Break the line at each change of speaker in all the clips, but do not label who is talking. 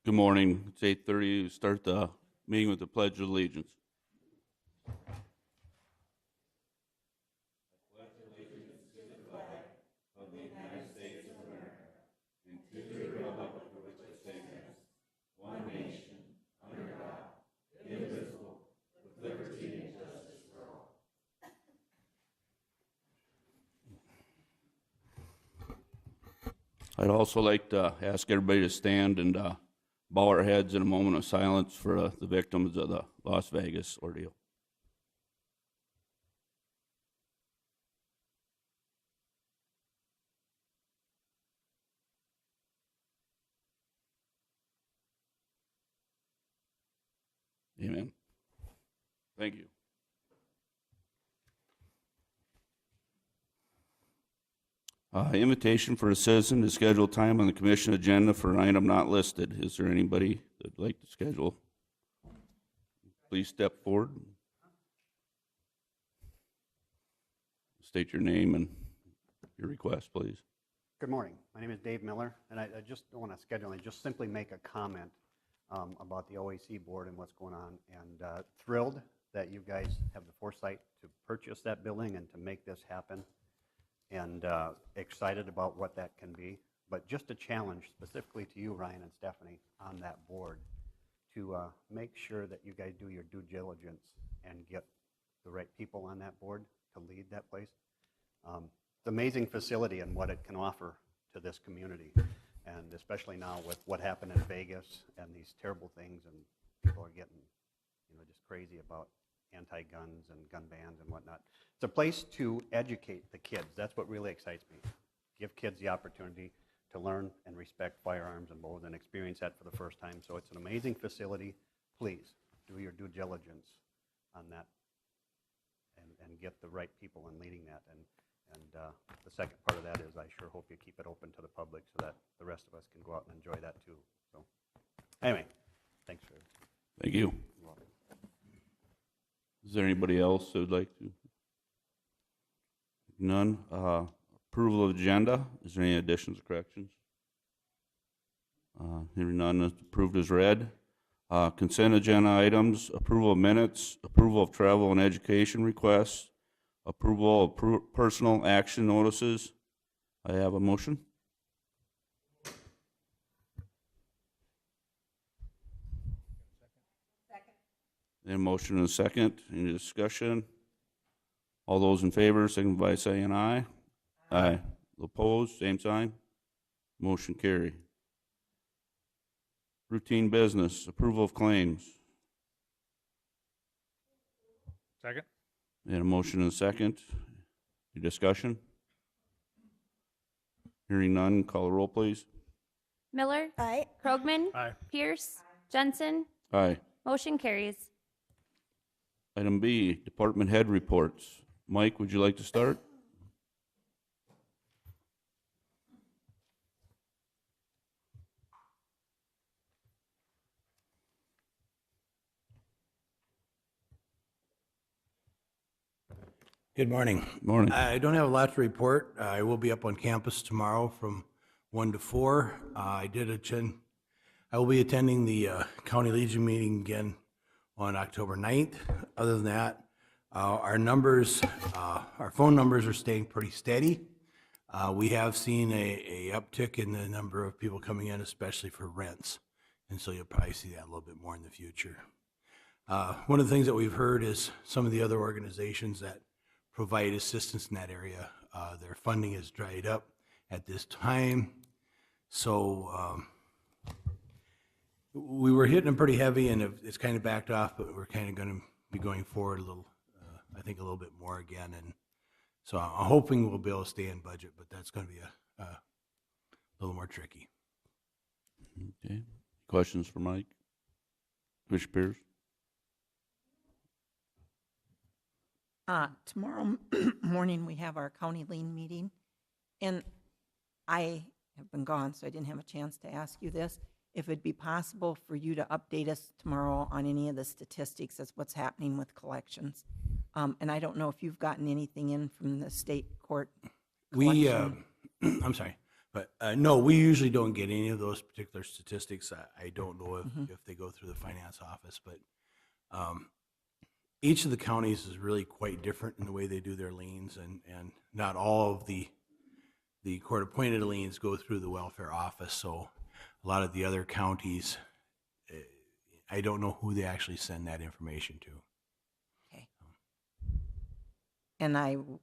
Good morning. It's 8:30. Start the meeting with the Pledge of Allegiance. I'd also like to ask everybody to stand and bow our heads in a moment of silence for the victims of the Las Vegas ordeal. Amen. Thank you. Invitation for a citizen to schedule time on the commission agenda for an item not listed. Is there anybody that'd like to schedule? Please step forward. State your name and your request, please.
Good morning. My name is Dave Miller, and I just don't want to schedule, I just simply make a comment about the OAC board and what's going on, and thrilled that you guys have the foresight to purchase that building and to make this happen, and excited about what that can be. But just a challenge specifically to you, Ryan and Stephanie, on that board to make sure that you guys do your due diligence and get the right people on that board to lead that place. It's an amazing facility and what it can offer to this community, and especially now with what happened in Vegas and these terrible things, and people are getting, just crazy about anti-guns and gun bans and whatnot. It's a place to educate the kids. That's what really excites me. Give kids the opportunity to learn and respect firearms and bows and experience that for the first time. So it's an amazing facility. Please do your due diligence on that and get the right people in leading that. And the second part of that is I sure hope you keep it open to the public so that the rest of us can go out and enjoy that too. So anyway, thanks for
Thank you. Is there anybody else who would like to? None. Approval of agenda. Is there any additions or corrections? Hearing none, it's approved as read. Consent agenda items, approval of minutes, approval of travel and education requests, approval of personal action notices. I have a motion. And a motion and a second. Any discussion? All those in favor, signify by saying aye. Aye. Opposed, same sign. Motion carry. Routine business, approval of claims.
Second.
And a motion and a second. Any discussion? Hearing none, call the roll, please.
Miller.
Aye.
Krogman.
Aye.
Pierce. Jensen.
Aye.
Motion carries.
Item B, department head reports. Mike, would you like to start?
Good morning.
Morning.
I don't have a lot to report. I will be up on campus tomorrow from 1 to 4. I will be attending the County Legion meeting again on October 9th. Other than that, our phone numbers are staying pretty steady. We have seen a uptick in the number of people coming in, especially for rents. And so you'll probably see that a little bit more in the future. One of the things that we've heard is some of the other organizations that provide assistance in that area, their funding has dried up at this time. So we were hitting them pretty heavy, and it's kind of backed off, but we're kind of going to be going forward a little, I think a little bit more again. And so I'm hoping we'll be able to stay in budget, but that's going to be a little more tricky.
Okay. Questions for Mike? Commissioner Pierce?
Tomorrow morning, we have our county lean meeting, and I have been gone, so I didn't have a chance to ask you this. If it'd be possible for you to update us tomorrow on any of the statistics as what's happening with collections. And I don't know if you've gotten anything in from the state court collection.
I'm sorry. But no, we usually don't get any of those particular statistics. I don't know if they go through the finance office, but each of the counties is really quite different in the way they do their liens, and not all of the court-appointed liens go through the welfare office. So a lot of the other counties, I don't know who they actually send that information to.
Okay. And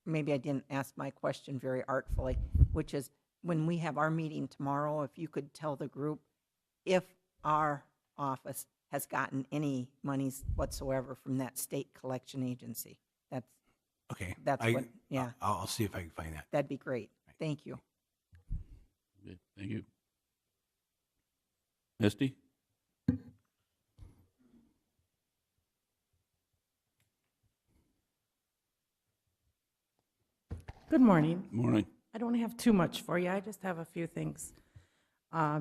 maybe I didn't ask my question very artfully, which is, when we have our meeting tomorrow, if you could tell the group if our office has gotten any monies whatsoever from that state collection agency.
Okay.
That's what, yeah.
I'll see if I can find that.
That'd be great. Thank you.
Okay, thank you. Misty?
Good morning.
Morning.
I don't have too much for you. I just have a few things.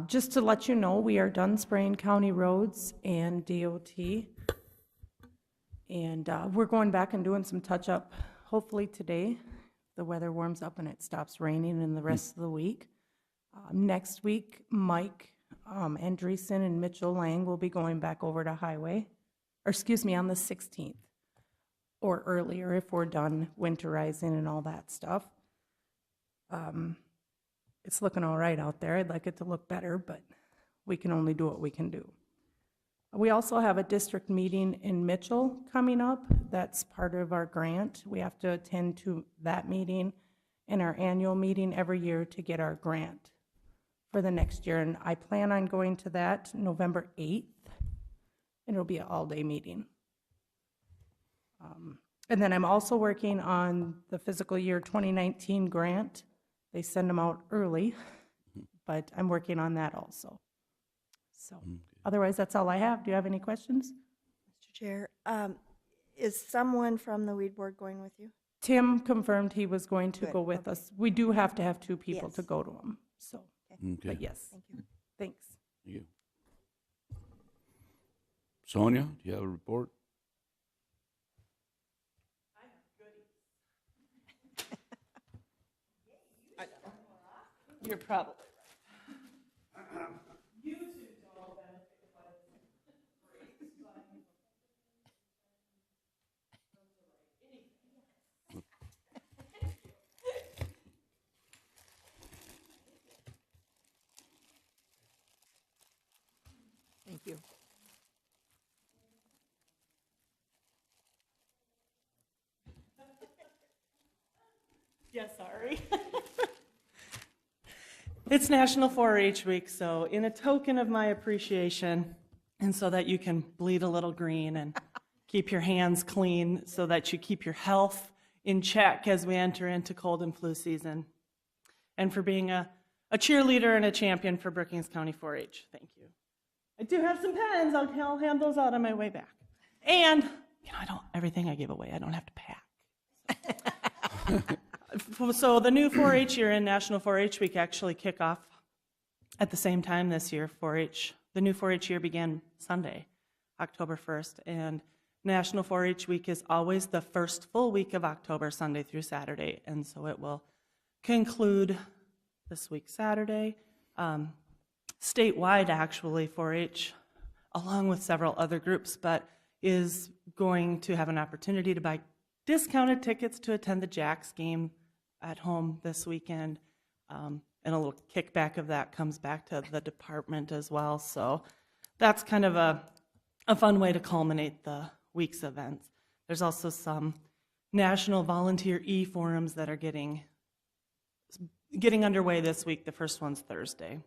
Just to let you know, we are done spraying county roads and DOT. And we're going back and doing some touch-up, hopefully today. The weather warms up and it stops raining in the rest of the week. Next week, Mike Andreessen and Mitchell Lang will be going back over to highway, or excuse me, on the 16th, or earlier if we're done winterizing and all that stuff. It's looking all right out there. I'd like it to look better, but we can only do what we can do. We also have a district meeting in Mitchell coming up. That's part of our grant. We have to attend to that meeting and our annual meeting every year to get our grant for the next year. And I plan on going to that November 8th, and it'll be an all-day meeting. And then I'm also working on the fiscal year 2019 grant. They send them out early, but I'm working on that also. So otherwise, that's all I have. Do you have any questions?
Mr. Chair, is someone from the weed board going with you?
Tim confirmed he was going to
Good,
go with
okay.
us. We do have to have two people to
Yes.
go to them, so,
Okay.
but yes,
Thank you.
thanks.
Thank you. Sonia, do you have a report?
You're probably.
Thank you.
Yeah, sorry. It's National 4-H Week, so in a token of my appreciation, and so that you can bleed a little green and keep your hands clean so that you keep your health in check as we enter into cold and flu season, and for being a cheerleader and a champion for Brookings County 4-H. Thank you. I do have some pens. I'll hand those out on my way back. And, everything I give away, I don't have to pack. So the new 4-H year and National 4-H Week actually kick off at the same time this year. The new 4-H year began Sunday, October 1st, and National 4-H Week is always the first full week of October, Sunday through Saturday, and so it will conclude this week Saturday. Statewide, actually, 4-H, along with several other groups, but is going to have an opportunity to buy discounted tickets to attend the Jacks game at home this weekend, and a little kickback of that comes back to the department as well. So that's kind of a fun way to culminate the week's events. There's also some national volunteer e-forums that are getting underway this week. The first one's Thursday.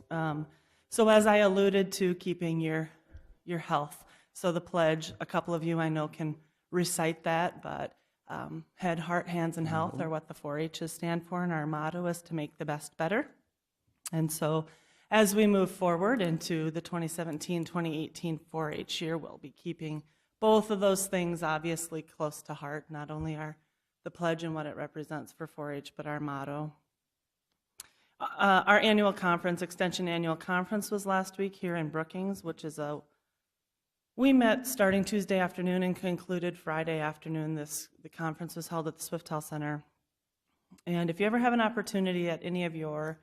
So as I alluded to, keeping your health. So the pledge, a couple of you I know can recite that, but head, heart, hands, and health are what the 4-H's stand for, and our motto is to make the best better. And so as we move forward into the 2017-2018 4-H year, we'll be keeping both of those things obviously close to heart, not only the pledge and what it represents for 4-H, but our motto. Our annual conference, Extension Annual Conference, was last week here in Brookings, which is we met starting Tuesday afternoon and concluded Friday afternoon. The conference was held at the Swift Health Center. And if you ever have an opportunity at any of your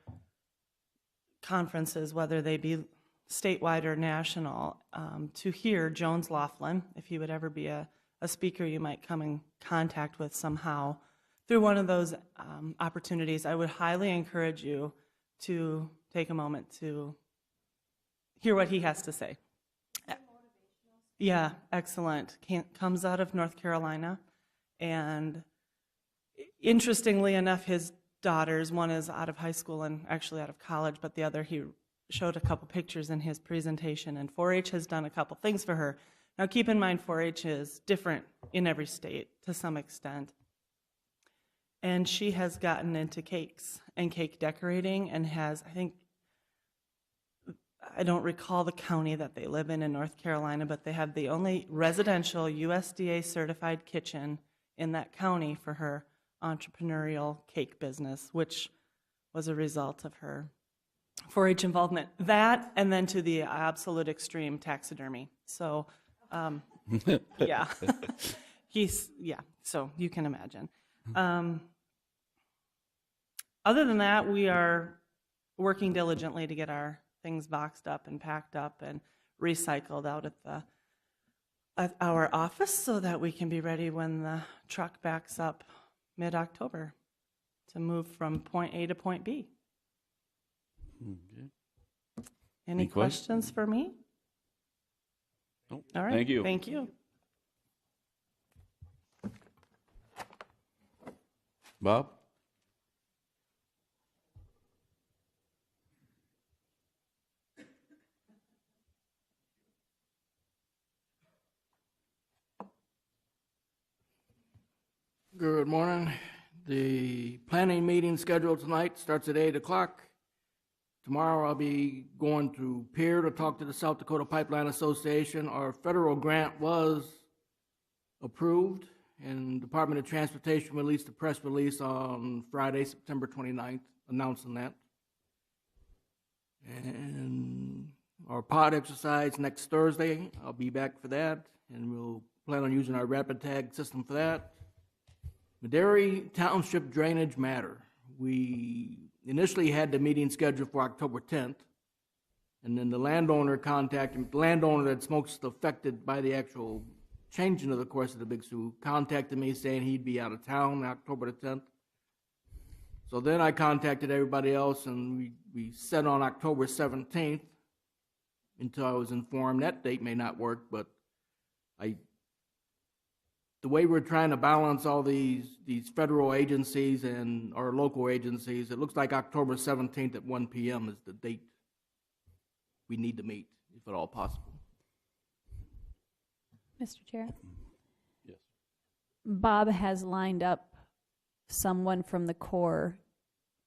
conferences, whether they be statewide or national, to hear Jones Laughlin, if he would ever be a speaker you might come in contact with somehow through one of those opportunities, I would highly encourage you to take a moment to hear what he has to say. Yeah, excellent. Comes out of North Carolina, and interestingly enough, his daughters, one is out of high school and actually out of college, but the other, he showed a couple pictures in his presentation, and 4-H has done a couple things for her. Now keep in mind 4-H is different in every state to some extent. And she has gotten into cakes and cake decorating and has, I don't recall the county that they live in North Carolina, but they have the only residential USDA certified kitchen in that county for her entrepreneurial cake business, which was a result of her 4-H involvement. That, and then to the absolute extreme, taxidermy. So, yeah. So you can imagine. Other than that, we are working diligently to get our things boxed up and packed up and recycled out at our office so that we can be ready when the truck backs up mid-October to move from point A to point B.
Okay.
Any questions for me?
Nope.
All right.
Thank you.
Thank you.
Bob?
Good morning. The planning meeting scheduled tonight starts at 8 o'clock. Tomorrow I'll be going to Pier to talk to the South Dakota Pipeline Association. Our federal grant was approved, and Department of Transportation released a press release on Friday, September 29th, announcing that. And our pod exercise next Thursday, I'll be back for that, and we'll plan on using our rapid tag system for that. Madera Township drainage matter. We initially had the meeting scheduled for October 10th, and then the landowner that's most affected by the actual changing of the course of the Big Sioux contacted me saying he'd be out of town October the 10th. So then I contacted everybody else, and we set on October 17th until I was informed that date may not work, but the way we're trying to balance all these federal agencies and our local agencies, it looks like October 17th at 1 p.m. is the date we need to meet, if at all possible.
Mr. Chair,
Yes.
Bob has lined up someone from the Corps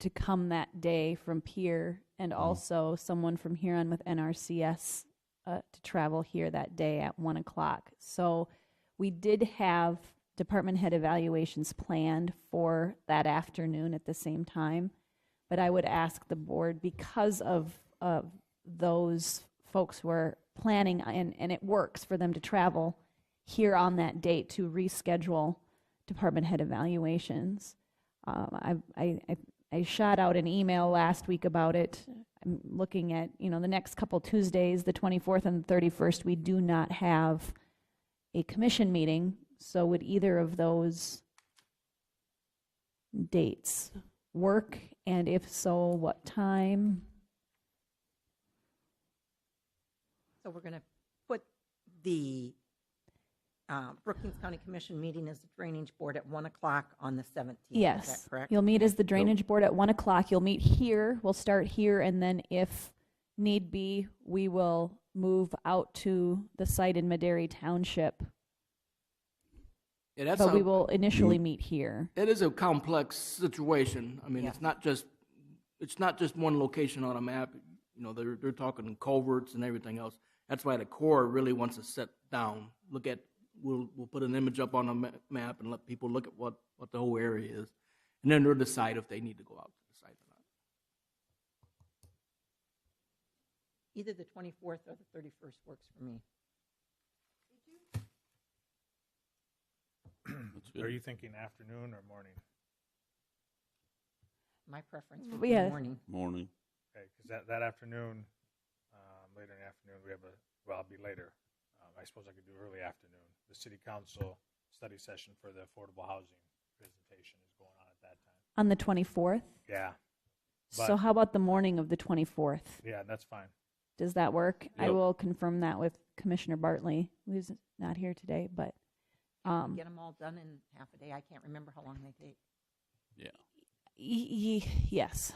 to come that day from Pier, and also someone from Huron with NRCS to travel here that day at 1 o'clock. So we did have department head evaluations planned for that afternoon at the same time, but I would ask the board, because of those folks who are planning, and it works for them to travel here on that date, to reschedule department head evaluations. I shot out an email last week about it. I'm looking at, the next couple Tuesdays, the 24th and the 31st, we do not have a commission meeting, so would either of those dates work? And if so, what time?
So we're going to put the Brookings County Commission meeting as the Drainage Board at 1 o'clock on the 17th.
Yes.
Is that correct?
You'll meet as the Drainage Board at 1 o'clock. You'll meet here. We'll start here, and then if need be, we will move out to the site in Madera Township.
Yeah,
But we will initially meet here.
It is a complex situation. I mean,
Yeah.
it's not just one location on a map. They're talking culverts and everything else. That's why the Corps really wants to sit down, look at. We'll put an image up on a map and let people look at what the whole area is, and then they'll decide if they need to go out to the site or not.
Either the 24th or the 31st works for me.
That's good.
Are you thinking afternoon or morning?
My preference would be
Yeah.
morning.
Morning.
Okay, because that afternoon, later in the afternoon, well, I'll be later. I suppose I could do early afternoon. The city council study session for the affordable housing presentation is going on at that time.
On the 24th?
Yeah,
So
But-
how about the morning of the 24th?
yeah, that's fine.
Does that work? I
Yep.
will confirm that with Commissioner Bartley, who's not here today, but,
Get them all done in half a day. I can't remember how long they take.
Yeah.
yes,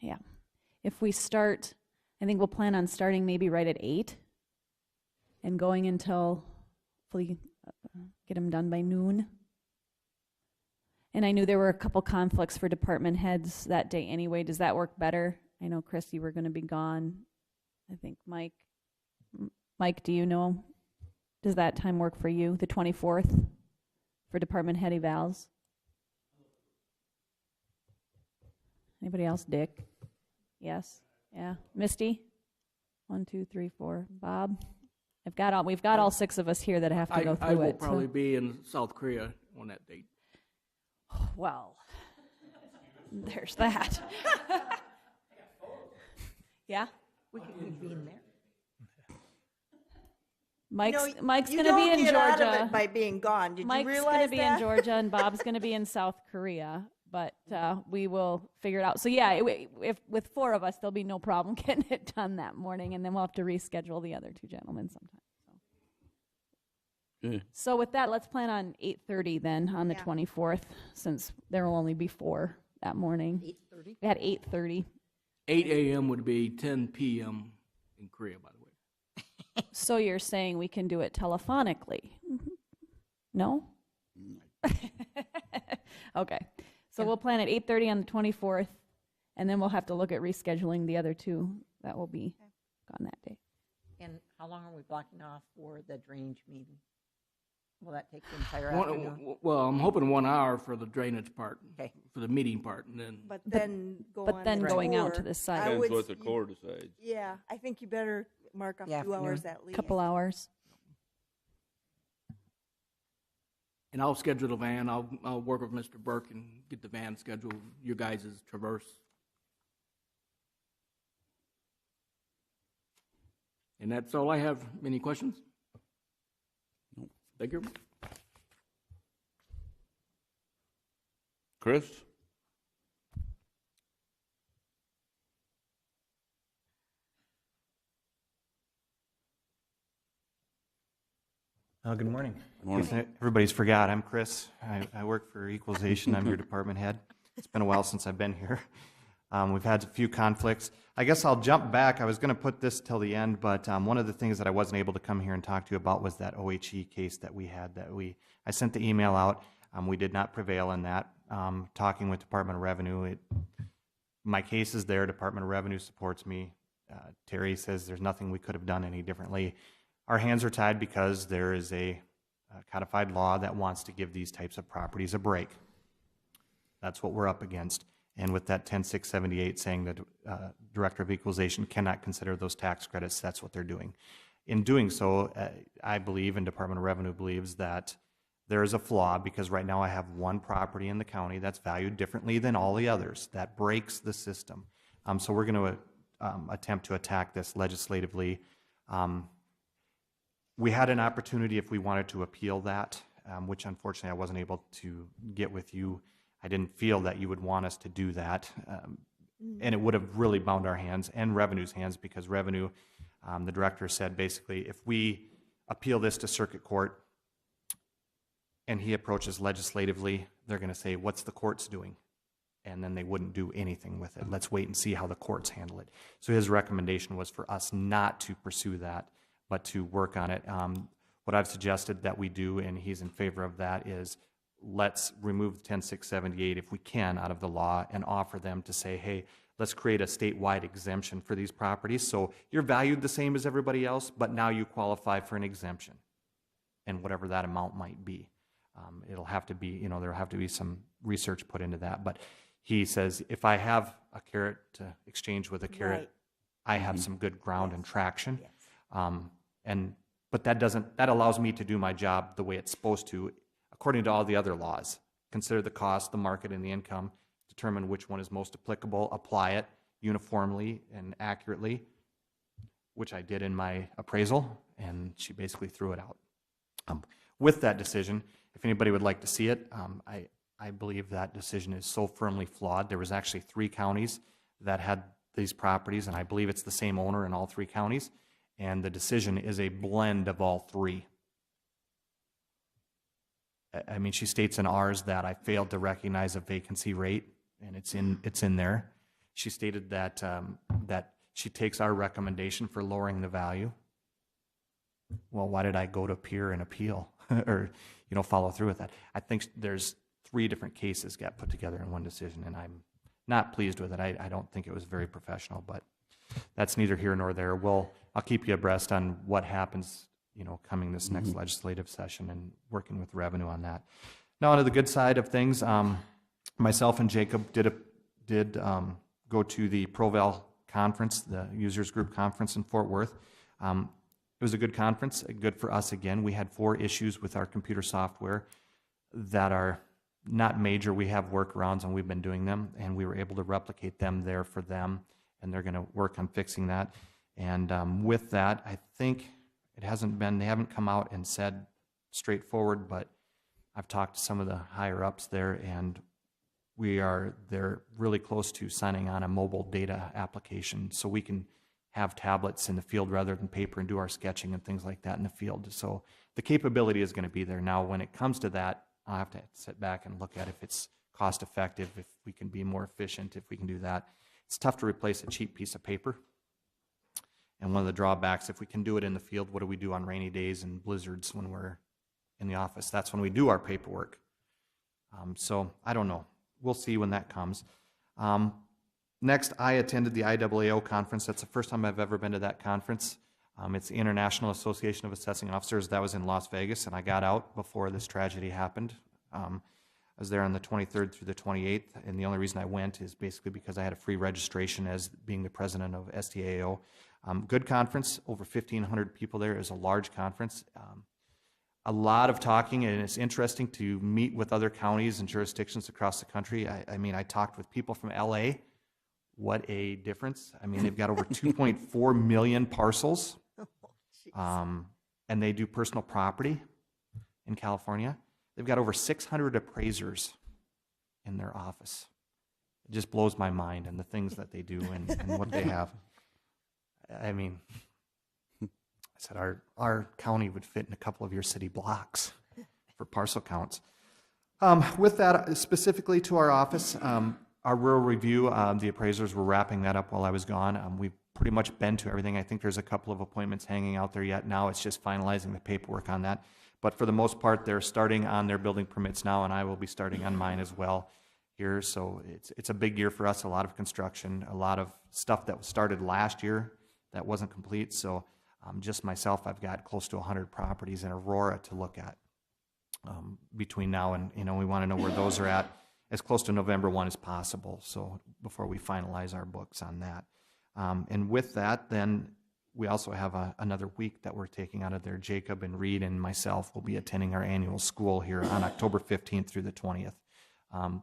yeah. If we start, I think we'll plan on starting maybe right at 8 and going until, hopefully, get them done by noon. And I knew there were a couple conflicts for department heads that day anyway. Does that work better? I know, Chris, you were going to be gone. I think Mike, do you know? Does that time work for you, the 24th, for department head evals? Anybody else? Dick? Yes? Yeah? Misty? 1, 2, 3, 4. Bob? We've got all 6 of us here that have to go through
I will
it. so-
probably be in South Korea on that date.
Well, there's that. Yeah?
We could convene there.
Mike's
You know,
Mike's
you
going to be
don't
in
get out of
Georgia.
it by being gone. Did
Mike's
you
going to
realize
be
that?
in Georgia, and Bob's going to be in South Korea. But we will figure it out. So yeah, if with 4 of us, there'll be no problem getting it done that morning, and then we'll have to reschedule the other 2 gentlemen sometime.
Okay.
So with that, let's plan on 8:30 then on the
Yeah.
24th, since there will only be 4 that morning.
8:30?
We had 8:30.
8 a.m. would be 10 p.m. in Korea, by the way.
So you're saying we can do it telephonically? No? Okay. So we'll plan at 8:30 on the 24th, and then we'll have to look at rescheduling the other 2 that will be gone that day.
And how long are we blocking off for the drainage meeting? Will that take the entire afternoon?
Well, I'm hoping 1 hour for the drainage part,
Okay.
for the meeting part, and then
But then go
But
on
then
the
going out
tour.
to the site.
I
Depends
would-
what the core decides.
Yeah, I think you better mark off
The
2 hours
afternoon.
at least.
Couple hours.
and I'll schedule the van. I'll work with Mr. Burke and get the van scheduled. Your guys' traverse. And that's all I have. Any questions?
Nope.
Thank you.
Chris?
Good morning.
Morning.
Guess everybody's forgot. I'm Chris. I work for Equalization. I'm your department head. It's been a while since I've been here. We've had a few conflicts. I guess I'll jump back. I was going to put this till the end, but one of the things that I wasn't able to come here and talk to you about was that OHE case that we had. I sent the email out. We did not prevail in that. Talking with Department of Revenue, my case is there. Department of Revenue supports me. Terry says there's nothing we could have done any differently. Our hands are tied because there is a codified law that wants to give these types of properties a break. That's what we're up against. And with that 10678 saying that Director of Equalization cannot consider those tax credits, that's what they're doing. In doing so, I believe, and Department of Revenue believes, that there is a flaw because right now I have one property in the county that's valued differently than all the others. That breaks the system. So we're going to attempt to attack this legislatively. We had an opportunity if we wanted to appeal that, which unfortunately I wasn't able to get with you. I didn't feel that you would want us to do that. And it would have really bound our hands and Revenue's hands, because Revenue, the director said basically, if we appeal this to circuit court and he approaches legislatively, they're going to say, what's the courts doing? And then they wouldn't do anything with it. Let's wait and see how the courts handle it. So his recommendation was for us not to pursue that, but to work on it. What I've suggested that we do, and he's in favor of that, is let's remove the 10678 if we can out of the law and offer them to say, hey, let's create a statewide exemption for these properties. So you're valued the same as everybody else, but now you qualify for an exemption, and whatever that amount might be. It'll have to be, there'll have to be some research put into that. But he says, if I have a carrot to exchange with a carrot,
Right.
I have some good ground and traction.
Yes.
But that allows me to do my job the way it's supposed to, according to all the other laws. Consider the cost, the market, and the income. determine which one is most applicable, apply it uniformly and accurately, which I did in my appraisal, and she basically threw it out. With that decision, if anybody would like to see it, I believe that decision is so firmly flawed. There was actually 3 counties that had these properties, and I believe it's the same owner in all 3 counties, and the decision is a blend of all 3. I mean, she states in ours that I failed to recognize a vacancy rate, and it's in there. She stated that that she takes our recommendation for lowering the value. Well, why did I go to peer and appeal or follow through with that? I think there's 3 different cases got put together in one decision, and I'm not pleased with it. I don't think it was very professional, but that's neither here nor there. I'll keep you abreast on what happens, coming this next legislative session and working with revenue on that. Now, on to the good side of things, myself and Jacob did go to the ProVal conference, the users group conference in Fort Worth. It was a good conference, good for us again. We had 4 issues with our computer software that are not major. We have workarounds and we've been doing them, and we were able to replicate them there for them, and they're going to work on fixing that. And with that, I think they haven't come out and said straightforward, but I've talked to some of the higher ups there, and they're really close to signing on a mobile data application so we can have tablets in the field rather than paper and do our sketching and things like that in the field. So the capability is going to be there. Now, when it comes to that, I'll have to sit back and look at if it's cost effective, if we can be more efficient, if we can do that. It's tough to replace a cheap piece of paper. And one of the drawbacks, if we can do it in the field, what do we do on rainy days and blizzards when we're in the office? That's when we do our paperwork. So I don't know. We'll see when that comes. Next, I attended the IAAO conference. That's the first time I've ever been to that conference. It's the International Association of Assessing Officers. That was in Las Vegas, and I got out before this tragedy happened. I was there on the 23rd through the 28th, and the only reason I went is basically because I had a free registration as being the president of STAO. Good conference, over 1,500 people there. It was a large conference. A lot of talking, and it's interesting to meet with other counties and jurisdictions across the country. I talked with people from LA. What a difference. They've got over 2.4 million parcels, and they do personal property in California. They've got over 600 appraisers in their office. It just blows my mind, and the things that they do and what they have. I said our county would fit in a couple of your city blocks for parcel counts. With that, specifically to our office, our rural review, the appraisers were wrapping that up while I was gone. We've pretty much been to everything. I think there's a couple of appointments hanging out there yet. Now it's just finalizing the paperwork on that. But for the most part, they're starting on their building permits now, and I will be starting on mine as well here. So it's a big year for us, a lot of construction, a lot of stuff that was started last year that wasn't complete. So just myself, I've got close to 100 properties in Aurora to look at between now and, we want to know where those are at as close to November 1 as possible, so before we finalize our books on that. And with that, then we also have another week that we're taking out of there. Jacob and Reed and myself will be attending our annual school here on October 15th through the 20th.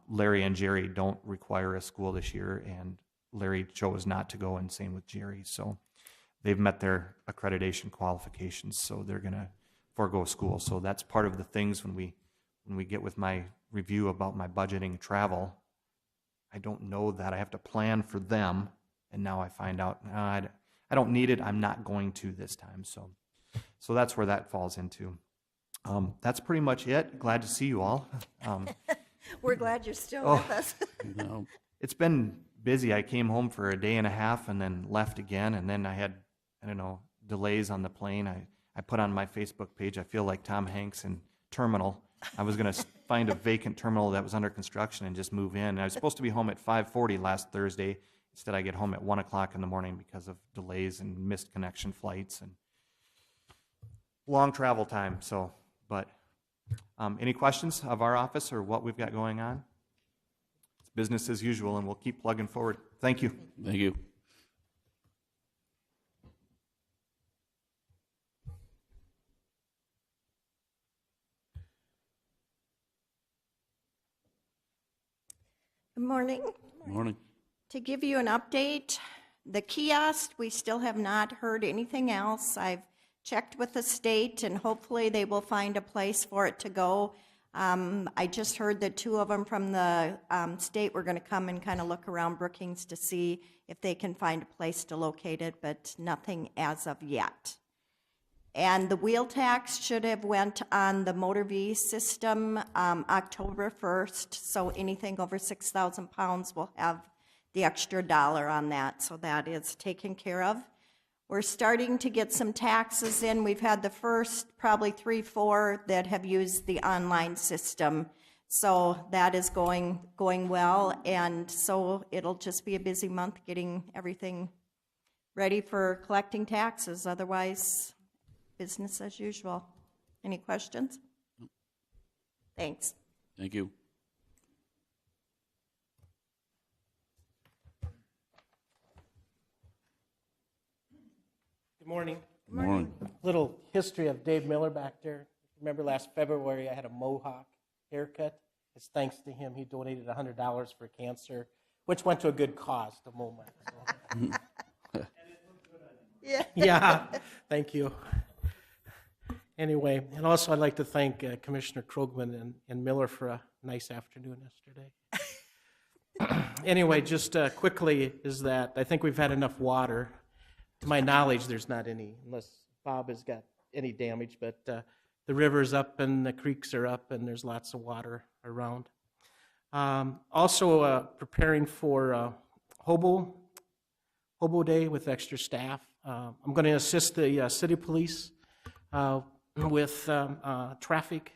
Larry and Jerry don't require a school this year, and Larry chose not to go, and same with Jerry. So they've met their accreditation qualifications, so they're going to forego school. So that's part of the things when we get with my review about my budgeting travel. I don't know that I have to plan for them, and now I find out I don't need it. I'm not going to this time. So that's where that falls into. That's pretty much it. Glad to see you all.
We're glad you're still with us.
It's been busy. I came home for a day and a half and then left again, and then I had, delays on the plane. I put on my Facebook page, I feel like Tom Hanks in Terminal. I was going to find a vacant terminal that was under construction and just move in. And I was supposed to be home at 5:40 last Thursday. Instead, I get home at 1 o'clock in the morning because of delays and missed connection flights and long travel time. So, but any questions of our office or what we've got going on? It's business as usual, and we'll keep plugging forward. Thank you.
Thank you.
Good morning.
Morning.
To give you an update, the kiosk, we still have not heard anything else. I've checked with the state, and hopefully they will find a place for it to go. I just heard that 2 of them from the state were going to come and kind of look around Brookings to see if they can find a place to locate it, but nothing as of yet. And the wheel tax should have went on the motor V system October 1st, so anything over 6,000 pounds will have the extra $1 on that, so that is taken care of. We're starting to get some taxes in. We've had the first probably 3, 4 that have used the online system, so that is going well, and so it'll just be a busy month getting everything ready for collecting taxes. Otherwise, business as usual. Any questions? Thanks.
Thank you.
Good morning.
Good morning.
Little history of Dave Miller back there. Remember last February I had a mohawk haircut? It's thanks to him. He donated $100 for cancer, which went to a good cause, the moment. So.
Yeah.
Yeah, thank you. Anyway, and also I'd like to thank Commissioner Krogman and Miller for a nice afternoon yesterday. Anyway, just quickly is that I think we've had enough water. To my knowledge, there's not any, unless Bob has got any damage, but the river's up and the creeks are up and there's lots of water around. Also preparing for Hobo Day with extra staff. I'm going to assist the city police with traffic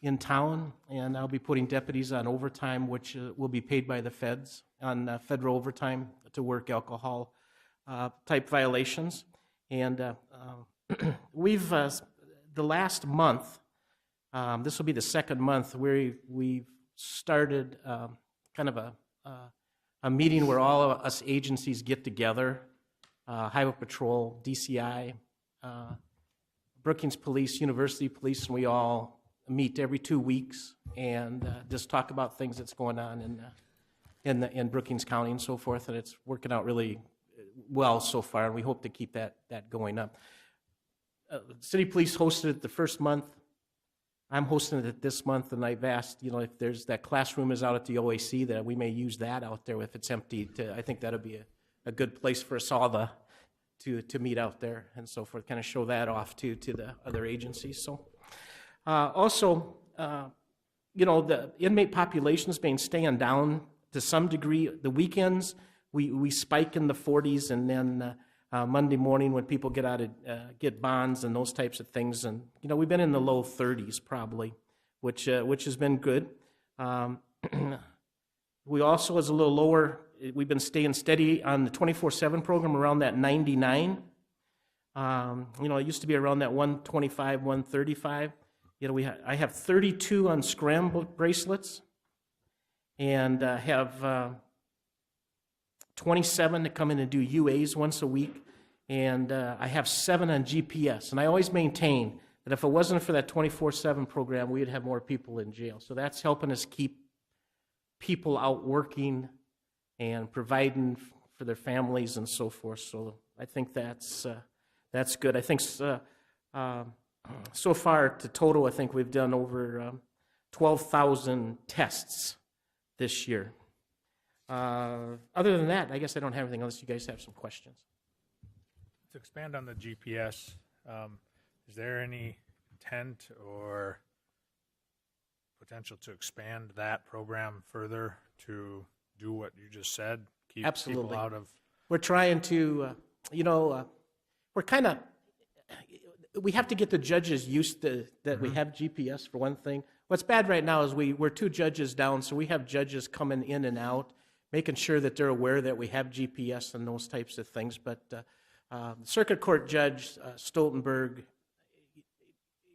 in town, and I'll be putting deputies on overtime, which will be paid by the feds on federal overtime to work alcohol type violations. And we've, the last month, this will be the second month, we've started kind of a meeting where all of us agencies get together, Highway Patrol, DCI, Brookings Police, University Police, and we all meet every 2 weeks and just talk about things that's going on in Brookings County and so forth, and it's working out really well so far, and we hope to keep that going up. City Police hosted it the first month. I'm hosting it this month, and I've asked, if there's that classroom is out at the OAC, that we may use that out there if it's empty. I think that'll be a good place for us all to meet out there and so forth, kind of show that off to the other agencies. So also, the inmate population's been staying down to some degree. The weekends, we spike in the 40s, and then Monday morning when people get out of get bonds and those types of things, and we've been in the low 30s probably, which has been good. We also is a little lower. We've been staying steady on the 24/7 program around that 99. It used to be around that 125, 135. I have 32 unscrambled bracelets, and have 27 that come in and do UAs once a week, and I have 7 on GPS. And I always maintain that if it wasn't for that 24/7 program, we'd have more people in jail. So that's helping us keep people out working and providing for their families and so forth. So I think that's good. I think so far to total, I think we've done over 12,000 tests this year. Other than that, I guess I don't have anything unless you guys have some questions.
To expand on the GPS, is there any intent or potential to expand that program further to do what you just said? Keep
Absolutely.
people out of...
We're trying to, we're kind of, we have to get the judges used to that we have GPS for one thing. What's bad right now is we're 2 judges down, so we have judges coming in and out, making sure that they're aware that we have GPS and those types of things. But Circuit Court Judge Stoltenberg,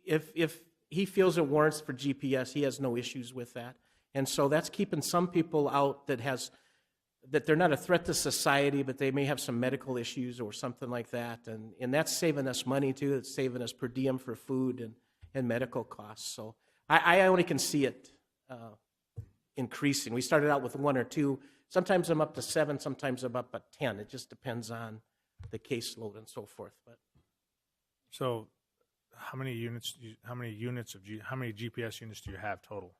if he feels it warrants for GPS, he has no issues with that. And so that's keeping some people out that they're not a threat to society, but they may have some medical issues or something like that. And that's saving us money too. It's saving us per diem for food and medical costs. So I only can see it increasing. We started out with 1 or 2. Sometimes I'm up to 7, sometimes I'm up at 10. It just depends on the caseload and so forth. But
So how many GPS units do you have total?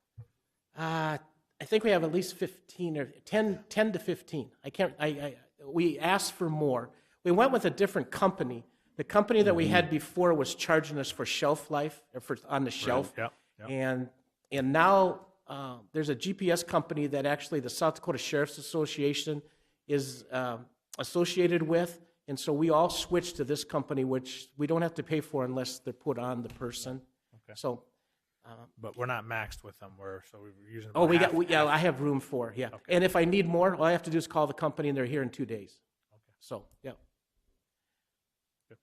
I think we have at least 15 or 10 to 15. We asked for more. We went with a different company. The company that we had before was charging us for shelf life, or on the shelf.
Yep, yep.
And now there's a GPS company that actually the South Dakota Sheriff's Association is associated with. And so we all switched to this company, which we don't have to pay for unless they're put on the person.
Okay.
So,
But we're not maxed with them, so we're using
oh,
about half.
I have room for, yeah.
Okay.
And if I need more, all I have to do is call the company and they're here in 2 days.
Okay.
So, yeah.
Good.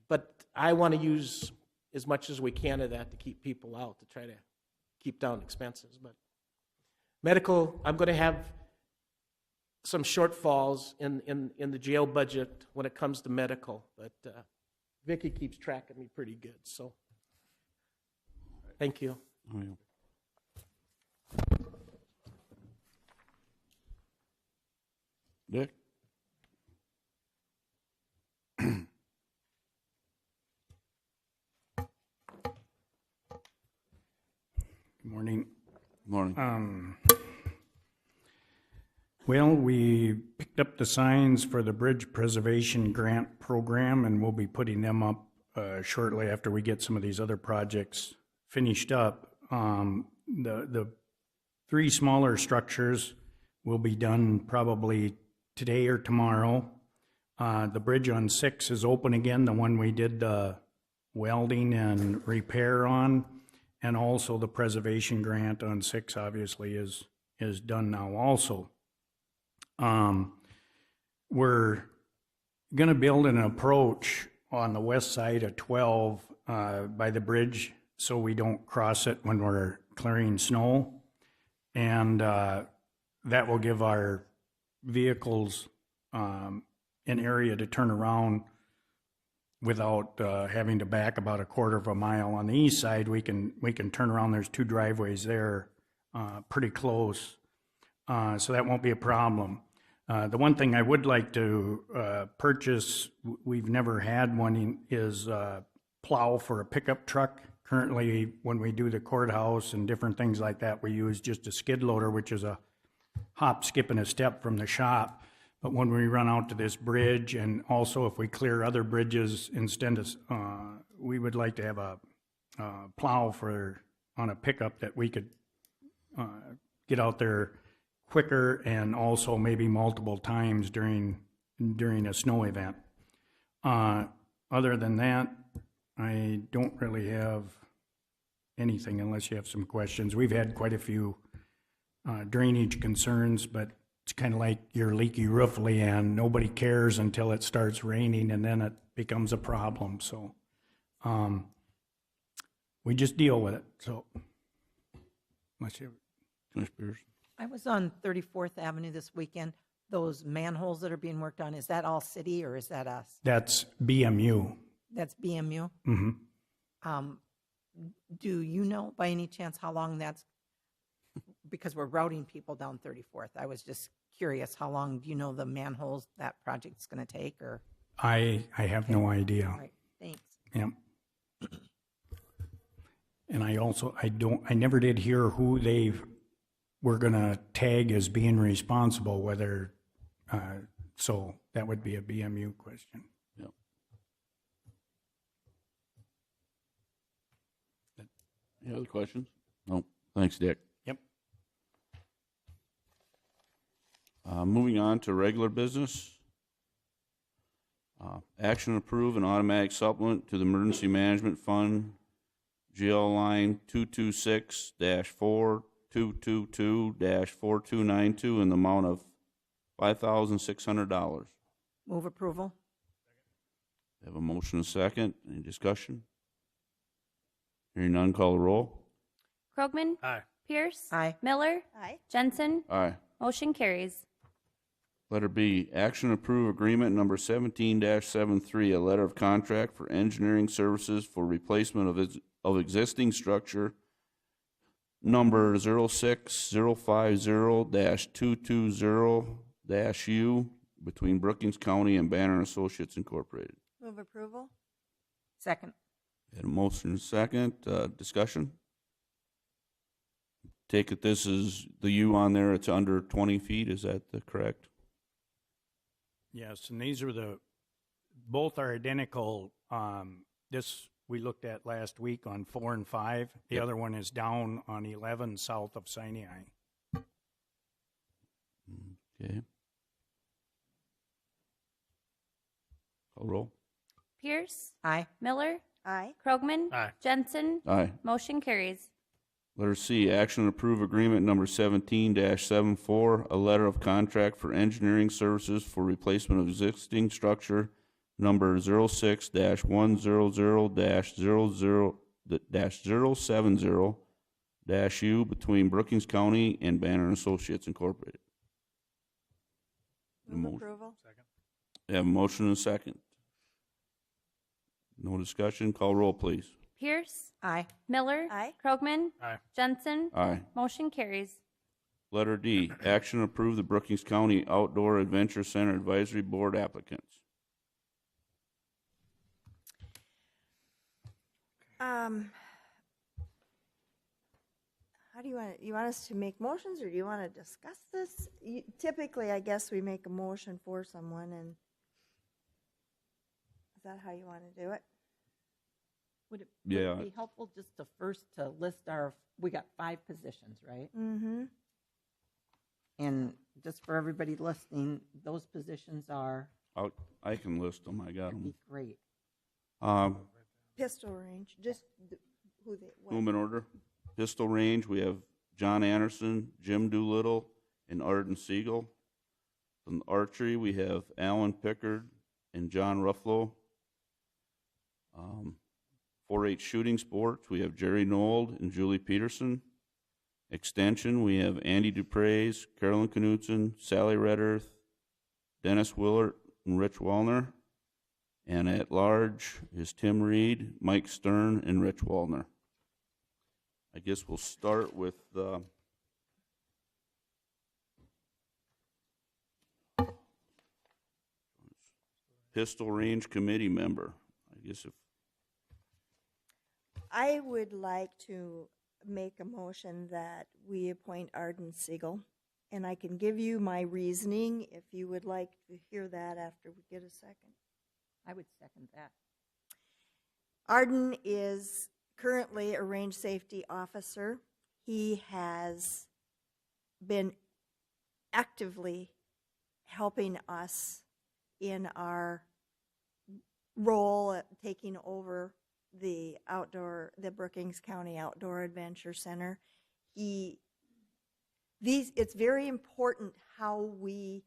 But I want to use as much as we can of that to keep people out, to try to keep down expenses. But medical, I'm going to have some shortfalls in the jail budget when it comes to medical. But Vicki keeps track of me pretty good, so thank you.
Oh, yeah. Dick?
Good morning.
Morning.
Well, we picked up the signs for the Bridge Preservation Grant Program, and we'll be putting them up shortly after we get some of these other projects finished up. The 3 smaller structures will be done probably today or tomorrow. The bridge on 6 is open again, the one we did the welding and repair on, and also the preservation grant on 6 obviously is done now also. We're going to build an approach on the west side of 12 by the bridge so we don't cross it when we're clearing snow. And that will give our vehicles an area to turn around without having to back about a quarter of a mile. On the east side, we can turn around. There's 2 driveways there pretty close. So that won't be a problem. The one thing I would like to purchase, we've never had one, is a plow for a pickup truck. Currently, when we do the courthouse and different things like that, we use just a skid loader, which is a hop, skip, and a step from the shop. But when we run out to this bridge, and also if we clear other bridges, instead of, we would like to have a plow on a pickup that we could get out there quicker and also maybe multiple times during a snow event. Other than that, I don't really have anything unless you have some questions. We've had quite a few drainage concerns, but it's kind of like your leaky roof, Leanne. Nobody cares until it starts raining and then it becomes a problem. So we just deal with it. So unless you
Commissioner Pierce?
I was on 34th Avenue this weekend. Those manholes that are being worked on, is that all city or is that us?
That's BMU.
That's BMU?
Mm-hmm.
Do you know by any chance how long that's, because we're routing people down 34th. I was just curious, how long do you know the manholes that project's going to take, or?
I have no idea.
All right, thanks.
Yep. And I never did hear who they were going to tag as being responsible, whether, so that would be a BMU question.
Yep. Any other questions? No. Thanks, Dick.
Yep.
Moving on to regular business. Action approve an automatic supplement to the Emergency Management Fund, GL line 226-4222-4292 in the amount of $5,600.
Move approval?
Have a motion and a second. Any discussion? Hearing none, call the roll.
Krogman?
Aye.
Pierce?
Aye.
Miller?
Aye.
Jensen?
Aye.
Motion carries.
Letter B, action approve agreement number 17-73, a letter of contract for engineering services for replacement of existing structure number 06050-220-U between Brookings County and Banner Associates Incorporated.
Move approval?
Second.
Had a motion and a second. Discussion? Take it this is the U on there, it's under 20 feet, is that the correct?
Yes, and these are both are identical. This we looked at last week on 4 and 5. The other one is down on 11 south of Sinai.
Okay. Call roll.
Pierce,
Aye.
Miller,
Aye.
Krogman,
Aye.
Jensen,
Aye.
motion carries.
Letter C, action to approve agreement number 17-74, a letter of contract for engineering services for replacement of existing structure number 06-100-070-U between Brookings County and Banner Associates Incorporated.
Move
Motion.
approval?
Have a motion and a second. No discussion. Call roll, please.
Pierce,
Aye.
Miller,
Aye.
Krogman,
Aye.
Jensen,
Aye.
motion carries.
Letter D, action to approve the Brookings County Outdoor Adventure Center Advisory Board applicants.
How do you want us to make motions, or do you want to discuss this? Typically, I guess we make a motion for someone, and is that how you want to do it?
Would it
Yeah.
be helpful just to first to list we got 5 positions, right?
Mm-hmm.
And just for everybody listening, those positions are,
I can list them. I got
that'd
them.
be great.
Pistol range, just who they, what?
Move in order. Pistol range, we have John Anderson, Jim Doolittle, and Arden Siegel. From archery, we have Alan Pickard and John Ruffalo. 4-H shooting sports, we have Jerry Nold and Julie Peterson. Extension, we have Andy Dupreys, Carolyn Knutson, Sally Redderth, Dennis Willert, and Rich Wallner. And at large is Tim Reed, Mike Stern, and Rich Wallner. I guess we'll start with Pistol Range Committee member. I guess if
I would like to make a motion that we appoint Arden Siegel, and I can give you my reasoning if you would like to hear that after we get a second.
I would second that.
Arden is currently a range safety officer. He has been actively helping us in our role at taking over the Brookings County Outdoor Adventure Center. It's very important how we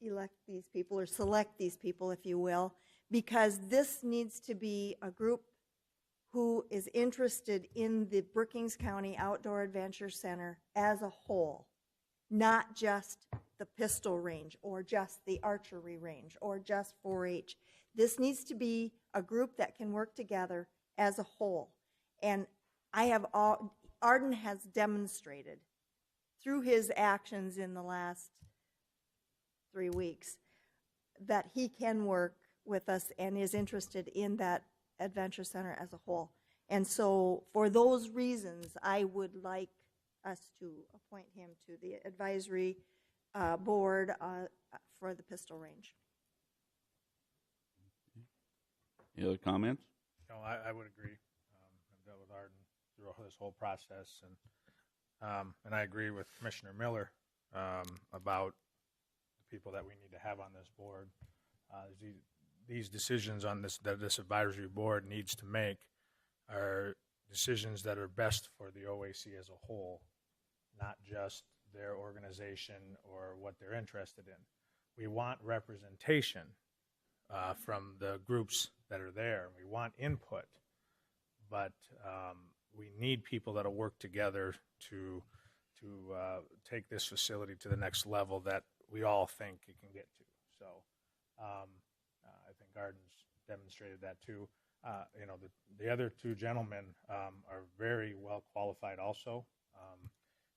elect these people, or select these people, if you will, because this needs to be a group who is interested in the Brookings County Outdoor Adventure Center as a whole, not just the pistol range or just the archery range or just 4-H. This needs to be a group that can work together as a whole. And Arden has demonstrated through his actions in the last 3 weeks that he can work with us and is interested in that adventure center as a whole. And so for those reasons, I would like us to appoint him to the advisory board for the pistol range.
any other comments?
No, I would agree. I've dealt with Arden through this whole process, and I agree with Commissioner Miller about the people that we need to have on this board. These decisions on that this advisory board needs to make are decisions that are best for the OAC as a whole, not just their organization or what they're interested in. We want representation from the groups that are there. We want input, but we need people that will work together to take this facility to the next level that we all think it can get to. So I think Arden's demonstrated that too. the other two gentlemen are very well qualified also,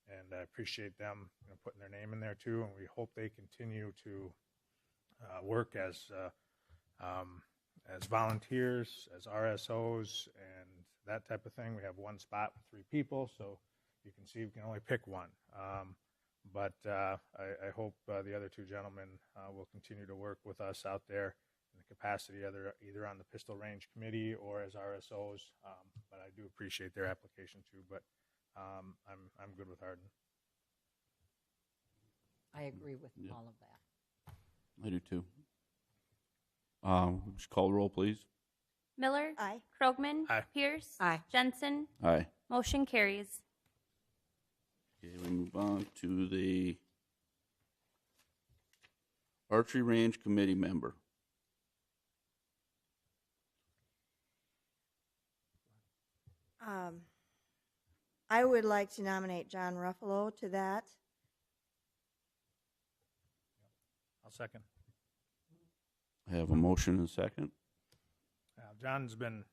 and I appreciate them putting their name in there too, and we hope they continue to work as volunteers, as RSOs, and that type of thing. We have one spot with 3 people, so you can see we can only pick one. But I hope the other two gentlemen will continue to work with us out there in the capacity either on the Pistol Range Committee or as RSOs. But I do appreciate their application too. But I'm good with Hardin.
I agree with all of that.
I do too. Just call the roll, please.
Miller.
Aye.
Krogman.
Aye.
Pierce.
Aye.
Jensen.
Aye.
Motion carries.
Okay, we move on to the Archery Range Committee member.
I would like to nominate John Ruffalo to that.
I'll second.
I have a motion and a second.
John's been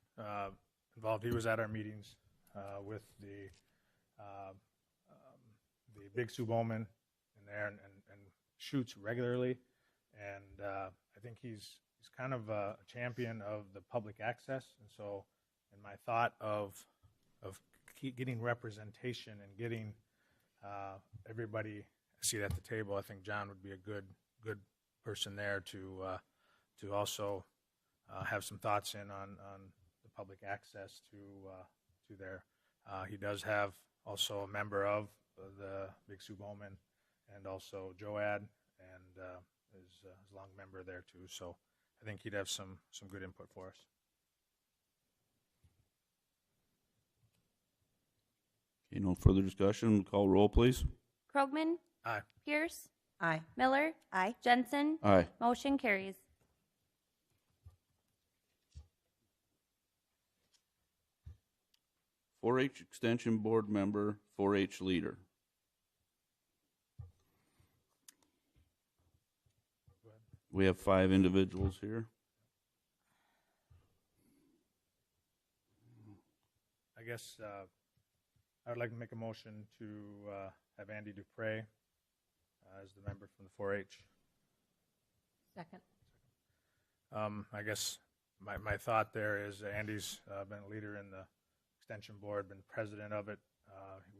involved. He was at our meetings with the Big Sue Bowman in there and shoots regularly. And I think he's kind of a champion of the public access. And so in my thought of getting representation and getting everybody a seat at the table, I think John would be a good person there to also have some thoughts in on the public access to there. He does have also a member of the Big Sue Bowman and also Joad, and is a long member there too. So I think he'd have some good input for us.
Okay, no further discussion. Call roll, please.
Krogman.
Aye.
Pierce.
Aye.
Miller.
Aye.
Jensen.
Aye.
Motion carries.
.4-H Extension Board member, 4-H leader. We have 5 individuals here.
I guess I would like to make a motion to have Andy Dupre as the member from the 4-H.
Second.
I guess my thought there is Andy's been a leader in the Extension Board, been president of it.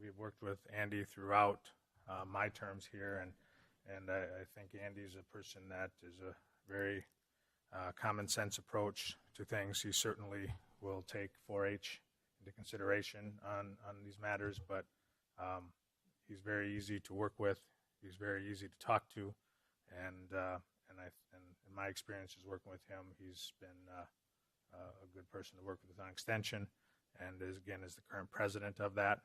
We've worked with Andy throughout my terms here, and I think Andy's a person that is a very common sense approach to things. He certainly will take 4-H into consideration on these matters, but he's very easy to work with. He's very easy to talk to, and in my experiences working with him, he's been a good person to work with on Extension, and is the current president of that.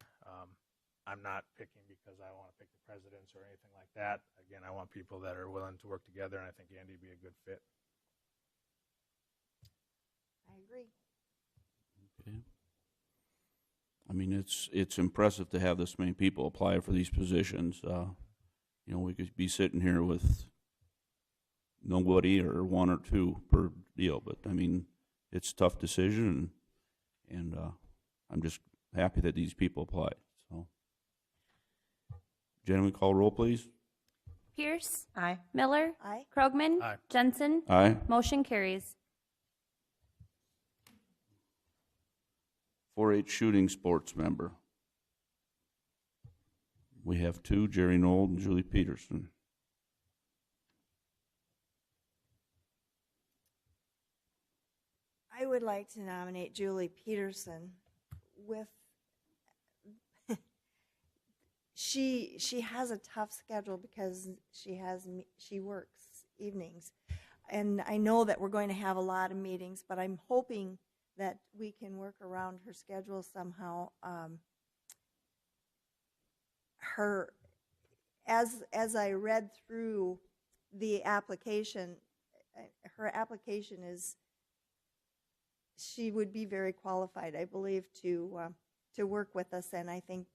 I'm not picking because I want to pick the presidents or anything like that. Again, I want people that are willing to work together, and I think Andy would be a good fit.
I agree.
Okay. I mean, it's impressive to have this many people apply for these positions. We could be sitting here with nobody or 1 or 2 per deal, but I mean, it's a tough decision, and I'm just happy that these people applied. So, gentlemen, call roll, please.
Pierce.
Aye.
Miller.
Aye.
Krogman.
Aye.
Jensen.
Aye.
Motion carries.
4-H Shooting Sports member. We have 2, Jerry Knoll and Julie Peterson.
I would like to nominate Julie Peterson with she has a tough schedule because she works evenings. And I know that we're going to have a lot of meetings, but I'm hoping that we can work around her schedule somehow. As I read through the application, her application is, she would be very qualified, I believe, to work with us, and I think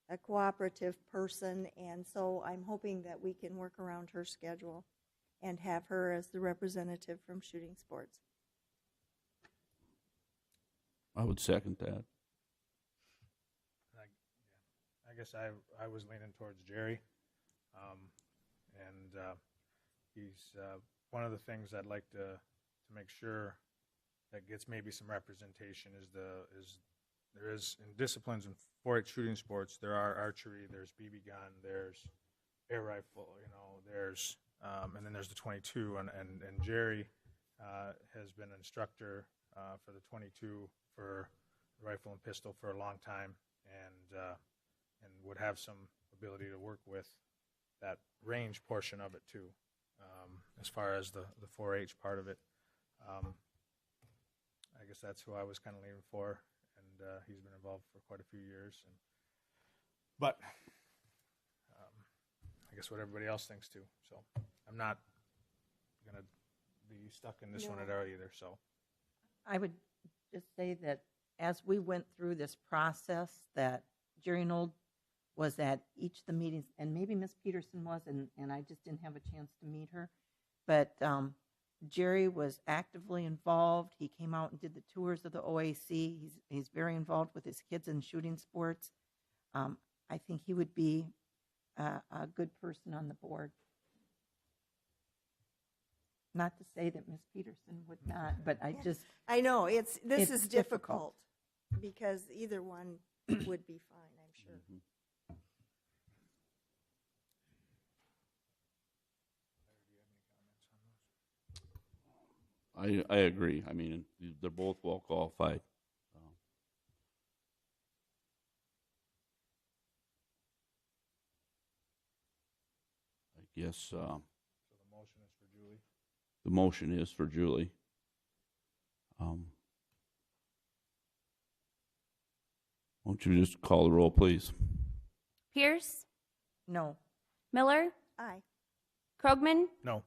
a cooperative person, and so I'm hoping that we can work around her schedule and have her as the representative from Shooting Sports.
I would second that.
I guess I was leaning towards Jerry. And he's one of the things I'd like to make sure that gets maybe some representation is there is in disciplines in 4-H shooting sports, there are archery, there's BB gun, there's air rifle, there's and then there's the 22, and Jerry has been an instructor for the 22 for rifle and pistol for a long time, and would have some ability to work with that range portion of it too, as far as the 4-H part of it. I guess that's who I was kind of leaning for, and he's been involved for quite a few years. But I guess what everybody else thinks too. So I'm not going to be stuck in this one at all either. So
I would just say that as we went through this process, that Jerry Nold was at each of the meetings, and maybe Miss Peterson was, and I just didn't have a chance to meet her. But Jerry was actively involved. He came out and did the tours of the OAC. He's very involved with his kids in shooting sports. I think he would be a good person on the board. Not to say that Miss Peterson would not, but
I know, this
it's
is difficult because either one would be fine, I'm sure.
I agree. I mean, they're both well qualified. I guess
so the motion is for Julie.
the motion is for Julie. Won't you just call the roll, please?
Pierce,
No.
Miller,
Aye.
Krogman,
No.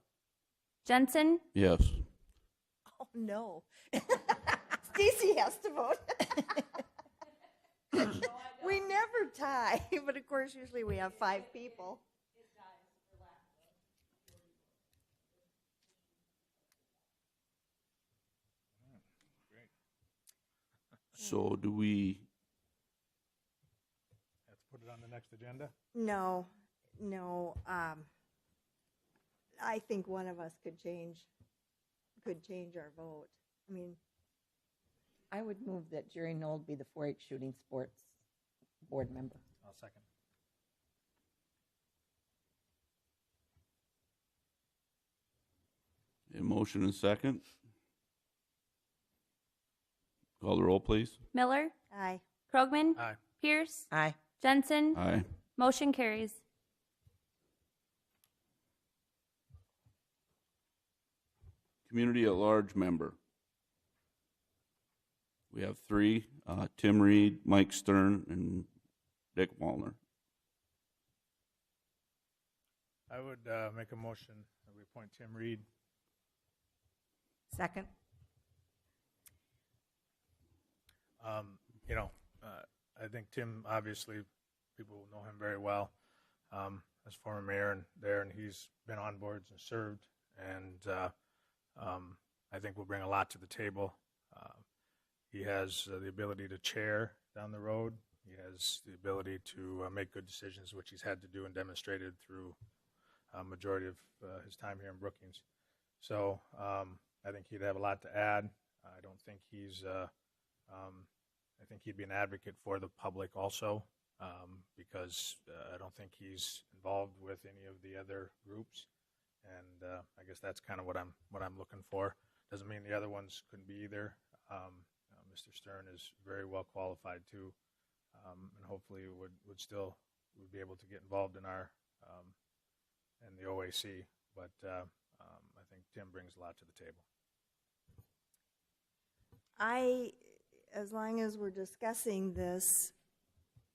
Jensen,
Yes.
Oh, no. Stacy has to vote. We never tie, but of course, usually we have 5 people.
So do we,
Let's put it on the next agenda.
No. I think one of us could change our vote. I mean,
I would move that Jerry Nold be the 4-H shooting sports board member.
I'll second.
a motion and second? Call the roll, please.
Miller,
aye.
Krogman,
Aye.
Pierce,
Aye.
Jensen,
Aye.
motion carries.
Community at large member. We have 3, Tim Reed, Mike Stern, and Dick Wallner.
I would make a motion that we appoint Tim Reed.
Second.
I think Tim, obviously, people know him very well as former mayor and he's been on boards and served, and I think will bring a lot to the table. He has the ability to chair down the road. He has the ability to make good decisions, which he's had to do and demonstrated through a majority of his time here in Brookings. So I think he'd have a lot to add. I don't think he's I think he'd be an advocate for the public also, because I don't think he's involved with any of the other groups, and I guess that's kind of what I'm looking for. Doesn't mean the other ones couldn't be either. Mr. Stern is very well qualified too, and hopefully would be able to get involved in our in the OAC. But I think Tim brings a lot to the table.
As long as we're discussing this,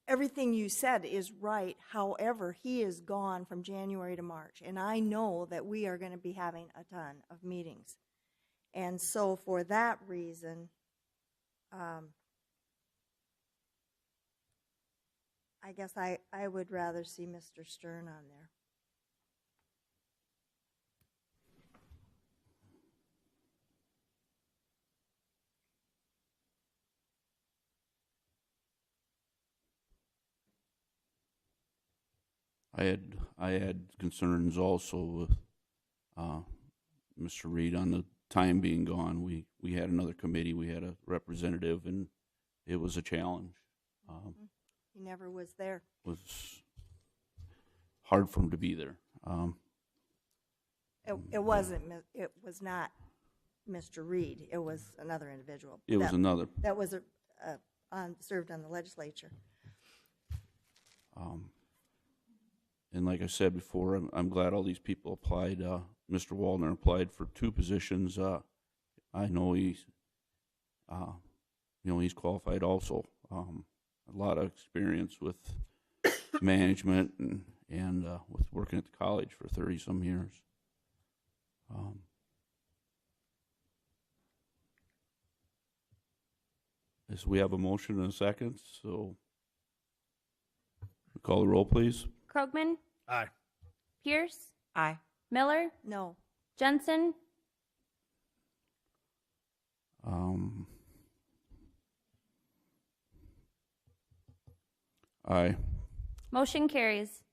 everything you said is right. However, he is gone from January to March, and I know that we are going to be having a ton of meetings. And so for that reason, I guess I would rather see Mr. Stern on there.
I had concerns also with Mr. Reed on the time being gone. We had another committee, we had a representative, and it was a challenge.
He never was there.
Was hard for him to be there.
It wasn't, it was not Mr. Reed, it was another individual.
It was another.
That was served on the legislature.
And like I said before, I'm glad all these people applied. Mr. Waldner applied for 2 positions. I know he's qualified also. A lot of experience with management and with working at the college for 30-some years. As we have a motion and a second, so call the roll, please.
Krogman,
Aye.
Pierce,
Aye.
Miller,
No.
Jensen,
Aye.
motion carries.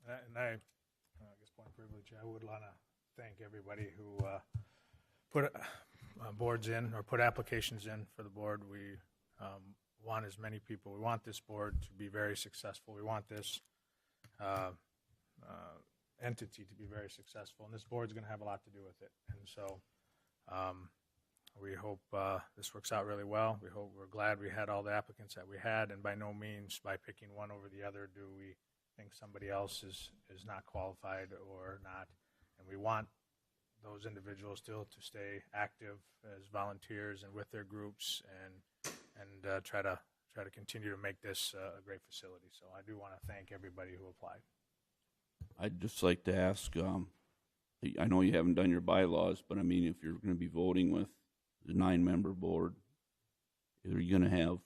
And I guess point of privilege, I would want to thank everybody who put boards in or put applications in for the board. We want as many people. We want this board to be very successful. We want this entity to be very successful, and this board's going to have a lot to do with it. And so we hope this works out really well. We're glad we had all the applicants that we had, and by no means by picking one over the other do we think somebody else is not qualified or not. And we want those individuals still to stay active as volunteers and with their groups and try to continue to make this a great facility. So I do want to thank everybody who applied.
I'd just like to ask, I know you haven't done your bylaws, but I mean, if you're going to be voting with the 9-member board, are you going to have,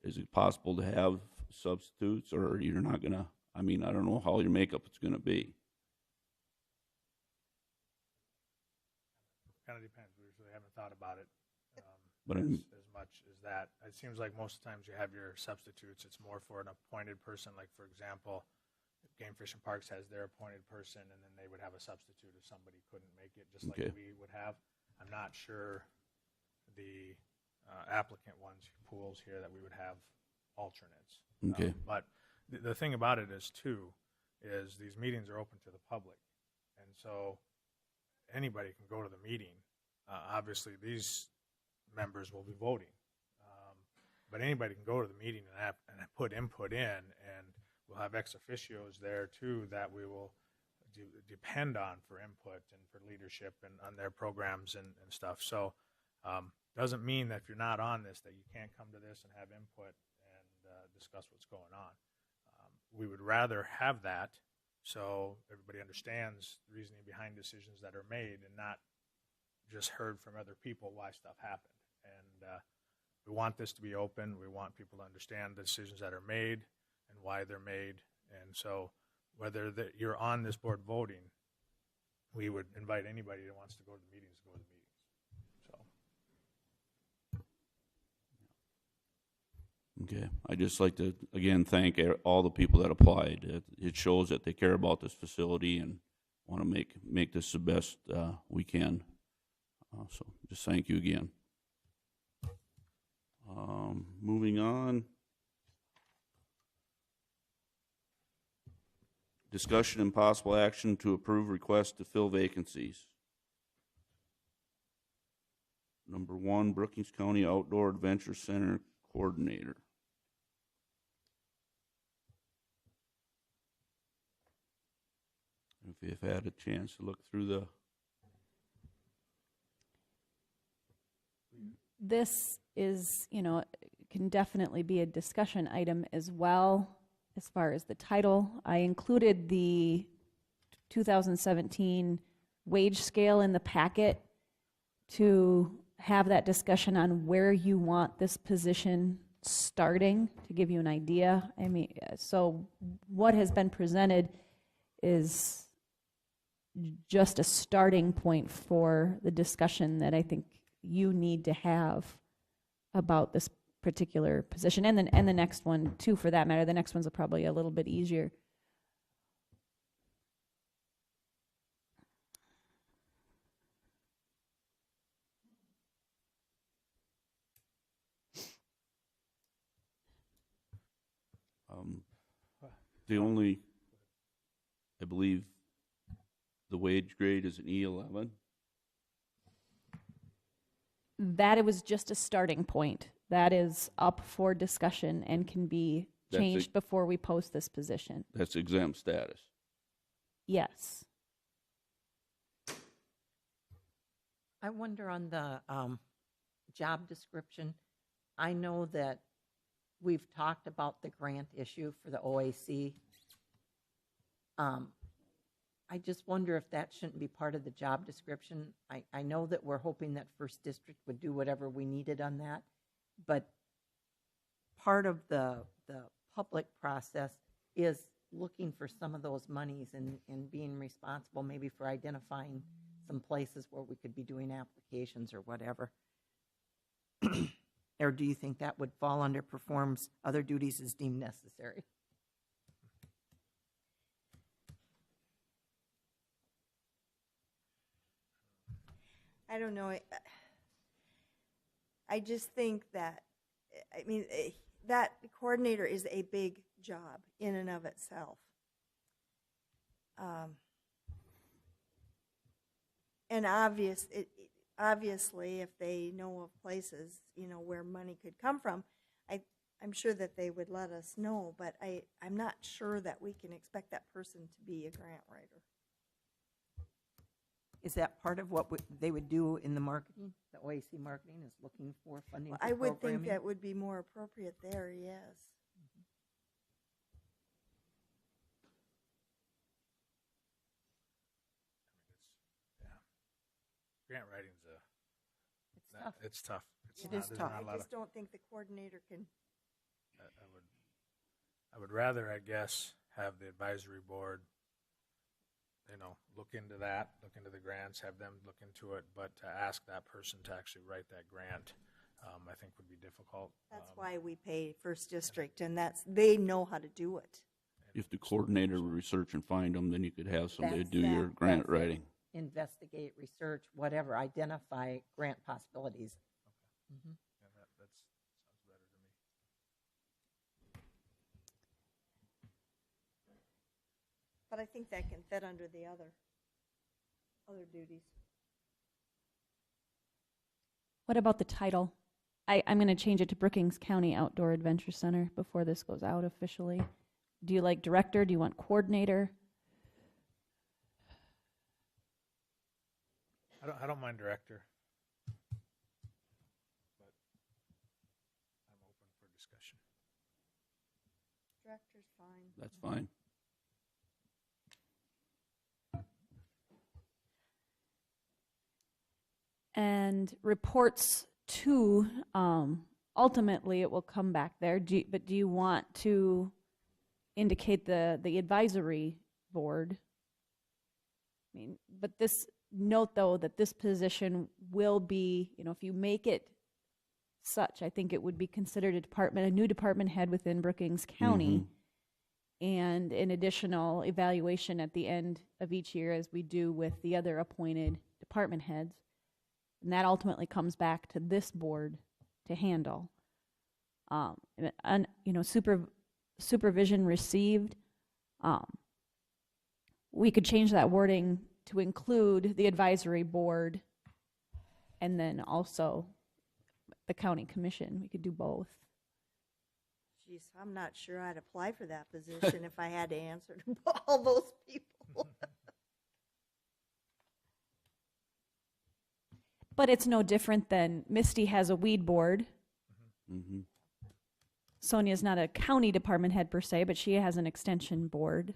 is it possible to have substitutes, or you're not going to, I mean, I don't know how your makeup is going to be.
Kind of depends. We really haven't thought about it
But
as much as that. It seems like most times you have your substitutes. It's more for an appointed person. Like, for example, Game Fish and Parks has their appointed person, and then they would have a substitute if somebody couldn't make it, just like we would have. I'm not sure the applicant ones pools here that we would have alternates.
Okay.
But the thing about it is, too, is these meetings are open to the public. And so anybody can go to the meeting. Obviously, these members will be voting. But anybody can go to the meeting and put input in, and we'll have ex officios there, too, that we will depend on for input and for leadership and on their programs and stuff. So doesn't mean that if you're not on this that you can't come to this and have input and discuss what's going on. We would rather have that so everybody understands the reasoning behind decisions that are made and not just heard from other people why stuff happened. And we want this to be open. We want people to understand the decisions that are made and why they're made. And so whether you're on this board voting, we would invite anybody that wants to go to the meetings to go to the meetings.
Okay, I'd just like to, again, thank all the people that applied. It shows that they care about this facility and want to make this the best we can. So just thank you again. Moving on. Discussion and possible action to approve request to fill vacancies. Number 1, Brookings County Outdoor Adventure Center Coordinator. If you've had a chance to look through the...
This is, can definitely be a discussion item as well as far as the title. I included the 2017 wage scale in the packet to have that discussion on where you want this position starting, to give you an idea. I mean, so what has been presented is just a starting point for the discussion that I think you need to have about this particular position, and the next one too, for that matter. The next one's probably a little bit easier.
The only, I believe, the wage grade is an E11.
That it was just a starting point. That is up for discussion and can be
That's
changed before we post this position.
That's exempt status.
Yes.
I wonder on the job description, I know that we've talked about the grant issue for the OAC. I just wonder if that shouldn't be part of the job description. I know that we're hoping that First District would do whatever we needed on that, but part of the public process is looking for some of those monies and being responsible maybe for identifying some places where we could be doing applications or whatever. Or do you think that would fall under performs other duties as deemed necessary?
I don't know. I just think that, I mean, that coordinator is a big job in and of itself. And obviously, if they know of places, where money could come from, I'm sure that they would let us know, but I'm not sure that we can expect that person to be a grant writer.
Is that part of what they would do in the marketing? The OAC marketing is looking for funding for
I would think
programming?
that would be more appropriate there, yes.
Grant writing's
It's tough.
it's tough.
It is tough.
I just don't think the coordinator can.
I would rather, I guess, have the advisory board, look into that, look into the grants, have them look into it, but to ask that person to actually write that grant, I think would be difficult.
That's why we pay First District, and they know how to do it.
If the coordinator would research and find them, then you could have somebody
That's
do your
that.
grant
That's it.
writing.
Investigate, research, whatever, identify grant possibilities. Mhm.
Yeah, that sounds better to me.
But I think that can fit under the other duties.
What about the title? I'm going to change it to Brookings County Outdoor Adventure Center before this goes out officially. Do you like director? Do you want coordinator?
I don't mind director, but I'm open for discussion.
Director's fine.
That's fine.
And reports to, ultimately it will come back there, but do you want to indicate the advisory board? I mean, but note though that this position will be, if you make it such, I think it would be considered a new department head within Brookings County, and an additional evaluation at the end of each year, as we do with the other appointed department heads. And that ultimately comes back to this board to handle. Supervision received. We could change that wording to include the advisory board and then also the county commission. We could do both.
Jeez, I'm not sure I'd apply for that position if I had to answer to all those people.
But it's no different than Misty has a weed board.
Mm-hmm.
Sonia's not a county department head per se, but she has an extension board.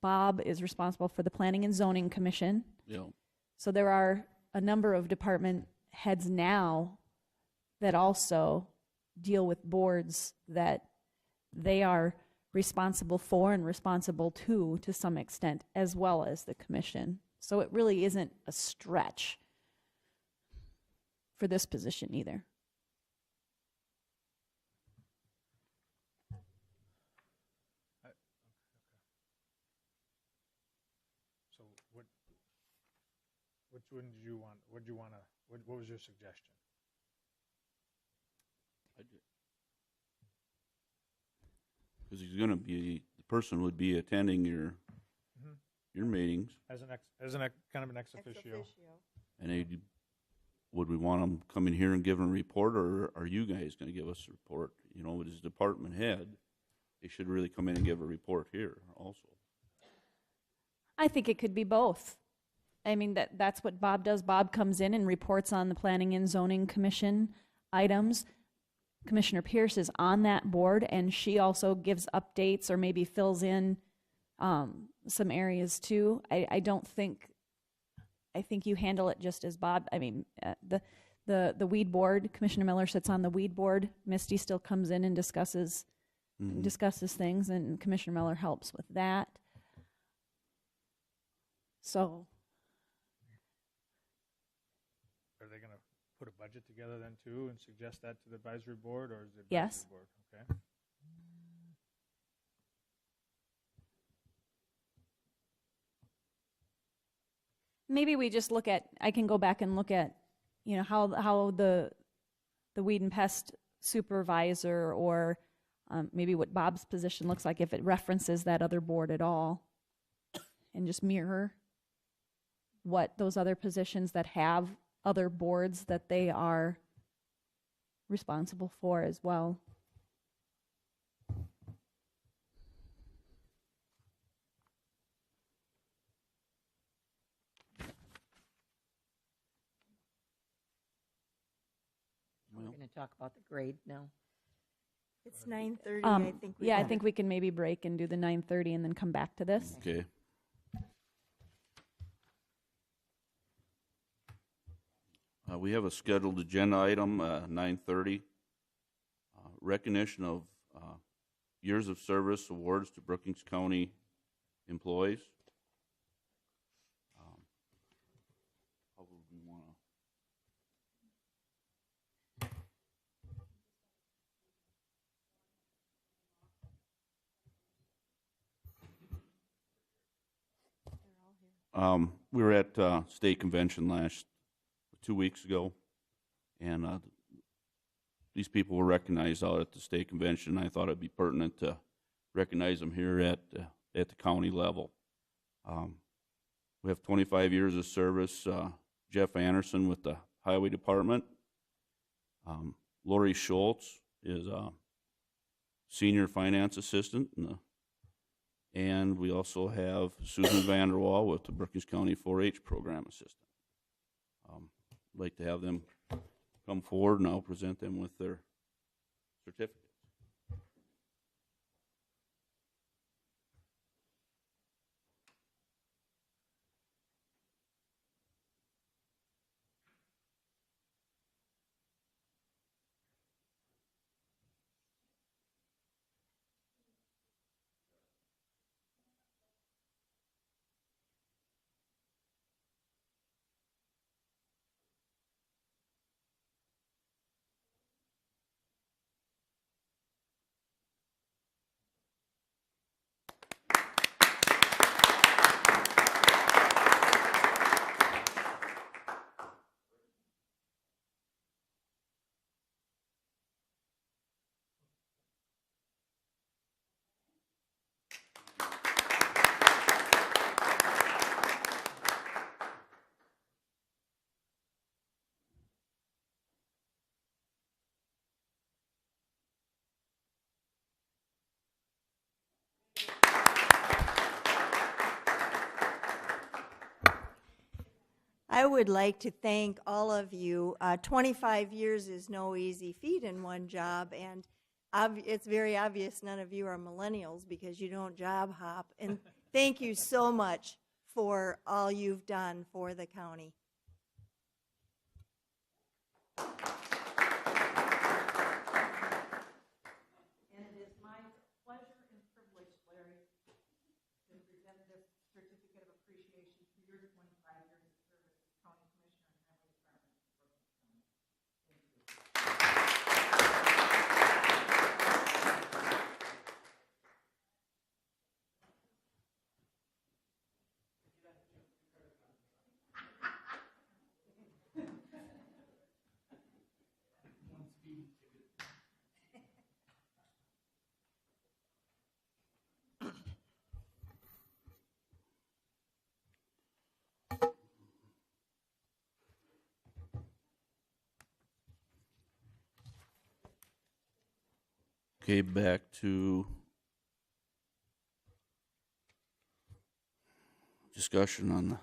Bob is responsible for the Planning and Zoning Commission.
Yeah.
So there are a number of department heads now that also deal with boards that they are responsible for and responsible to some extent, as well as the commission. So it really isn't a stretch for this position either.
Which one did you want? What was your suggestion?
Because he's gonna be, the person would be attending your meetings,
As kind of an ex officio.
and would we want him coming here and giving a report, or are you guys gonna give us a report? You know, with his department head, he should really come in and give a report here also.
I think it could be both. I mean, that's what Bob does. Bob comes in and reports on the Planning and Zoning Commission items. Commissioner Pierce is on that board, and she also gives updates or maybe fills in some areas too. I think you handle it just as Bob. I mean, the weed board, Commissioner Miller sits on the weed board. Misty still comes in and discusses things, and Commissioner Miller helps with that. So,
Are they going to put a budget together then too and suggest that to the advisory board, or is it advisory
Yes.
board? Okay.
maybe we just look at, I can go back and look at, you know, how the weed and pest supervisor, or maybe what Bob's position looks like, if it references that other board at all, and just mirror what those other positions that have other boards that they are responsible for as well.
We're going to talk about the grade now.
It's 9:30, I think.
Yeah, I think we can maybe break and do the 9:30 and then come back to this.
Okay. We have a scheduled agenda item, 9:30. Recognition of years of service awards to Brookings County employees. How would we want to? We were at state convention 2 weeks ago, and these people were recognized out at the state convention. I thought it'd be pertinent to recognize them here at the county level. We have 25 years of service. Jeff Anderson with the Highway Department. Lori Schultz is a senior finance assistant, and we also have Susan Vanderwall with the Brookings County 4-H program assistant. I'd like to have them come forward, and I'll present them with their certificates.
I would like to thank all of you. 25 years is no easy feat in one job, and it's very obvious none of you are millennials because you don't job hop. And thank you so much for all you've done for the county.
And it is my pleasure and privilege, Larry, to present this certificate of appreciation for your 25 years of service as County Commissioner and Highway Department of Brookings County. Thank you.
Okay, back to discussion on the,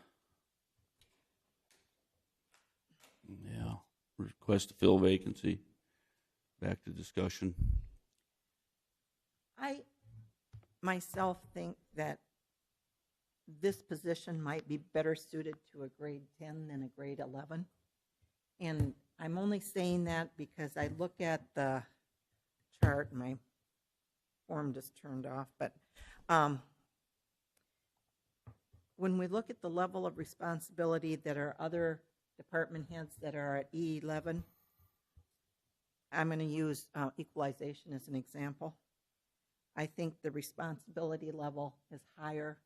yeah, request to fill vacancy. Back to discussion.
I myself think that this position might be better suited to a grade 10 than a grade 11. And I'm only saying that because I look at the chart, my form just turned off, but when we look at the level of responsibility that our other department heads that are at E11, I'm going to use equalization as an example. I think the responsibility level is higher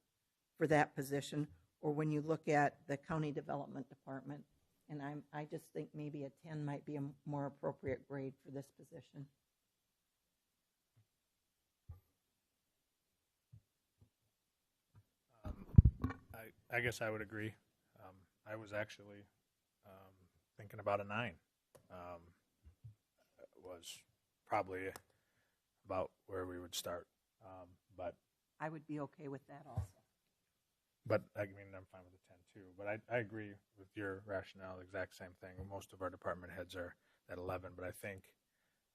for that position, or when you look at the county development department, and I just think maybe a 10 might be a more appropriate grade for this position.
I guess I would agree. I was actually thinking about a 9. Was probably about where we would start. But
I would be okay with that also.
But I mean, I'm fine with the 10 too. But I agree with your rationale, exact same thing. Most of our department heads are at 11, but I think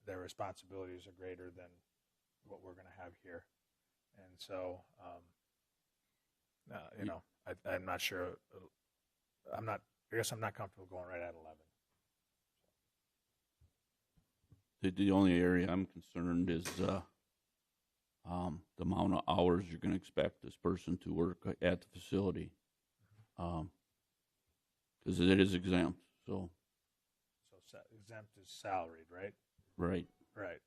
their responsibilities are greater than what we're going to have here. And so, you know, I'm not sure. I guess I'm not comfortable going right at 11.
The only area I'm concerned is the amount of hours you're going to expect this person to work at the facility, because it is exempt. So
Exempt is salaried, right?
Right.
Right.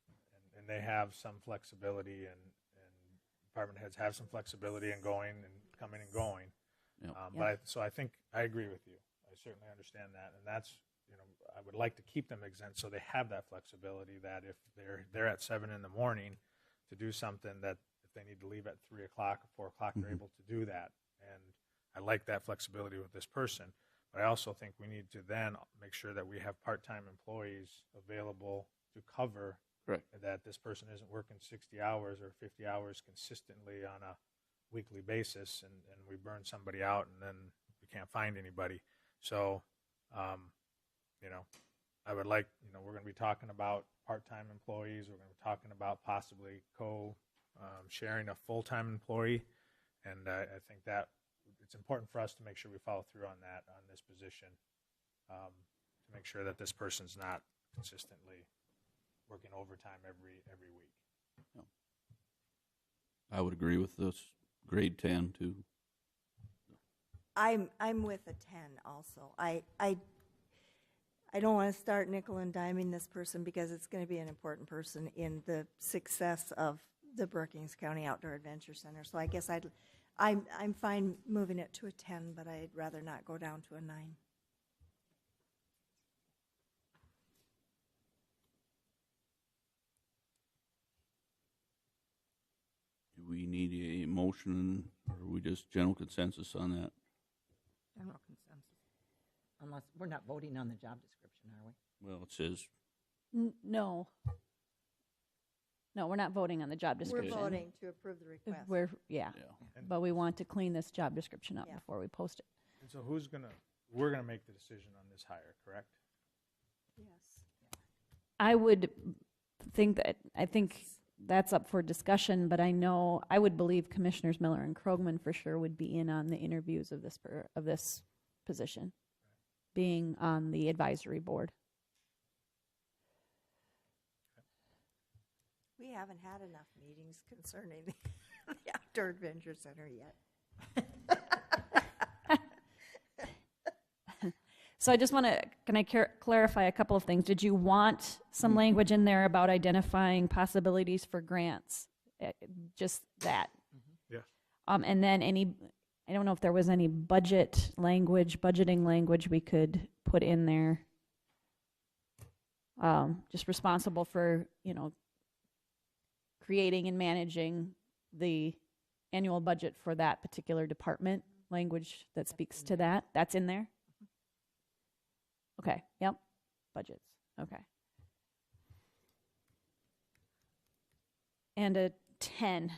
And they have some flexibility, and department heads have some flexibility in going and coming and going.
Yep.
So I think I agree with you. I certainly understand that, and that's, you know, I would like to keep them exempt so they have that flexibility, that if they're at 7 in the morning to do something, that if they need to leave at 3 o'clock or 4 o'clock, they're able to do that. And I like that flexibility with this person. But I also think we need to then make sure that we have part-time employees available to cover that this person isn't working 60 hours or 50 hours consistently on a weekly basis, and we burn somebody out and then we can't find anybody. So, you know, I would like, you know, we're going to be talking about part-time employees. We're going to be talking about possibly sharing a full-time employee. And I think that it's important for us to make sure we follow through on that, on this position, to make sure that this person's not consistently working overtime every week.
Yep. I would agree with this grade 10 too.
I'm with a 10 also. I don't want to start nickel and diming this person because it's going to be an important person in the success of the Brookings County Outdoor Adventure Center. So I guess I'm fine moving it to a 10, but I'd rather not go down to a 9.
Do we need a motion, or are we just general consensus on that?
General consensus. Unless, we're not voting on the job description, are we?
Well, it says
No. No, we're not voting on the job description.
We're voting to approve the request.
Yeah. But we want to clean this job description up before we post it.
And so we're going to make the decision on this hire, correct?
Yes.
I would think that's up for discussion, but I would believe Commissioners Miller and Krogman for sure would be in on the interviews of this position, being on the advisory board.
We haven't had enough meetings concerning the Outdoor Adventure Center yet.
So I just want to, can I clarify a couple of things? Did you want some language in there about identifying possibilities for grants? Just that?
Yeah.
And then I don't know if there was any budgeting language we could put in there. Just responsible for, creating and managing the annual budget for that particular department, language that speaks to that. That's in there? Okay, yep, budgets, okay. and a 10.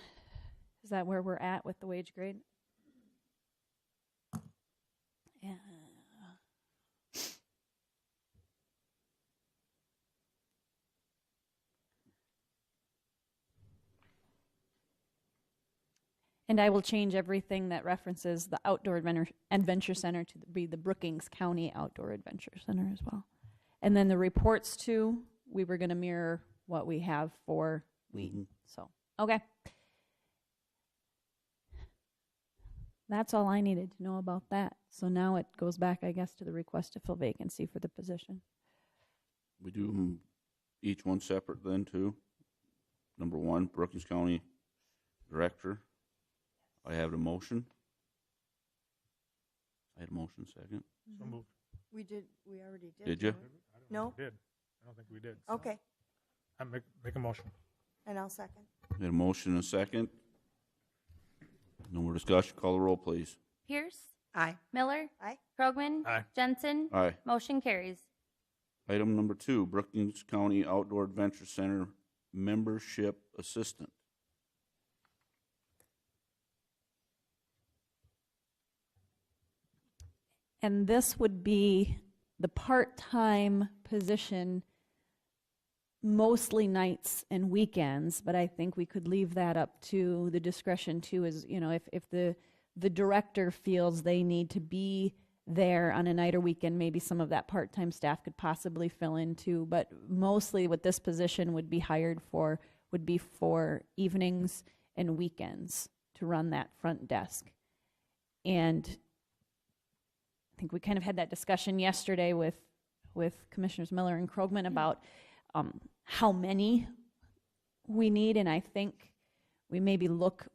Is that where we're at with the wage grade? Yeah. And I will change everything that references the Outdoor Adventure Center to be the Brookings County Outdoor Adventure Center as well. And then the reports too, we were going to mirror what we have for weed. So, okay. That's all I needed to know about that. So now it goes back, I guess, to the request to fill vacancy for the position.
We do 'em each one separate then too. Number one, Brookings County Director. I have a motion. I had a motion second.
So moved.
We already did.
Did you?
didn't we?
I don't
No?
think we did. I don't think we did.
Okay,
I make a motion.
and I'll second.
Had a motion and a second. No more discussion. Call the roll, please.
Pierce,
Aye.
Miller,
Aye.
Krogman,
Aye.
Jensen,
Aye.
motion carries.
Item number 2, Brookings County Outdoor Adventure Center Membership Assistant.
And this would be the part-time position, mostly nights and weekends, but I think we could leave that up to the discretion too, as, you know, if the director feels they need to be there on a night or weekend, maybe some of that part-time staff could possibly fill in too, but mostly what this position would be hired for would be for evenings and weekends to run that front desk. And I think we kind of had that discussion yesterday with Commissioners Miller and Krogman about how many we need, and I think we maybe look,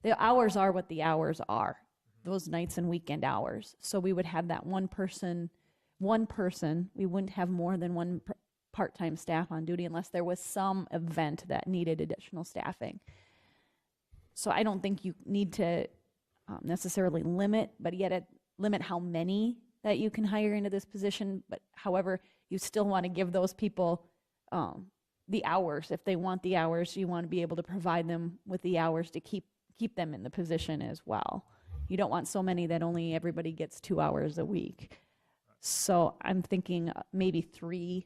the hours are what the hours are, those nights and weekend hours. So we would have that one person, we wouldn't have more than one part-time staff on duty unless there was some event that needed additional staffing. So I don't think you need to necessarily limit, but yet limit how many that you can hire into this position. But however, you still want to give those people the hours. If they want the hours, you want to be able to provide them with the hours to keep them in the position as well. You don't want so many that only everybody gets 2 hours a week. So I'm thinking maybe 3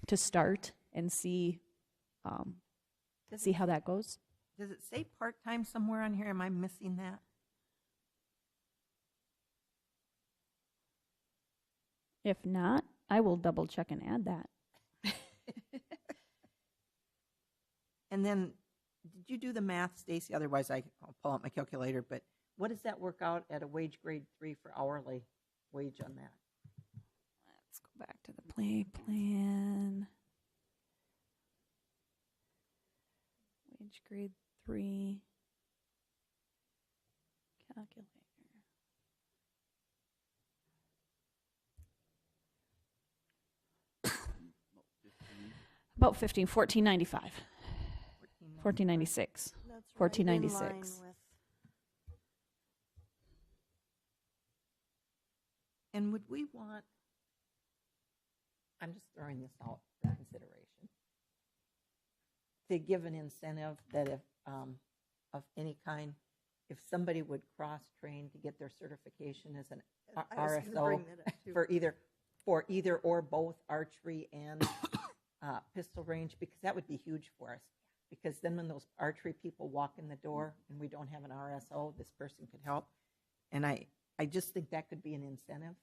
to start and see how that goes.
Does it say part-time somewhere on here? Am I missing that?
If not, I will double check and add that.
And then, did you do the math, Stacy? Otherwise, I'll pull out my calculator. But what does that work out at a wage grade 3 for hourly wage on that?
Let's go back to the play plan. Wage grade 3. Calculator. About 14.95. 14.96.
That's right in
14.96.
line with-
And would we want, I'm just throwing this out for consideration, to give an incentive that if, of any kind, if somebody would cross-train to get their certification as an
I was gonna
RSO
bring that up, too.
for either or both archery and pistol range, because that would be huge for us. Because then when those archery people walk in the door and we don't have an RSO, this person could help. And I just think that could be an incentive.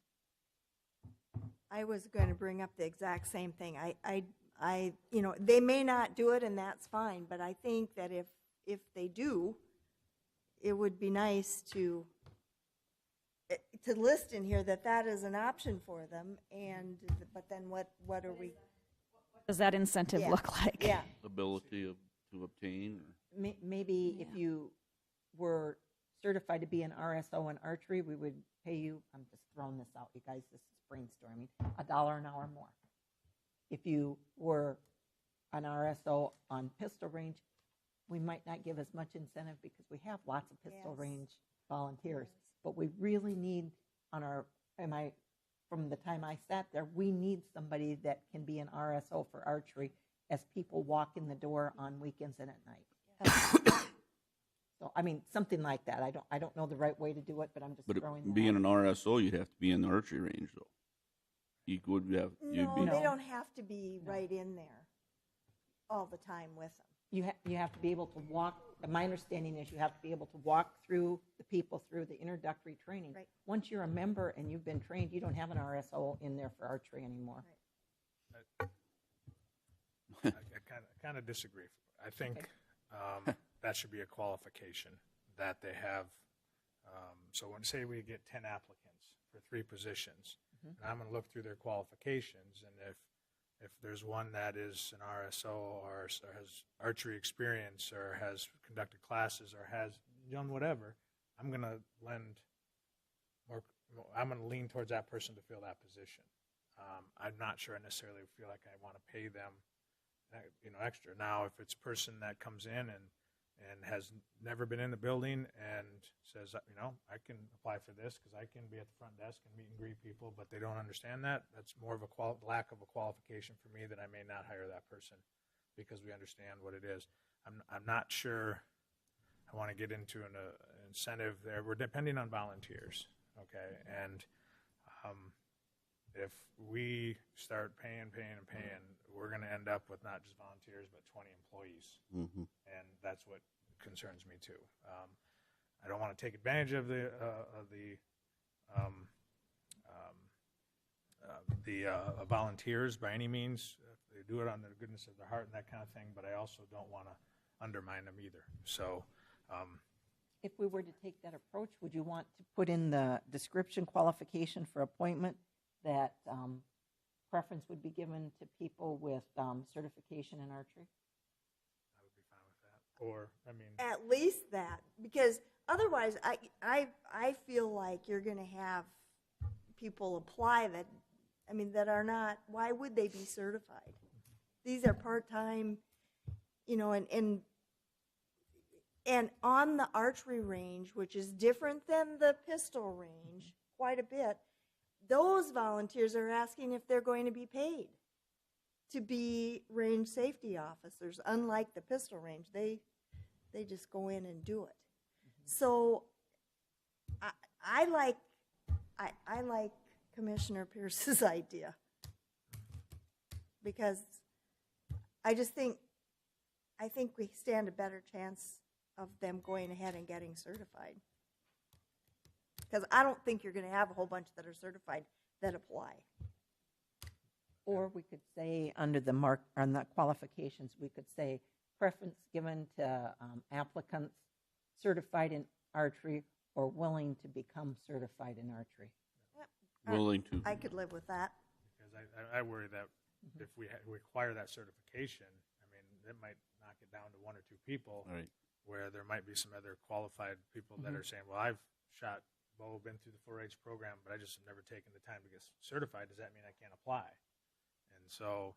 I was going to bring up the exact same thing. I, you know, they may not do it, and that's fine, but I think that if they do, it would be nice to list in here that is an option for them, but then what are we?
What does that incentive look like?
Yeah.
Ability to obtain? Or?
Maybe if you were certified to be an RSO in archery, we would pay you, I'm just throwing this out, you guys, this is brainstorming, $1 an hour more. If you were an RSO on pistol range, we might not give as much incentive because we have lots of pistol range volunteers. But we really need from the time I sat there, we need somebody that can be an RSO for archery as people walk in the door on weekends and at night. So, I mean, something like that. I don't know the right way to do it, but I'm just
But
throwing that
being
out.
an RSO, you'd have to be in the archery range, though. You would have, you'd
No,
be,
they don't have to be right in there all the time with them.
You have to be able to walk, my understanding is you have to be able to walk through the people through the introductory training.
Right.
Once you're a member and you've been trained, you don't have an RSO in there for archery anymore.
I kind of disagree. I think that should be a qualification that they have. So when, say we get 10 applicants for 3 positions, and I'm going to look through their qualifications, and if there's one that is an RSO or has archery experience or has conducted classes or has done whatever, I'm going to lean towards that person to fill that position. I'm not sure I necessarily feel like I want to pay them extra. Now, if it's a person that comes in and has never been in the building and says, I can apply for this because I can be at the front desk and meet and greet people, but they don't understand that, that's more of a lack of a qualification for me that I may not hire that person because we understand what it is. I'm not sure I want to get into an incentive there. We're depending on volunteers, okay? And if we start paying, we're going to end up with not just volunteers, but 20 employees.
Mhm.
And that's what concerns me too. I don't want to take advantage of the volunteers by any means. They do it on the goodness of their heart and that kind of thing, but I also don't want to undermine them either. So
If we were to take that approach, would you want to put in the description qualification for appointment that preference would be given to people with certification in archery?
I would be fine with that. Or, I mean,
At least that, because otherwise, I feel like you're going to have people apply that are not. Why would they be certified? These are part-time, and on the archery range, which is different than the pistol range quite a bit. Those volunteers are asking if they're going to be paid to be range safety officers. Unlike the pistol range, they just go in and do it. So I like Commissioner Pierce's idea because I think we stand a better chance of them going ahead and getting certified. Because I don't think you're going to have a whole bunch that are certified that apply.
Or we could say under the on the qualifications, we could say preference given to applicants certified in archery or willing to become certified in archery.
willing to.
I could live with that.
because I worry that if we require that certification, I mean, it might knock it down to 1 or 2 people.
Right.
Where there might be some other qualified people that are saying, well, I've shot bow, been through the 4-H program, but I just have never taken the time to get certified. Does that mean I can't apply? And so,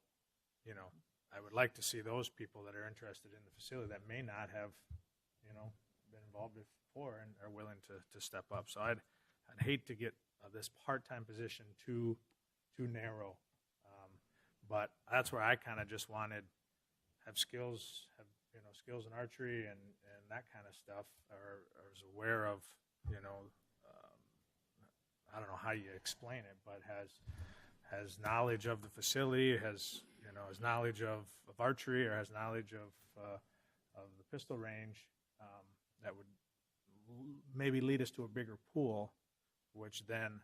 I would like to see those people that are interested in the facility that may not have, been involved before and are willing to step up. So I'd hate to get this part-time position too narrow. But that's where I kind of just wanted have skills in archery and that kind of stuff, or is aware of, I don't know how you explain it, but has knowledge of the facility, has knowledge of archery, or has knowledge of the pistol range, that would maybe lead us to a bigger pool, which then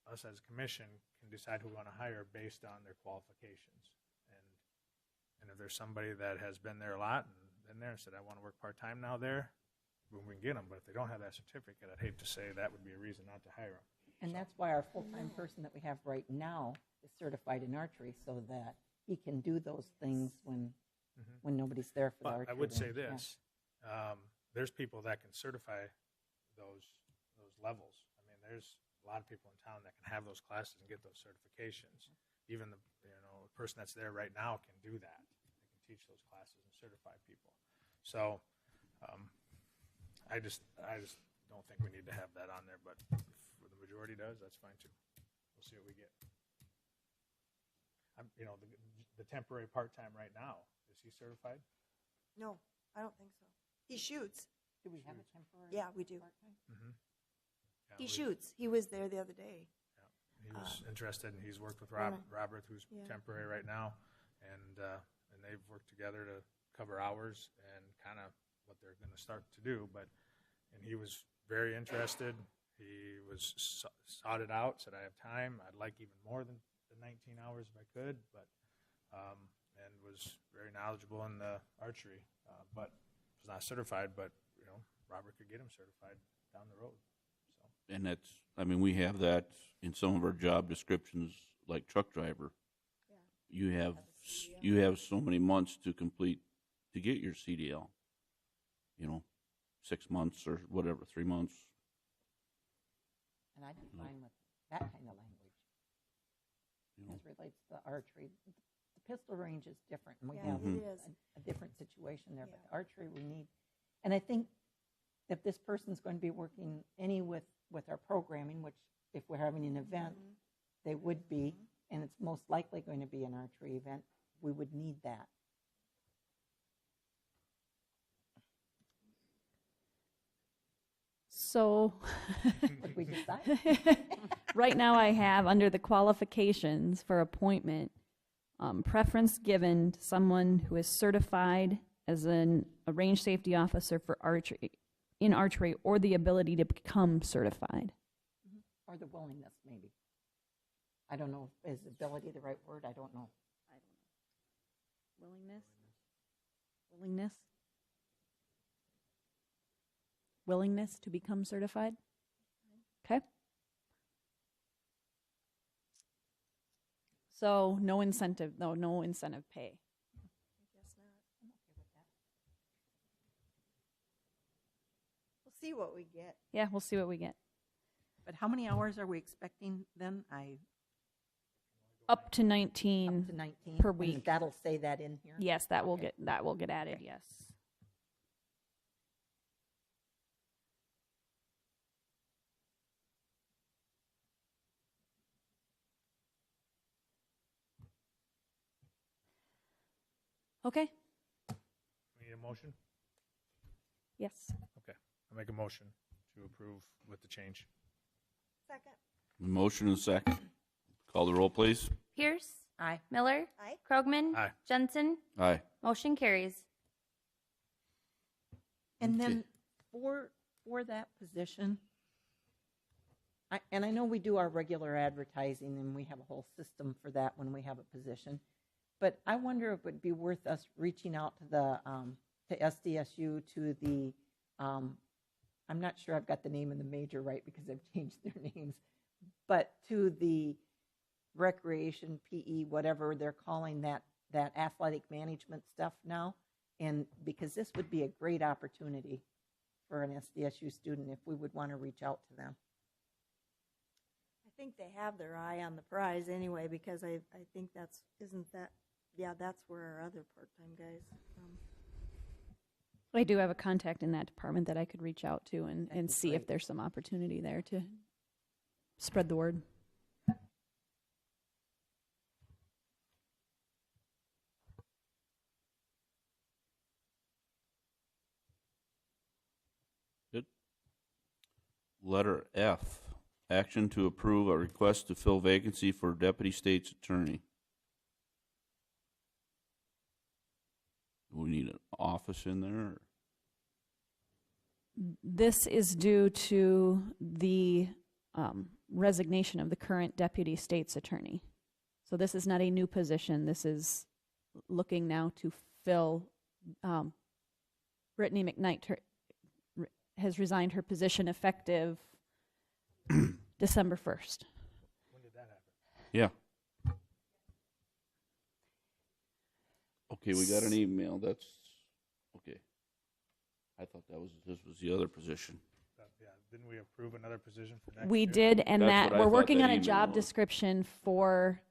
us as a commission can decide who we want to hire based on their qualifications. And if there's somebody that has been there a lot and been there and said, I want to work part-time now there, we can get them. But if they don't have that certificate, I'd hate to say that would be a reason not to hire them.
And that's why our full-time person that we have right now is certified in archery so that he can do those things when nobody's there for the archery.
But I would say
range.
this, there's people that can certify those levels. I mean, there's a lot of people in town that can have those classes and get those certifications. Even the person that's there right now can do that. They can teach those classes and certify people. So I just don't think we need to have that on there. But if the majority does, that's fine too. We'll see what we get. the temporary part-time right now, is he certified?
No, I don't think so. He shoots.
Do we have a temporary?
Yeah, we do.
Mm-hmm.
He shoots. He was there the other day.
He was interested, and he's worked with
Right.
Robert, who's
Yeah.
temporary right now, and they've worked together to cover hours and kind of what they're going to start to do. And he was very interested. He was sought it out, said, I have time. I'd like even more than the 19 hours if I could, and was very knowledgeable in the archery, but was not certified. But Robert could get him certified down the road. So.
And that's, I mean, we have that in some of our job descriptions, like truck driver. You have so many months to complete, to get your CDL. 6 months or whatever, 3 months.
And I'd be fine with that kind of language. As relates to the archery. The pistol range is different, and we have
it is.
a different situation there, but the archery we need. And I think if this person's going to be working with our programming, which if we're having an event, they would be, and it's most likely going to be an archery event, we would need that.
So,
What did we decide?
right now I have under the qualifications for appointment, preference given to someone who is certified as a range safety officer for archery or the ability to become certified.
Or the willingness, maybe. I don't know, is ability the right word? I don't know.
Willingness to become certified? Okay. So no incentive pay.
I guess not.
I'm okay with that.
We'll see what we get.
Yeah, we'll see what we get.
But how many hours are we expecting then?
Up to 19.
Up to 19
per
And
week.
that'll say that in here?
Yes, that will
Okay.
get added,
Okay.
yes. Okay.
We need a motion?
Yes.
Okay. I'll make a motion to approve with the change.
Second.
Motion and second. Call the roll, please.
Pierce,
Aye.
Miller,
Aye.
Krogman,
Aye.
Jensen.
Aye.
Motion carries.
And then for that position, and I know we do our regular advertising and we have a whole system for that when we have a position, but I wonder if it would be worth us reaching out to to SDSU, to the, I'm not sure I've got the name of the major right because they've changed their names, but to the recreation, PE, whatever they're calling that athletic management stuff now. And because this would be a great opportunity for an SDSU student if we would want to reach out to them.
I think they have their eye on the prize anyway, because I think that's where our other part-time guys.
I do have a contact in that department that I could reach out to and
That'd be
see if
great.
there's some opportunity there to spread the word.
Good. Letter F, action to approve a request to fill vacancy for deputy state's attorney. Do we need an office in there? Or?
This is due to the resignation of the current deputy state's attorney. So this is not a new position. This is looking now to fill. Brittany McKnight has resigned her position effective December 1st.
When did that happen?
Yeah. Okay, we got an email. That's okay. I thought this was the other position.
Yeah, didn't we approve another position for next
We
year?
did, and
That's
that
what I
we're
thought
working
that
on a
email
job
was.
description for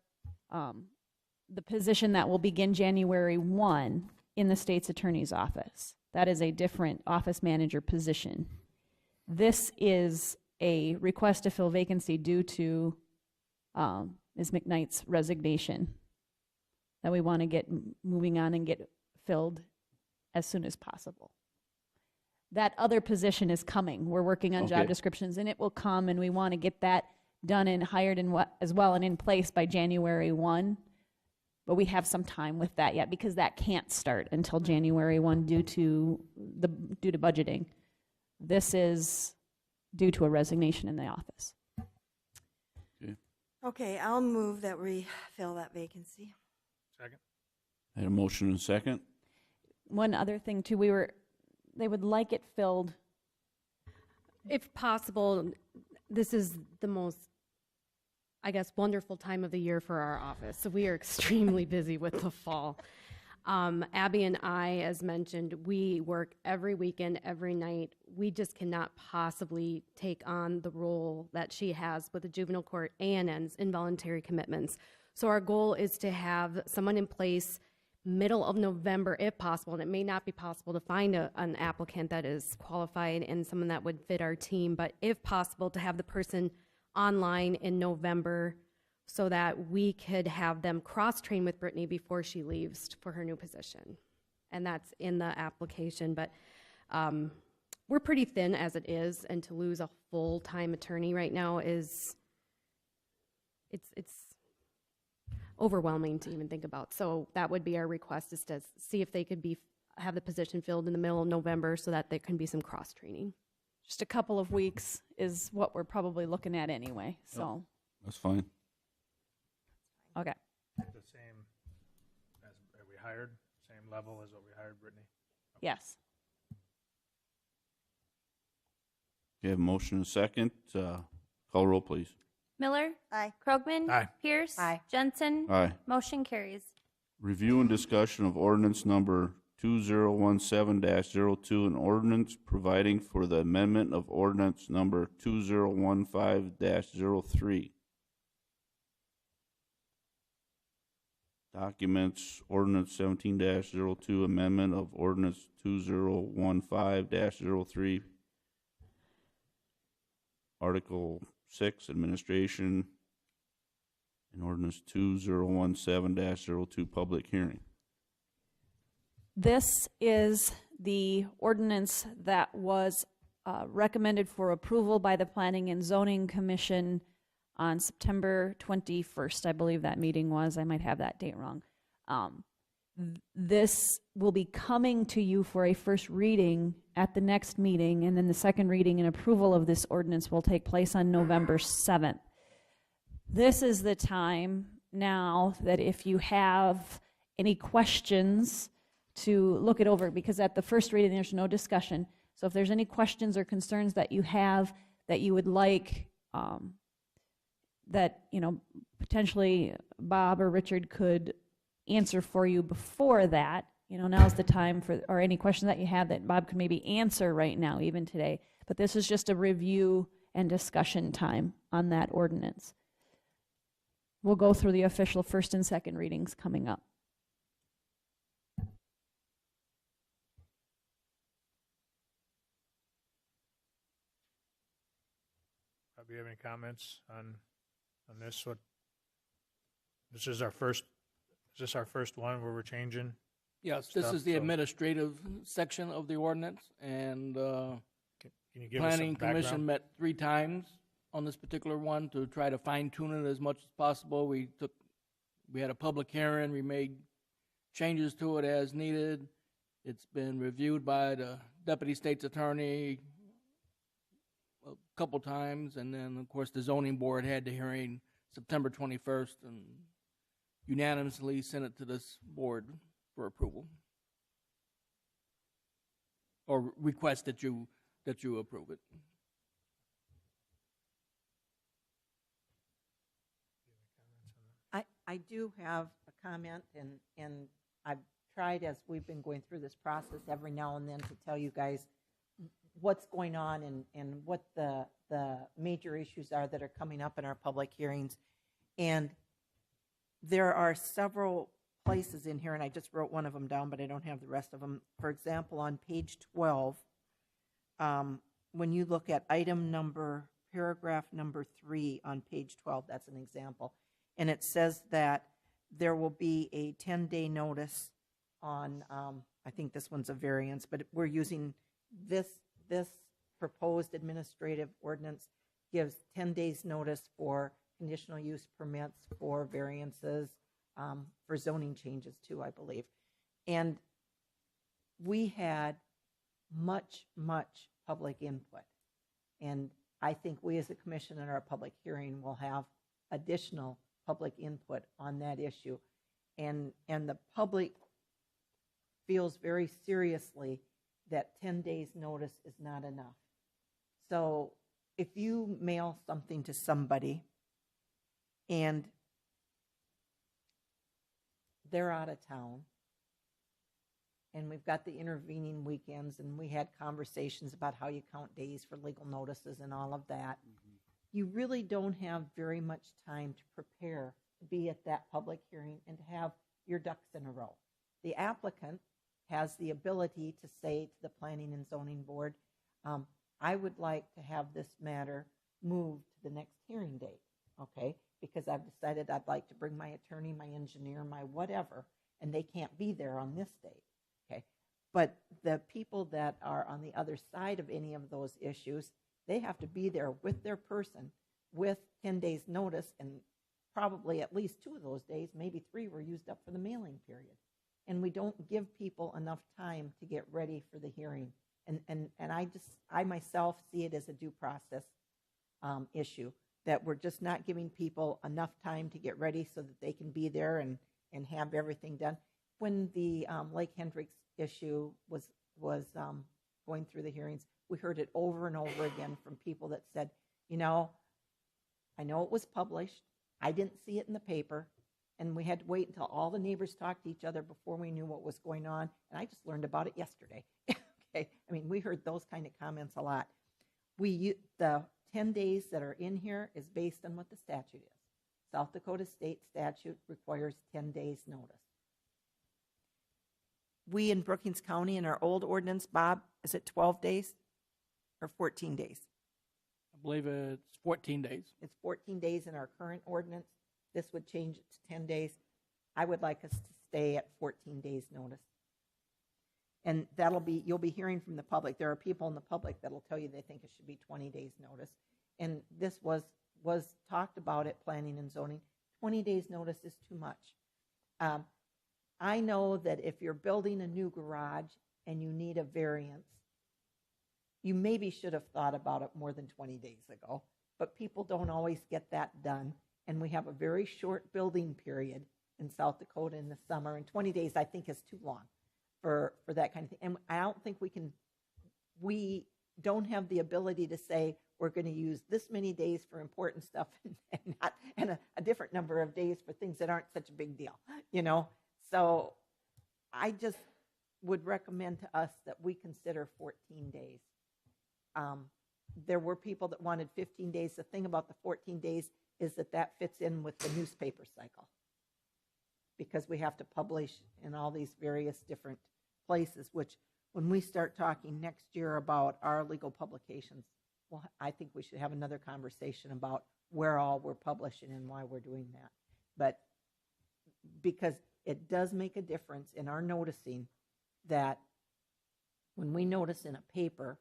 the position that will begin January 1 in the state's attorney's office. That is a different office manager position. This is a request to fill vacancy due to Ms. McKnight's resignation. that we want to get moving on and get filled as soon as possible. That other position is coming. We're working on job
Okay.
descriptions, and it will come, and we want to get that done and hired and as well and in place by January 1. But we have some time with that yet because that can't start until January 1 due to budgeting. This is due to a resignation in the office.
Okay, I'll move that we fill that vacancy.
Second?
I had a motion and a second.
One other thing too, they would like it filled.
If possible, this is the most, I guess, wonderful time of the year for our office. So we are extremely busy with the fall. Abby and I, as mentioned, we work every weekend, every night. We just cannot possibly take on the role that she has with the juvenile court ANN's involuntary commitments. So our goal is to have someone in place middle of November, if possible, and it may not be possible to find an applicant that is qualified and someone that would fit our team, but if possible, to have the person online in November so that we could have them cross-train with Brittany before she leaves for her new position. And that's in the application, but we're pretty thin as it is, and to lose a full-time attorney right now is, it's overwhelming to even think about. So that would be our request, is to see if they could have the position filled in the middle of November so that there can be some cross-training.
Just a couple of weeks is what we're probably looking at anyway, so.
That's fine.
Okay.
The same as we hired, same level as what we hired Brittany?
Yes.
Okay, have a motion and a second. Call roll, please.
Miller?
Aye.
Krogman?
Aye.
Pierce?
Aye.
Jensen?
Aye.
Motion carries.
Review and discussion of ordinance number 2017-02, an ordinance providing for the amendment of ordinance number 2015-03. Documents ordinance 17-02, amendment of ordinance 2015-03. Article 6, administration, and ordinance 2017-02, public hearing.
This is the ordinance that was recommended for approval by the Planning and Zoning Commission on September 21st, I believe that meeting was. I might have that date wrong. This will be coming to you for a first reading at the next meeting, and then the second reading and approval of this ordinance will take place on November 7th. This is the time now that if you have any questions to look it over, because at the first reading there's no discussion. So if there's any questions or concerns that you have that you would like that, you know, potentially Bob or Richard could answer for you before that, you know, now's the time for, or any questions that you have that Bob could maybe answer right now, even today. But this is just a review and discussion time on that ordinance. We'll go through the official first and second readings coming up.
Do you have any comments on this? This is our first one where we're changing?
Yes, this
stuff,
is the
so-
administrative section of the ordinance, and
Can you give us some
Planning
background?
Commission met 3 times on this particular one to try to fine tune it as much as possible. We had a public hearing, we made changes to it as needed. It's been reviewed by the Deputy State's Attorney a couple times, and then, of course, the zoning board had the hearing September 21st and unanimously sent it to this board for approval. Or request that you approve it.
I do have a comment, and I've tried, as we've been going through this process, every now and then to tell you guys what's going on and what the major issues are that are coming up in our public hearings. And there are several places in here, and I just wrote one of them down, but I don't have the rest of them. For example, on page 12, when you look at paragraph number 3 on page 12, that's an example. And it says that there will be a 10-day notice on, I think this one's a variance, but we're using this proposed administrative ordinance gives 10 days notice for conditional use permits, for variances, for zoning changes too, I believe. And we had much public input. And I think we as a commission in our public hearing will have additional public input on that issue. And the public feels very seriously that 10 days notice is not enough. So if you mail something to somebody and they're out of town, and we've got the intervening weekends, and we had conversations about how you count days for legal notices and all of that, you really don't have very much time to prepare to be at that public hearing and to have your ducks in a row. The applicant has the ability to say to the Planning and Zoning Board, I would like to have this matter moved to the next hearing date, okay? Because I've decided I'd like to bring my attorney, my engineer, my whatever, and they can't be there on this date, okay? But the people that are on the other side of any of those issues, they have to be there with their person with 10 days notice, and probably at least 2 of those days, maybe 3 were used up for the mailing period. And we don't give people enough time to get ready for the hearing. And I myself see it as a due process issue, that we're just not giving people enough time to get ready so that they can be there and have everything done. When the Lake Hendricks issue was going through the hearings, we heard it over and over again from people that said, you know, I know it was published, I didn't see it in the paper, and we had to wait until all the neighbors talked to each other before we knew what was going on, and I just learned about it yesterday. Okay, I mean, we heard those kind of comments a lot. The 10 days that are in here is based on what the statute is. South Dakota state statute requires 10 days notice. We in Brookings County, in our old ordinance, Bob, is it 12 days or 14 days?
I believe it's 14 days.
It's 14 days in our current ordinance. This would change it to 10 days. I would like us to stay at 14 days notice. And you'll be hearing from the public. There are people in the public that'll tell you they think it should be 20 days notice. And this was talked about at Planning and Zoning. 20 days notice is too much. I know that if you're building a new garage and you need a variance, you maybe should have thought about it more than 20 days ago, but people don't always get that done. And we have a very short building period in South Dakota in the summer, and 20 days I think is too long for that kind of thing. And I don't think we don't have the ability to say we're going to use this many days for important stuff and a different number of days for things that aren't such a big deal, you know? So I just would recommend to us that we consider 14 days. There were people that wanted 15 days. The thing about the 14 days is that fits in with the newspaper cycle, because we have to publish in all these various different places, which when we start talking next year about our legal publications, well, I think we should have another conversation about where all we're publishing and why we're doing that. But because it does make a difference in our noticing that when we notice in a paper,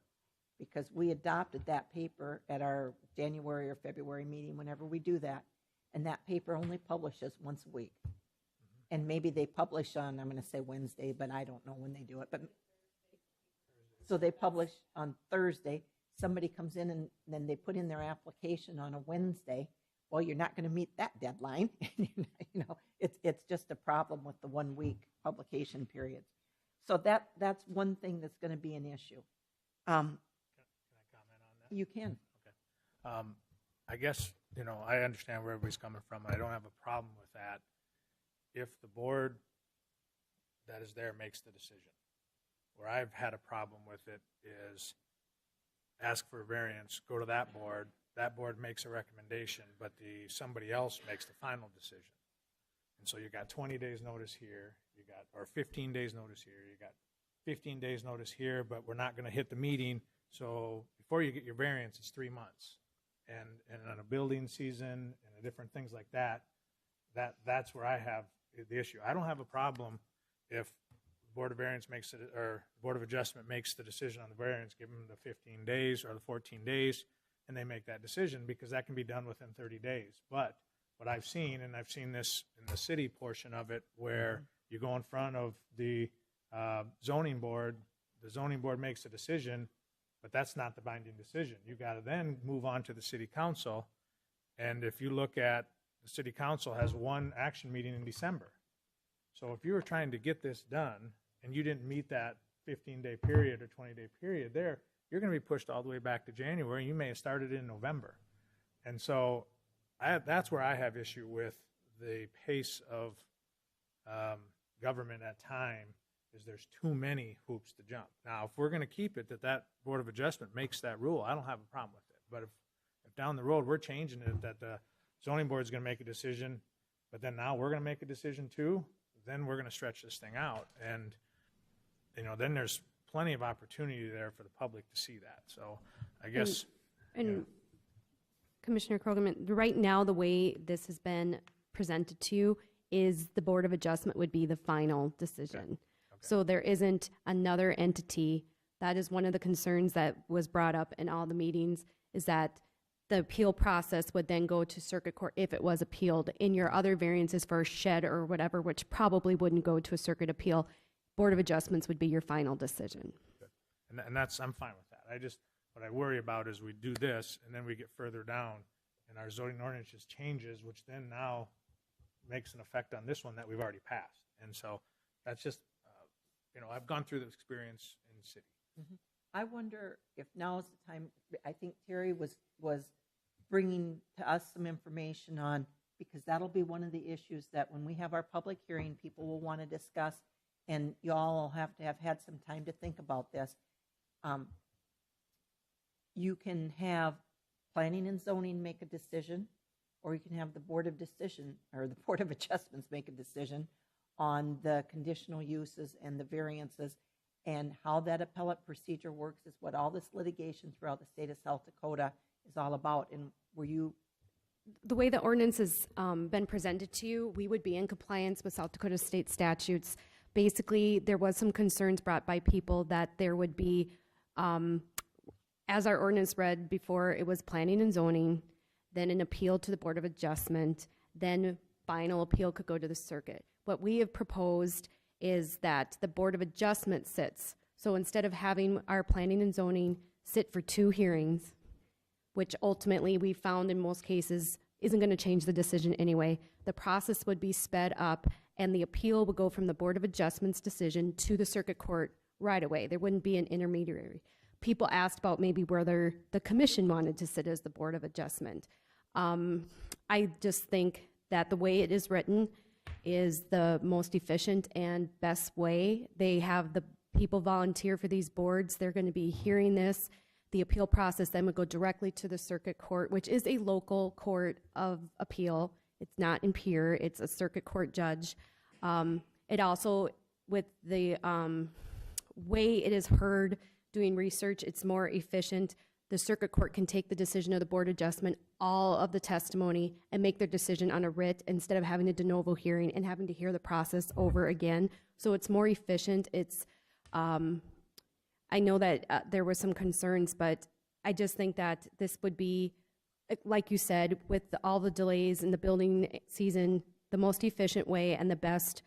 because we adopted that paper at our January or February meeting, whenever we do that, and that paper only publishes once a week. And maybe they publish on, I'm going to say Wednesday, but I don't know when they do it. But so they publish on Thursday. Somebody comes in and then they put in their application on a Wednesday. Well, you're not going to meet that deadline. You know, it's just a problem with the 1 week publication periods. So that's one thing that's going to be an issue.
Can I comment on that?
You can.
Okay. I guess, you know, I understand where everybody's coming from, and I don't have a problem with that if the board that is there makes the decision. Where I've had a problem with it is ask for a variance, go to that board makes a recommendation, but somebody else makes the final decision. And so you got 20 days notice here, or 15 days notice here, you got 15 days notice here, but we're not going to hit the meeting. So before you get your variance, it's 3 months. And on a building season and different things like that, that's where I have the issue. I don't have a problem if Board of Variance makes it, or Board of Adjustment makes the decision on the variance, give them the 15 days or the 14 days, and they make that decision, because that can be done within 30 days. But what I've seen, and I've seen this in the city portion of it, where you go in front of the zoning board, the zoning board makes a decision, but that's not the binding decision. You got to then move on to the city council, and if you look at, the city council has one action meeting in December. So if you were trying to get this done, and you didn't meet that 15-day period or 20-day period there, you're going to be pushed all the way back to January. You may have started in November. And so that's where I have issue with the pace of government at time, is there's too many hoops to jump. Now, if we're going to keep it that Board of Adjustment makes that rule, I don't have a problem with it. But if down the road we're changing it, that the zoning board is going to make a decision, but then now we're going to make a decision too, then we're going to stretch this thing out. And then there's plenty of opportunity there for the public to see that. So I guess.
And Commissioner Krogerman, right now, the way this has been presented to you is the Board of Adjustment would be the final decision.
Okay.
So there isn't another entity. That is one of the concerns that was brought up in all the meetings, is that the appeal process would then go to circuit court if it was appealed. In your other variances for a shed or whatever, which probably wouldn't go to a circuit appeal, Board of Adjustments would be your final decision.
Good. And that's, I'm fine with that. What I worry about is we do this, and then we get further down, and our zoning ordinance just changes, which then now makes an effect on this one that we've already passed. And so that's just, I've gone through this experience in the city.
Mm-hmm. I wonder if now is the time. I think Terry was bringing to us some information on, because that'll be one of the issues that when we have our public hearing, people will want to discuss, and y'all will have to have had some time to think about this. You can have planning and zoning make a decision, or you can have the Board of Adjustments make a decision on the conditional uses and the variances. And how that appellate procedure works is what all this litigation throughout the state of South Dakota is all about. And
The way the ordinance has been presented to you, we would be in compliance with South Dakota state statutes. Basically, there was some concerns brought by people that there would be, as our ordinance read before, it was planning and zoning, then an appeal to the Board of Adjustment, then final appeal could go to the circuit. What we have proposed is that the Board of Adjustment sits. So instead of having our planning and zoning sit for 2 hearings, which ultimately we found in most cases isn't going to change the decision anyway, the process would be sped up, and the appeal would go from the Board of Adjustment's decision to the circuit court right away. There wouldn't be an intermediary. People asked about maybe whether the commission wanted to sit as the Board of Adjustment. I just think that the way it is written is the most efficient and best way. They have the people volunteer for these boards. They're going to be hearing this. The appeal process then would go directly to the circuit court, which is a local court of appeal. It's not in Pierre. It's a circuit court judge. It also, with the way it is heard, doing research, it's more efficient. The circuit court can take the decision of the Board of Adjustment, all of the testimony, and make their decision on a writ instead of having a de novo hearing and having to hear the process over again. So it's more efficient. It's, I know that there were some concerns, but I just think that this would be, like you said, with all the delays in the building season, the most efficient way and the best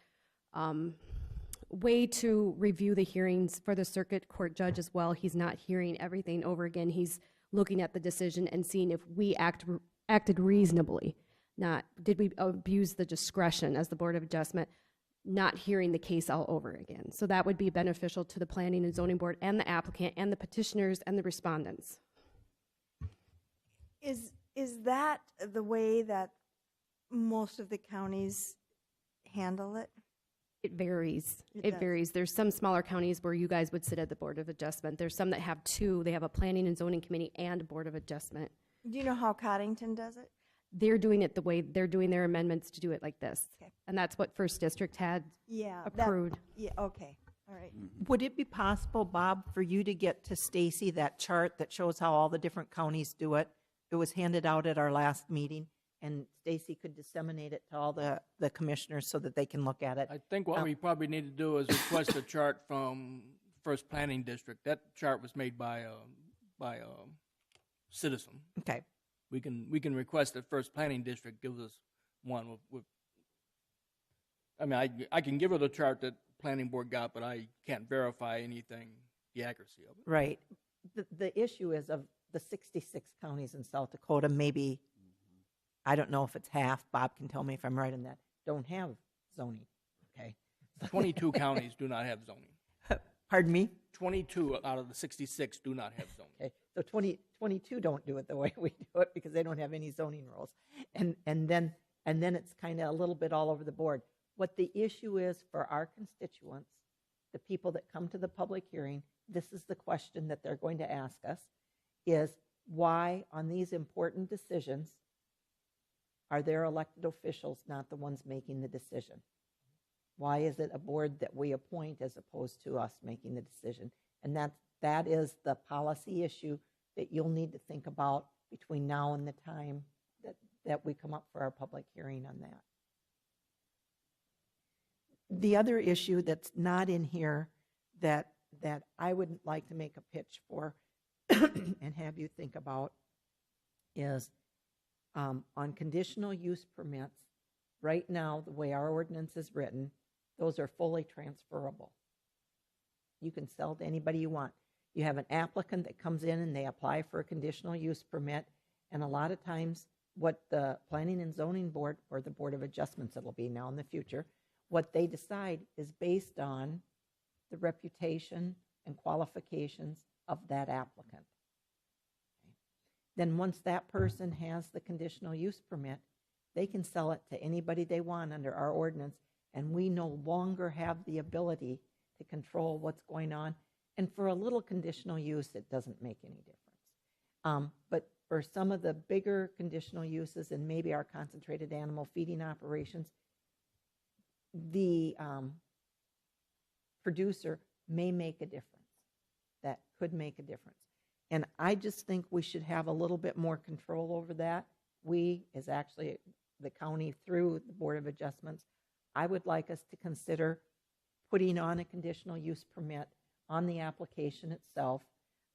way to review the hearings for the circuit court judge as well. He's not hearing everything over again. He's looking at the decision and seeing if we acted reasonably. Not, did we abuse the discretion as the Board of Adjustment, not hearing the case all over again. So that would be beneficial to the Planning and Zoning Board and the applicant and the petitioners and the respondents.
Is that the way that most of the counties handle it?
It varies.
It does.
Varies. There's some smaller counties where you guys would sit at the Board of Adjustment. There's some that have 2. They have a Planning and Zoning Committee and a Board of Adjustment.
Do you know how Coddington does it?
They're doing it the way they're doing their amendments to do it like this.
Okay.
And that's what First District had approved.
Yeah, okay, all right.
Would it be possible, Bob, for you to get to Stacy that chart that shows how all the different counties do it? It was handed out at our last meeting. and Stacy could disseminate it to all the commissioners so that they can look at it.
I think what we probably need to do is request a chart from First Planning District. That chart was made by a citizen.
Okay.
We can request that First Planning District gives us one with I mean, I can give her the chart that Planning Board got, but I can't verify anything, the accuracy of it.
Right. The issue is of the 66 counties in South Dakota, maybe, I don't know if it's half, Bob can tell me if I'm right on that, don't have zoning, okay?
22 counties do not have zoning.
Pardon me?
22 out of the 66 do not have zoning.
Okay, so 22 don't do it the way we do it because they don't have any zoning rules. And then it's kind of a little bit all over the board. What the issue is for our constituents, the people that come to the public hearing, this is the question that they're going to ask us, is why on these important decisions are their elected officials not the ones making the decision? Why is it a board that we appoint as opposed to us making the decision? And that is the policy issue that you'll need to think about between now and the time that we come up for our public hearing on that. The other issue that's not in here that I would like to make a pitch for and have you think about is on conditional use permits. Right now, the way our ordinance is written, those are fully transferable. You can sell to anybody you want. You have an applicant that comes in and they apply for a conditional use permit, and a lot of times what the Planning and Zoning Board, or the Board of Adjustments it'll be now in the future, what they decide is based on the reputation and qualifications of that applicant. Then once that person has the conditional use permit, they can sell it to anybody they want under our ordinance, and we no longer have the ability to control what's going on. And for a little conditional use, it doesn't make any difference. But for some of the bigger conditional uses and maybe our concentrated animal feeding operations, the producer may make a difference. That could make a difference. And I just think we should have a little bit more control over that. We, as actually the county through the Board of Adjustments, I would like us to consider putting on a conditional use permit on the application itself.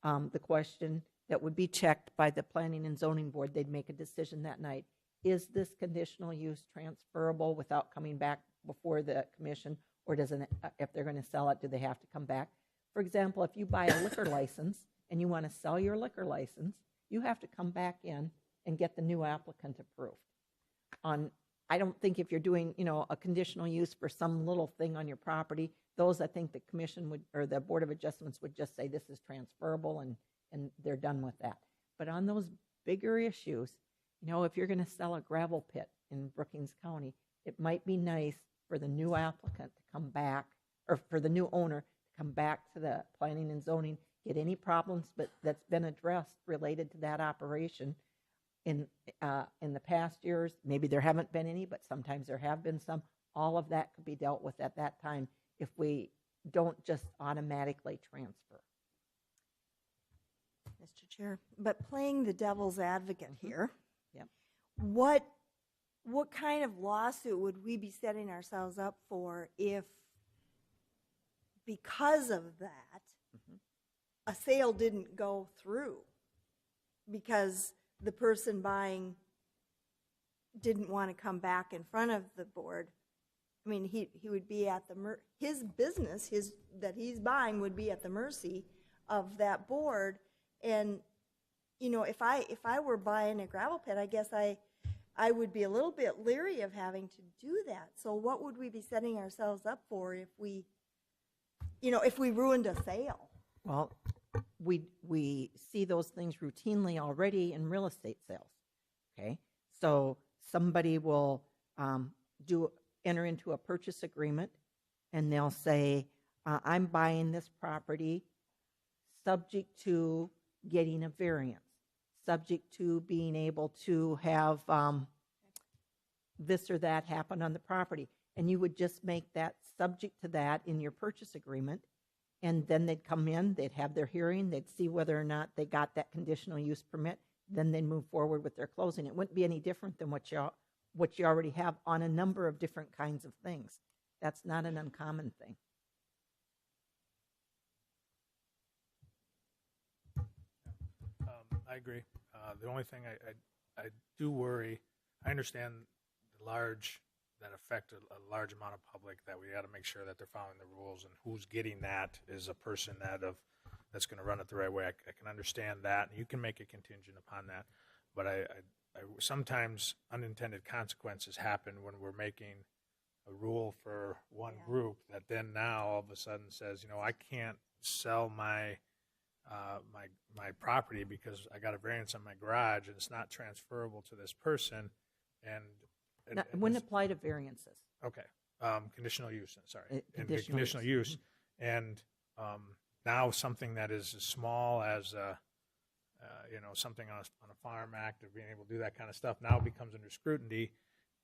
The question that would be checked by the Planning and Zoning Board, they'd make a decision that night. Is this conditional use transferable without coming back before the commission, or does it, if they're going to sell it, do they have to come back? For example, if you buy a liquor license and you want to sell your liquor license, you have to come back in and get the new applicant approved. I don't think if you're doing, a conditional use for some little thing on your property, those I think the commission would, or the Board of Adjustments would just say this is transferable and they're done with that. But on those bigger issues, if you're going to sell a gravel pit in Brookings County, it might be nice for the new applicant to come back, or for the new owner to come back to the Planning and Zoning, get any problems that's been addressed related to that operation. In the past years, maybe there haven't been any, but sometimes there have been some. All of that could be dealt with at that time if we don't just automatically transfer.
Mr. Chair, but playing the devil's advocate here,
Yep.
what kind of lawsuit would we be setting ourselves up for if, because of that, a sale didn't go through because the person buying didn't want to come back in front of the board? I mean, he would be at his business, that he's buying would be at the mercy of that board. And, if I were buying a gravel pit, I guess I would be a little bit leery of having to do that. So what would we be setting ourselves up for if we ruined a sale?
Well, we see those things routinely already in real estate sales. Okay, so somebody will enter into a purchase agreement, and they'll say, "I'm buying this property, subject to getting a variance, subject to being able to have this or that happen on the property," and you would just make that subject to that in your purchase agreement. And then they'd come in, they'd have their hearing, they'd see whether or not they got that conditional use permit. then they'd move forward with their closing. It wouldn't be any different than what you already have on a number of different kinds of things. That's not an uncommon thing.
I agree. The only thing I do worry, I understand that affect a large amount of public, that we got to make sure that they're following the rules, and who's getting that is a person that's going to run it the right way. I can understand that, and you can make a contingent upon that. But I sometimes unintended consequences happen when we're making a rule for one group that then now all of a sudden says, I can't sell my property because I got a variance on my garage and it's not transferable to this person. And
It wouldn't apply to variances.
okay, conditional use. Sorry,
Conditional
use. And now something that is as small as something on a farm act, of being able to do that kind of stuff, now becomes under scrutiny.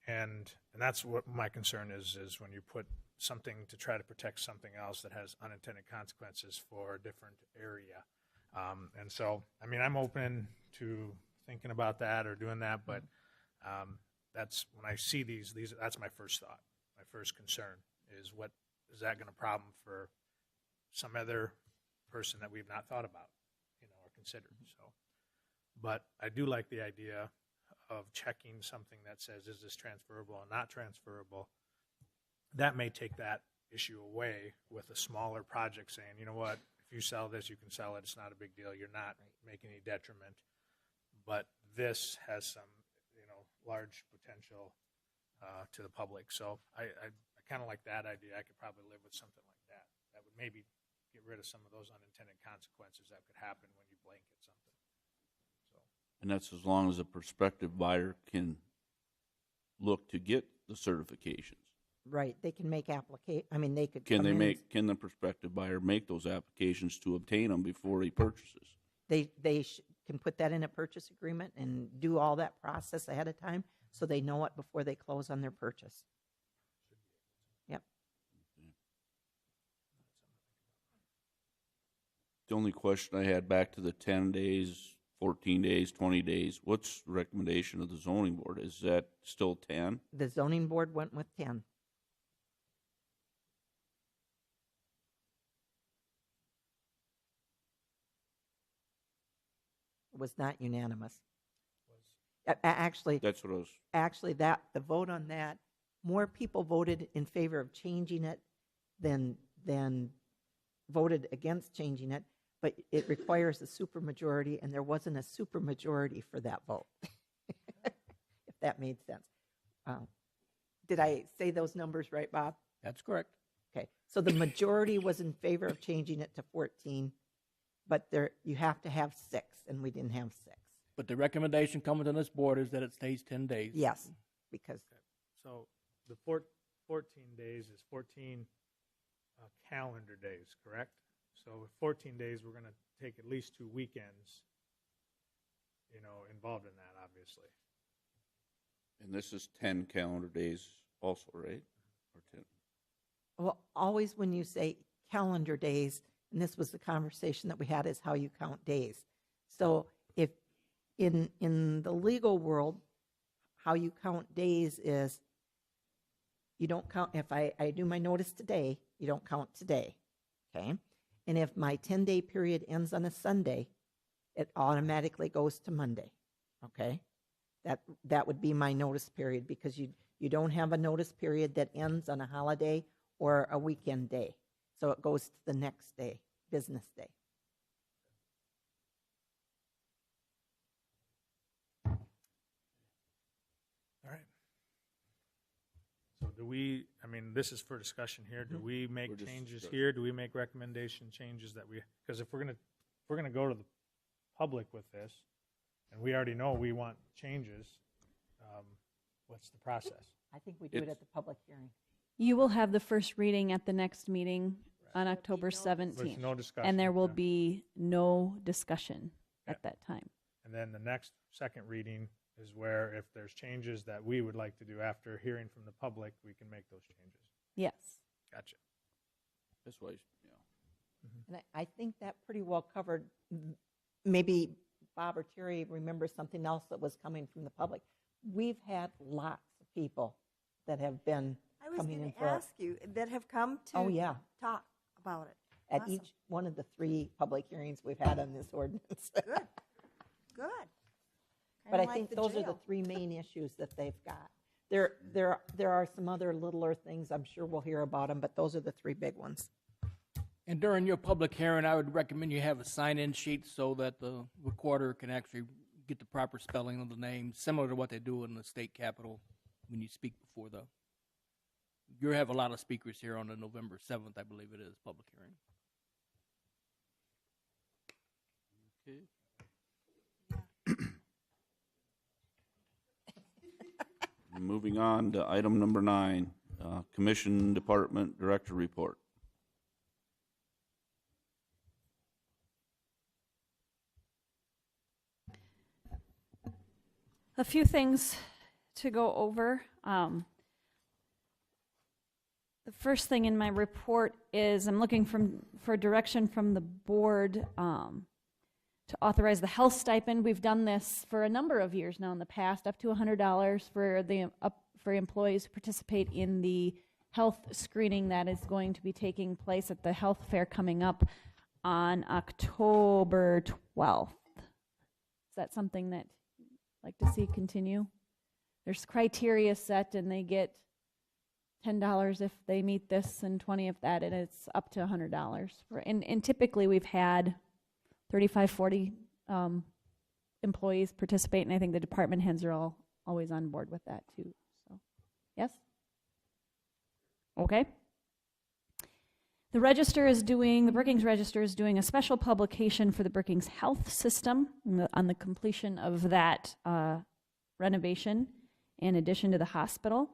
And that's what my concern is when you put something to try to protect something else that has unintended consequences for a different area. And so, I'm open to thinking about that or doing that, but that's when I see these, that's my first thought. My first concern is, what is that going to problem for some other person that we've not thought about, or considered. So, but I do like the idea of checking something that says, is this transferable or not transferable? That may take that issue away with a smaller project, saying, you know what, if you sell this, you can sell it. It's not a big deal. You're not making any detriment. But this has some, large potential to the public. So I kind of like that idea. I could probably live with something like that. That would maybe get rid of some of those unintended consequences that could happen when you blanket something. So.
And that's as long as a prospective buyer can look to get the certifications.
Right, they can make they could.
Can
come in
can the prospective buyer make those applications to obtain them before he purchases?
They can put that in a purchase agreement and do all that process ahead of time, so they know it before they close on their purchase. Yep.
The only question I had, back to the 10 days, 14 days, 20 days, what's the recommendation of the zoning board? Is that still 10?
The zoning board went with 10. Was not unanimous. Actually,
That's what I was.
Actually, the vote on that, more people voted in favor of changing it than voted against changing it. But it requires a supermajority, and there wasn't a supermajority for that vote. If that made sense. Did I say those numbers right, Bob?
That's correct.
Okay, so the majority was in favor of changing it to 14, but you have to have 6, and we didn't have 6.
But the recommendation coming to this board is that it stays 10 days.
Yes, because
So the 14 days is 14 calendar days, correct? So with 14 days, we're going to take at least 2 weekends, involved in that, obviously.
And this is 10 calendar days also, right? Or 10?
well, always when you say calendar days, and this was the conversation that we had, is how you count days. So if in the legal world, how you count days is you don't count, if I do my notice today, you don't count today, okay? And if my 10-day period ends on a Sunday, it automatically goes to Monday, okay? That would be my notice period, because you don't have a notice period that ends on a holiday or a weekend day. So it goes to the next day, business day.
All right. So do we, this is for discussion here, do we make changes here? Do we make recommendation changes that because if we're going to go to the public with this, and we already know we want changes, what's the process?
I think we do it at the public hearing.
You will have the first reading at the next meeting on October 17th.
no discussion,
And there will
yeah.
be no discussion at that time.
And then the next second reading is where, if there's changes that we would like to do after hearing from the public, we can make those changes.
Yes.
Gotcha.
That's why,
And I think that pretty well covered, maybe Bob or Terry remembers something else that was coming from the public. We've had lots of people that have been
I was
coming
going
in
to
for,
ask you, that have come to
Oh, yeah.
talk about it.
at
Awesome.
each one of the 3 public hearings we've had on this ordinance.
Good, good.
But I
Kinda like
think
the
those are the
jail.
3 main issues that they've got. There are some other littler things, I'm sure we'll hear about them, but those are the 3 big ones.
And during your public hearing, I would recommend you have a sign-in sheet so that the recorder can actually get the proper spelling of the name, similar to what they do in the state capitol when you speak before the. You have a lot of speakers here on the November 7th, I believe it is, public hearing. Okay.
Moving on to item number 9, Commission Department Director Report.
A few things to go over. The first thing in my report is I'm looking for direction from the board to authorize the health stipend. We've done this for a number of years now in the past, up to $100 for employees who participate in the health screening that is going to be taking place at the health fair coming up on October 12th. Is that something that you'd like to see continue? There's criteria set, and they get $10 if they meet this and $20 if that, and it's up to $100. And typically we've had 35, 40 employees participate, and I think the department heads are always on board with that too. So, yes? Okay. The Brookings Register is doing a special publication for the Brookings Health System on the completion of that renovation in addition to the hospital.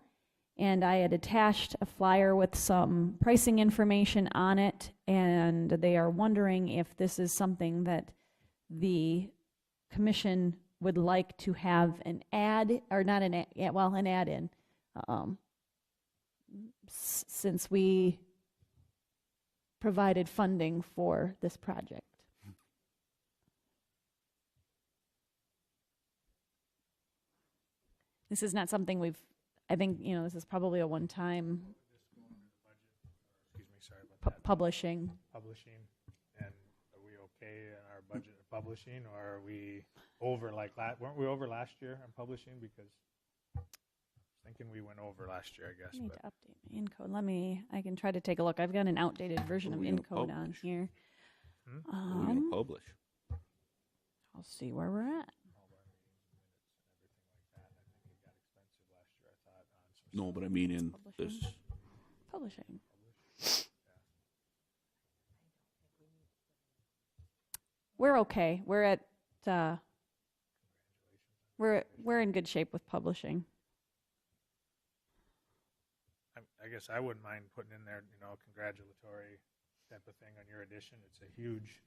And I had attached a flyer with some pricing information on it, and they are wondering if this is something that the commission would like to have an ad, or not an ad, yeah, well, an ad in, since we provided funding for this project. This is not something I think, this is probably a one-time
Excuse me, sorry about that.
publishing.
Publishing, and are we okay in our budget of publishing, or are we over weren't we over last year on publishing? Because I was thinking we went over last year, I guess.
I need
But
to update my Encode. I can try to take a look. I've got an outdated version of
What are we gonna
Encode on
publish?
here.
What are we gonna publish?
I'll see where we're at.
No, but I mean in this.
Publishing. We're okay. We're at we're in good shape with publishing.
I guess I wouldn't mind putting in there, congratulatory type of thing on your addition. It's a huge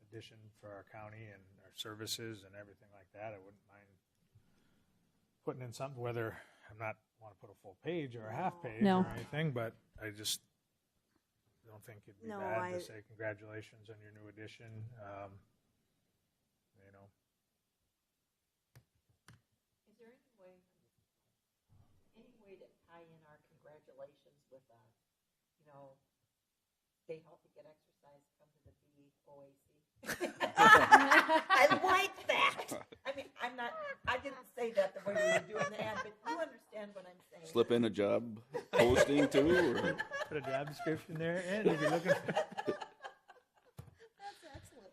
addition for our county and our services and everything like that. I wouldn't mind putting in something, whether I'm not want to put a full page or a half page
No.
or anything, but I just don't think it'd be
No,
bad to say congratulations on your new addition.
Is there any way to tie in our congratulations with, stay healthy, get exercise, come to the BOAC? I like that. I mean, I didn't say that the way we were doing the ad, but you understand what I'm saying.
Slip in a job posting too, or?
Put a job description there, and if you're looking for
That's excellent.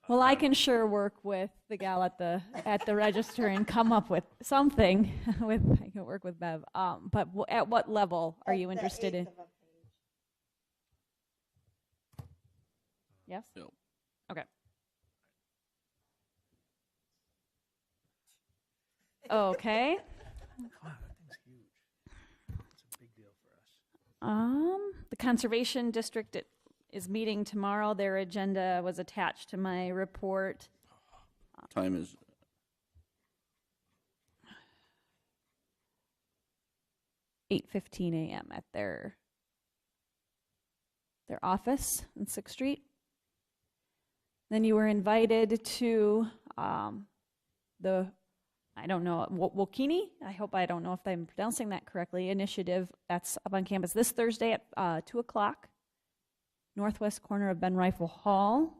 Well, I can sure work with the gal at the register and come up with something. I can work with Bev. But at what level are you interested in? Yes?
No.
Okay. Okay.
wow, that thing's huge. It's a big deal for us.
The Conservation District is meeting tomorrow. Their agenda was attached to my report.
Time is
8:15 a.m. at their office on 6th Street. Then you were invited to the, I don't know, Wokini? I hope I don't know if I'm pronouncing that correctly, initiative that's up on campus this Thursday at 2 o'clock, northwest corner of Ben Rifle Hall.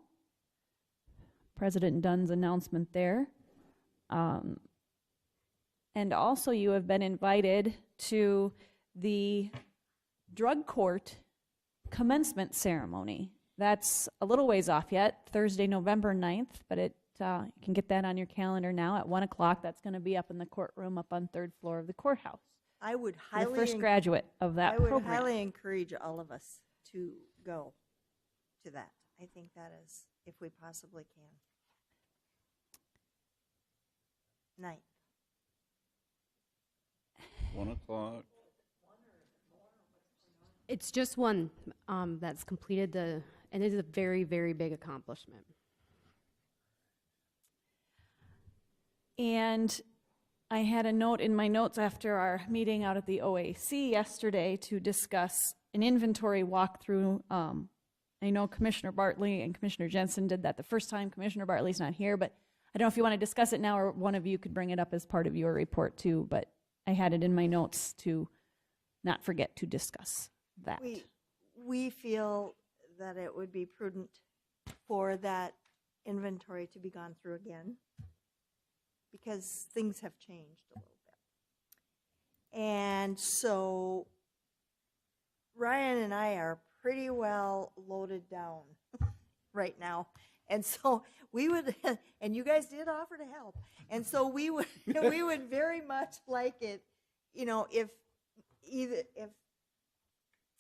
President Dunn's announcement there. And also you have been invited to the drug court commencement ceremony. That's a little ways off yet, Thursday, November 9th, but you can get that on your calendar now at 1 o'clock. That's going to be up in the courtroom up on 3rd floor of the courthouse.
I would
You're
highly
the first graduate of that
I would
program.
highly encourage all of us to go to that. I think that is, if we possibly can. 9th.
1 o'clock.
It's just one that's completed and it is a very, very big accomplishment.
And I had a note in my notes after our meeting out at the OAC yesterday to discuss an inventory walkthrough. I know Commissioner Bartley and Commissioner Jensen did that the first time. Commissioner Bartley's not here, but I don't know if you want to discuss it now or one of you could bring it up as part of your report too, but I had it in my notes to not forget to discuss that.
We feel that it would be prudent for that inventory to be gone through again because things have changed a little bit. And so Ryan and I are pretty well loaded down right now. And so we would, and you guys did offer to help. And so we would very much like it, if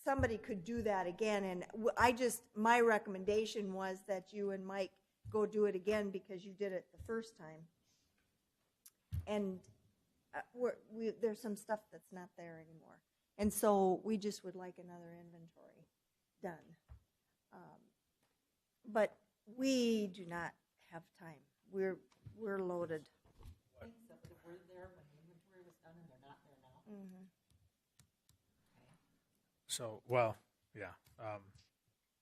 somebody could do that again. And my recommendation was that you and Mike go do it again because you did it the first time. And there's some stuff that's not there anymore. And so we just would like another inventory done. But we do not have time. We're loaded. Mm-hmm.
So, well, yeah.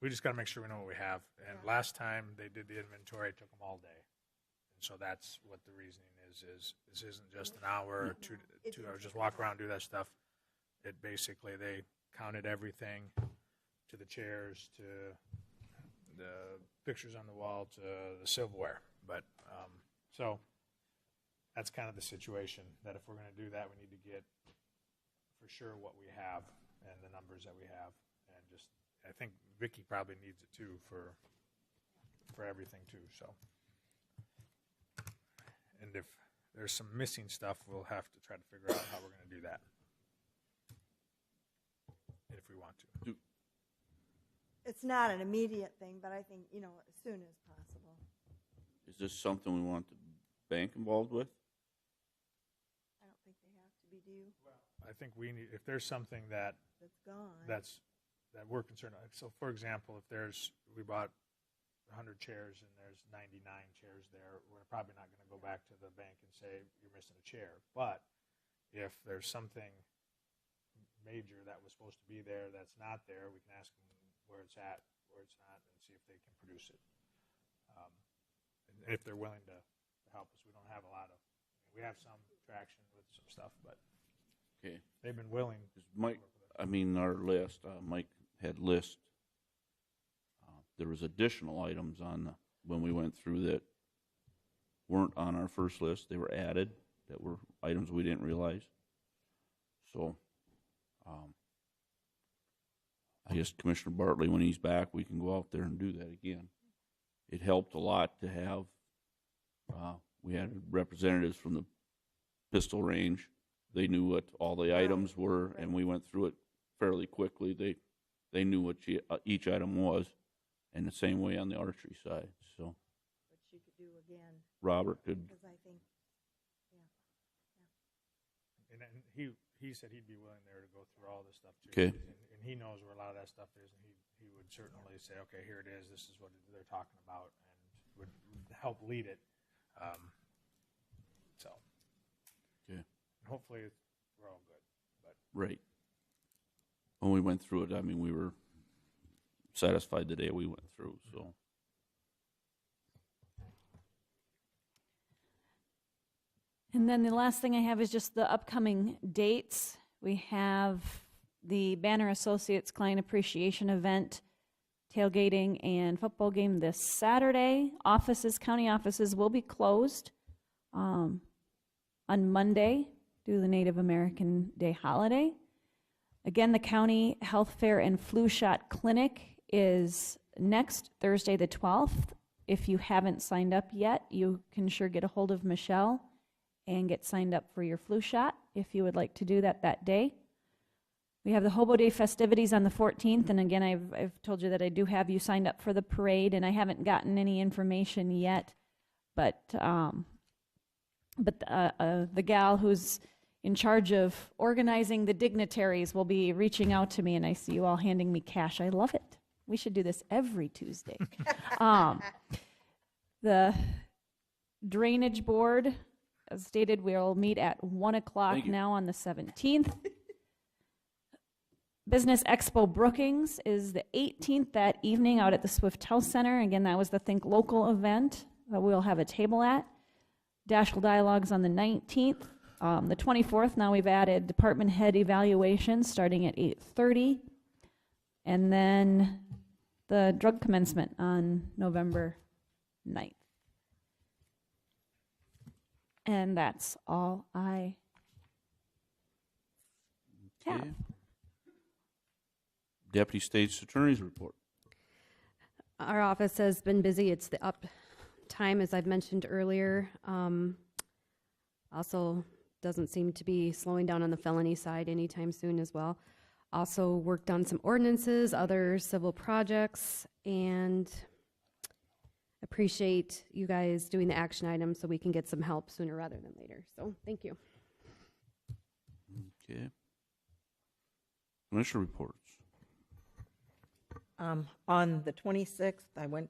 We just got to make sure we know what we have. And last time they did the inventory, it took them all day. And so that's what the reasoning is this isn't just an hour or 2 hours, just walk around, do that stuff. It basically, they counted everything to the chairs, to the pictures on the wall, to the silverware. But, so that's kind of the situation, that if we're going to do that, we need to get for sure what we have and the numbers that we have. And just, I think Vicki probably needs it too for everything too, so. And if there's some missing stuff, we'll have to try to figure out how we're going to do that. If we want to.
It's not an immediate thing, but I think, as soon as possible.
Is this something we want the bank involved with?
I don't think they have to be due.
I think we need, if there's something that
That's gone.
that we're concerned about. So, for example, if we bought 100 chairs and there's 99 chairs there, we're probably not going to go back to the bank and say you're missing a chair. But if there's something major that was supposed to be there that's not there, we can ask them where it's at, where it's not, and see if they can produce it. And if they're willing to help us. We don't have a lot of, we have some traction with some stuff, but
Okay.
they've been willing.
Mike, our list, Mike had list. There was additional items when we went through that weren't on our first list. They were added, that were items we didn't realize. So, I guess Commissioner Bartley, when he's back, we can go out there and do that again. It helped a lot to have, we had representatives from the pistol range. They knew what all the items were, and we went through it fairly quickly. They knew what each item was, and the same way on the archery side. So,
Which you could do again.
Robert could.
Because I think,
And he said he'd be willing there to go through all this stuff too.
Okay.
And he knows where a lot of that stuff is, and he would certainly say, okay, here it is. This is what they're talking about, and would help lead it. So.
Okay.
And hopefully we're all good. But
Right. When we went through it, we were satisfied the day we went through. So,
And then the last thing I have is just the upcoming dates. We have the Banner Associates Client Appreciation Event, tailgating and football game this Saturday. County offices will be closed on Monday due to the Native American Day holiday. Again, the County Health Fair and Flu Shot Clinic is next Thursday the 12th. If you haven't signed up yet, you can sure get a hold of Michelle and get signed up for your flu shot if you would like to do that day. We have the Hobo Day festivities on the 14th, and again, I've told you that I do have you signed up for the parade, and I haven't gotten any information yet, but the gal who's in charge of organizing the dignitaries will be reaching out to me, and I see you all handing me cash. I love it. We should do this every Tuesday. The Drainage Board, as stated, we'll meet at 1 o'clock now on the 17th. Business Expo Brookings is the 18th that evening out at the Swift Health Center. Again, that was the Think Local event that we'll have a table at. Dashel Dialogues on the 19th. The 24th, now we've added department head evaluations starting at 8:30. And then the drug commencement on November 9th. And that's all I have.
Okay. Deputy State's Attorney's report.
Our office has been busy. It's the up time, as I've mentioned earlier. Also doesn't seem to be slowing down on the felony side anytime soon as well. Also worked on some ordinances, other civil projects, and appreciate you guys doing the action items so we can get some help sooner rather than later. So thank you.
Okay. Commissioner reports.
On the 26th, I went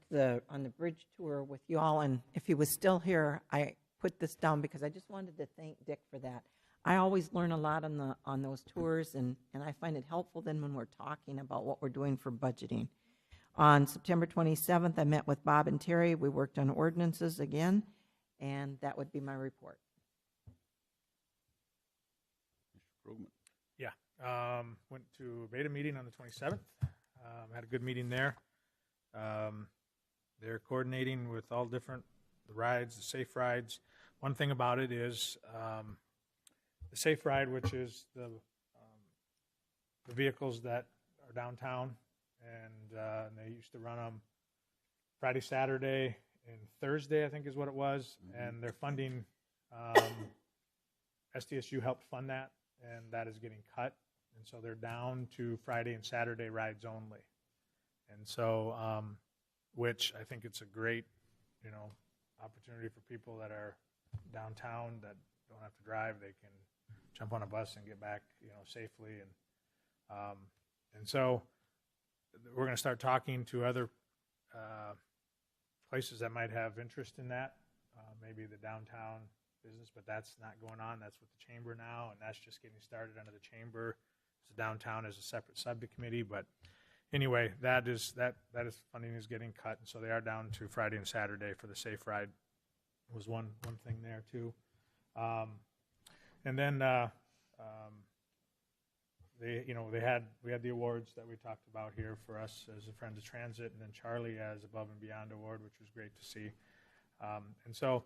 on the bridge tour with you all, and if he was still here, I put this down because I just wanted to thank Dick for that. I always learn a lot on those tours, and I find it helpful then when we're talking about what we're doing for budgeting. On September 27th, I met with Bob and Terry. We worked on ordinances again, and that would be my report.
Yeah, went to a beta meeting on the 27th. Had a good meeting there. They're coordinating with all different rides, the safe rides. One thing about it is the safe ride, which is the vehicles that are downtown, and they used to run them Friday, Saturday, and Thursday, I think is what it was. And they're funding, SDSU helped fund that, and that is getting cut. And so they're down to Friday and Saturday rides only. And so, which I think it's a great, opportunity for people that are downtown that don't have to drive. They can jump on a bus and get back, safely. And so we're going to start talking to other places that might have interest in that, maybe the downtown business, but that's not going on. That's with the chamber now, and that's just getting started under the chamber. So downtown is a separate subcommittee, but anyway, that is funding is getting cut, and so they are down to Friday and Saturday for the safe ride. Was one thing there too, and then we had the awards that we talked about here for us as a Friends of Transit, and then Charlie as Above and Beyond Award, which was great to see. And so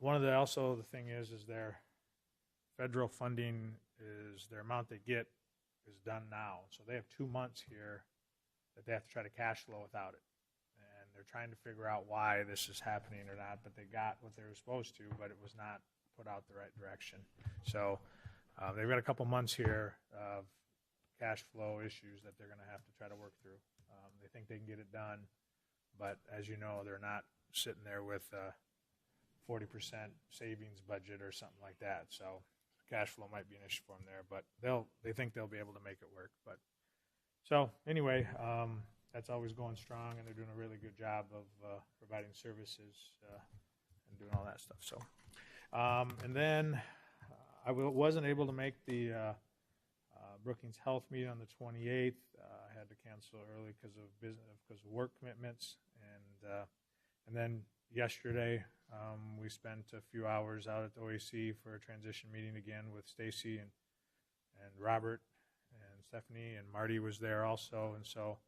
one of the thing is their federal funding is their amount they get is done now. So they have 2 months here that they have to try to cash flow without it. And they're trying to figure out why this is happening or not, but they got what they were supposed to, but it was not put out the right direction. So they've got a couple months here of cash flow issues that they're going to have to try to work through. They think they can get it done, but as you know, they're not sitting there with a 40% savings budget or something like that. So cash flow might be an issue for them there, but they think they'll be able to make it work. But so anyway, that's always going strong, and they're doing a really good job of providing services and doing all that stuff. So, and then I wasn't able to make the Brookings Health meeting on the 28th. I had to cancel early because of work commitments, and then yesterday We spent a few hours out at the OAC for a transition meeting again with Stacy and Robert and Stephanie, and Marty was there also. And so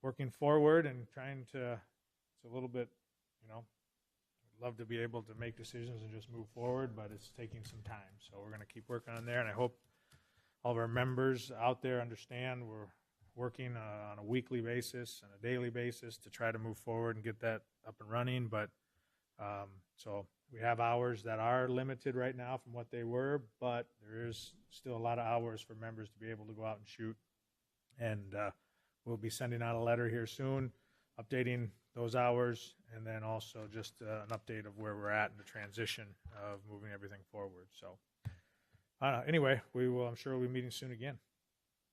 working forward and trying to, it's a little bit, I'd love to be able to make decisions and just move forward, but it's taking some time. So we're going to keep working on there, and I hope all of our members out there understand we're working on a weekly basis and a daily basis to try to move forward and get that up and running. But so we have hours that are limited right now from what they were, but there is still a lot of hours for members to be able to go out and shoot. And we'll be sending out a letter here soon, updating those hours, and then also just an update of where we're at in the transition of moving everything forward. So anyway, I'm sure we'll be meeting soon again.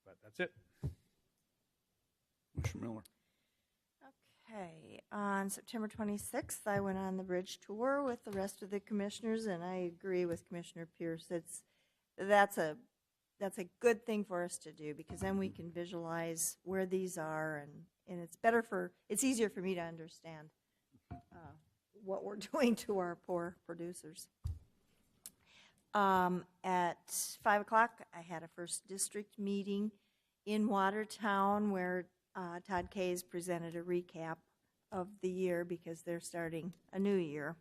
But that's it.
Commissioner Miller.
Okay, on September 26th, I went on the bridge tour with the rest of the commissioners, and I agree with Commissioner Pierce. That's a good thing for us to do, because then we can visualize where these are, and it's easier for me to understand what we're doing to our poor producers. At 5 o'clock, I had a first district meeting in Watertown where Todd Kays presented a recap of the year, because they're starting a new year.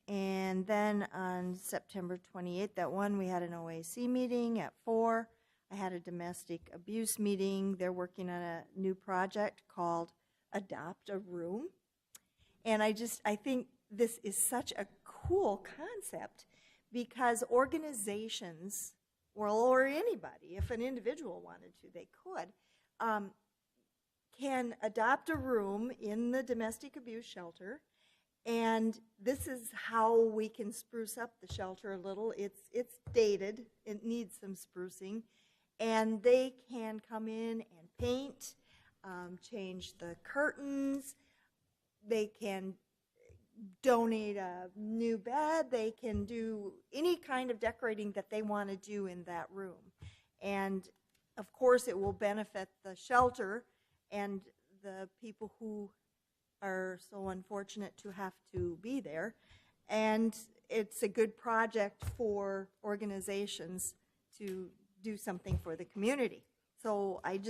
And then on September 28th, at 1, we had an OAC meeting. At 4, I had a domestic abuse meeting. They're working on a new project called Adopt a Room. And I think this is such a cool concept, because organizations, or anybody, if an individual wanted to, they could, can adopt a room in the domestic abuse shelter, and this is how we can spruce up the shelter a little. It's dated, it needs some sprucing, and they can come in and paint, change the curtains, they can donate a new bed, they can do any kind of decorating that they want to do in that room. And of course it will benefit the shelter and the people who are so unfortunate to have to be there. And it's a good project for organizations to do something for the community. So I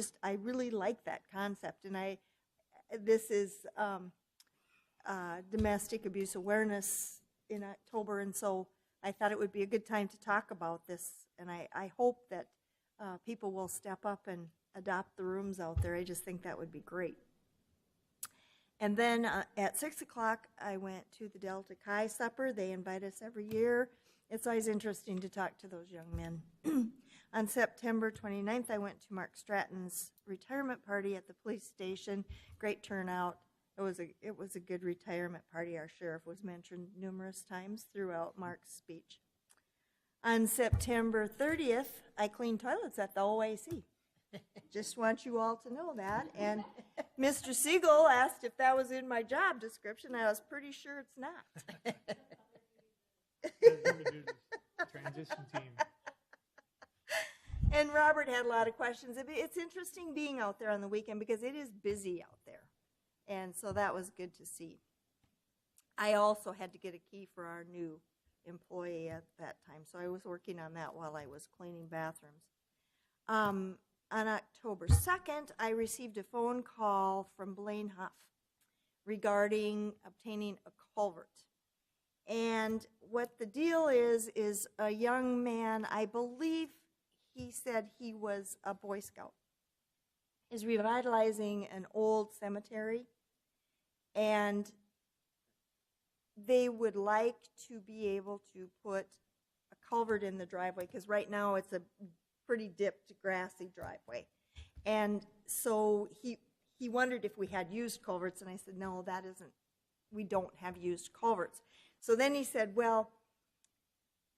really like that concept. And this is Domestic Abuse Awareness in October, and so I thought it would be a good time to talk about this. And I hope that people will step up and adopt the rooms out there. I just think that would be great. And then at 6 o'clock, I went to the Delta Chi Supper. They invite us every year. It's always interesting to talk to those young men. On September 29th, I went to Mark Stratton's retirement party at the police station. Great turnout. It was a good retirement party. Our sheriff was mentioned numerous times throughout Mark's speech. On September 30th, I cleaned toilets at the OAC. Just want you all to know that. And Mr. Siegel asked if that was in my job description. I was pretty sure it's not.
Transition team.
And Robert had a lot of questions. It's interesting being out there on the weekend, because it is busy out there. And so that was good to see. I also had to get a key for our new employee at that time, so I was working on that while I was cleaning bathrooms. On October 2nd, I received a phone call from Blaine Huff regarding obtaining a culvert. And what the deal is a young man, I believe he said he was a Boy Scout, is revitalizing an old cemetery, and they would like to be able to put a culvert in the driveway, because right now it's a pretty dipped, grassy driveway. And so he wondered if we had used culverts, and I said, no, we don't have used culverts. So then he said, well,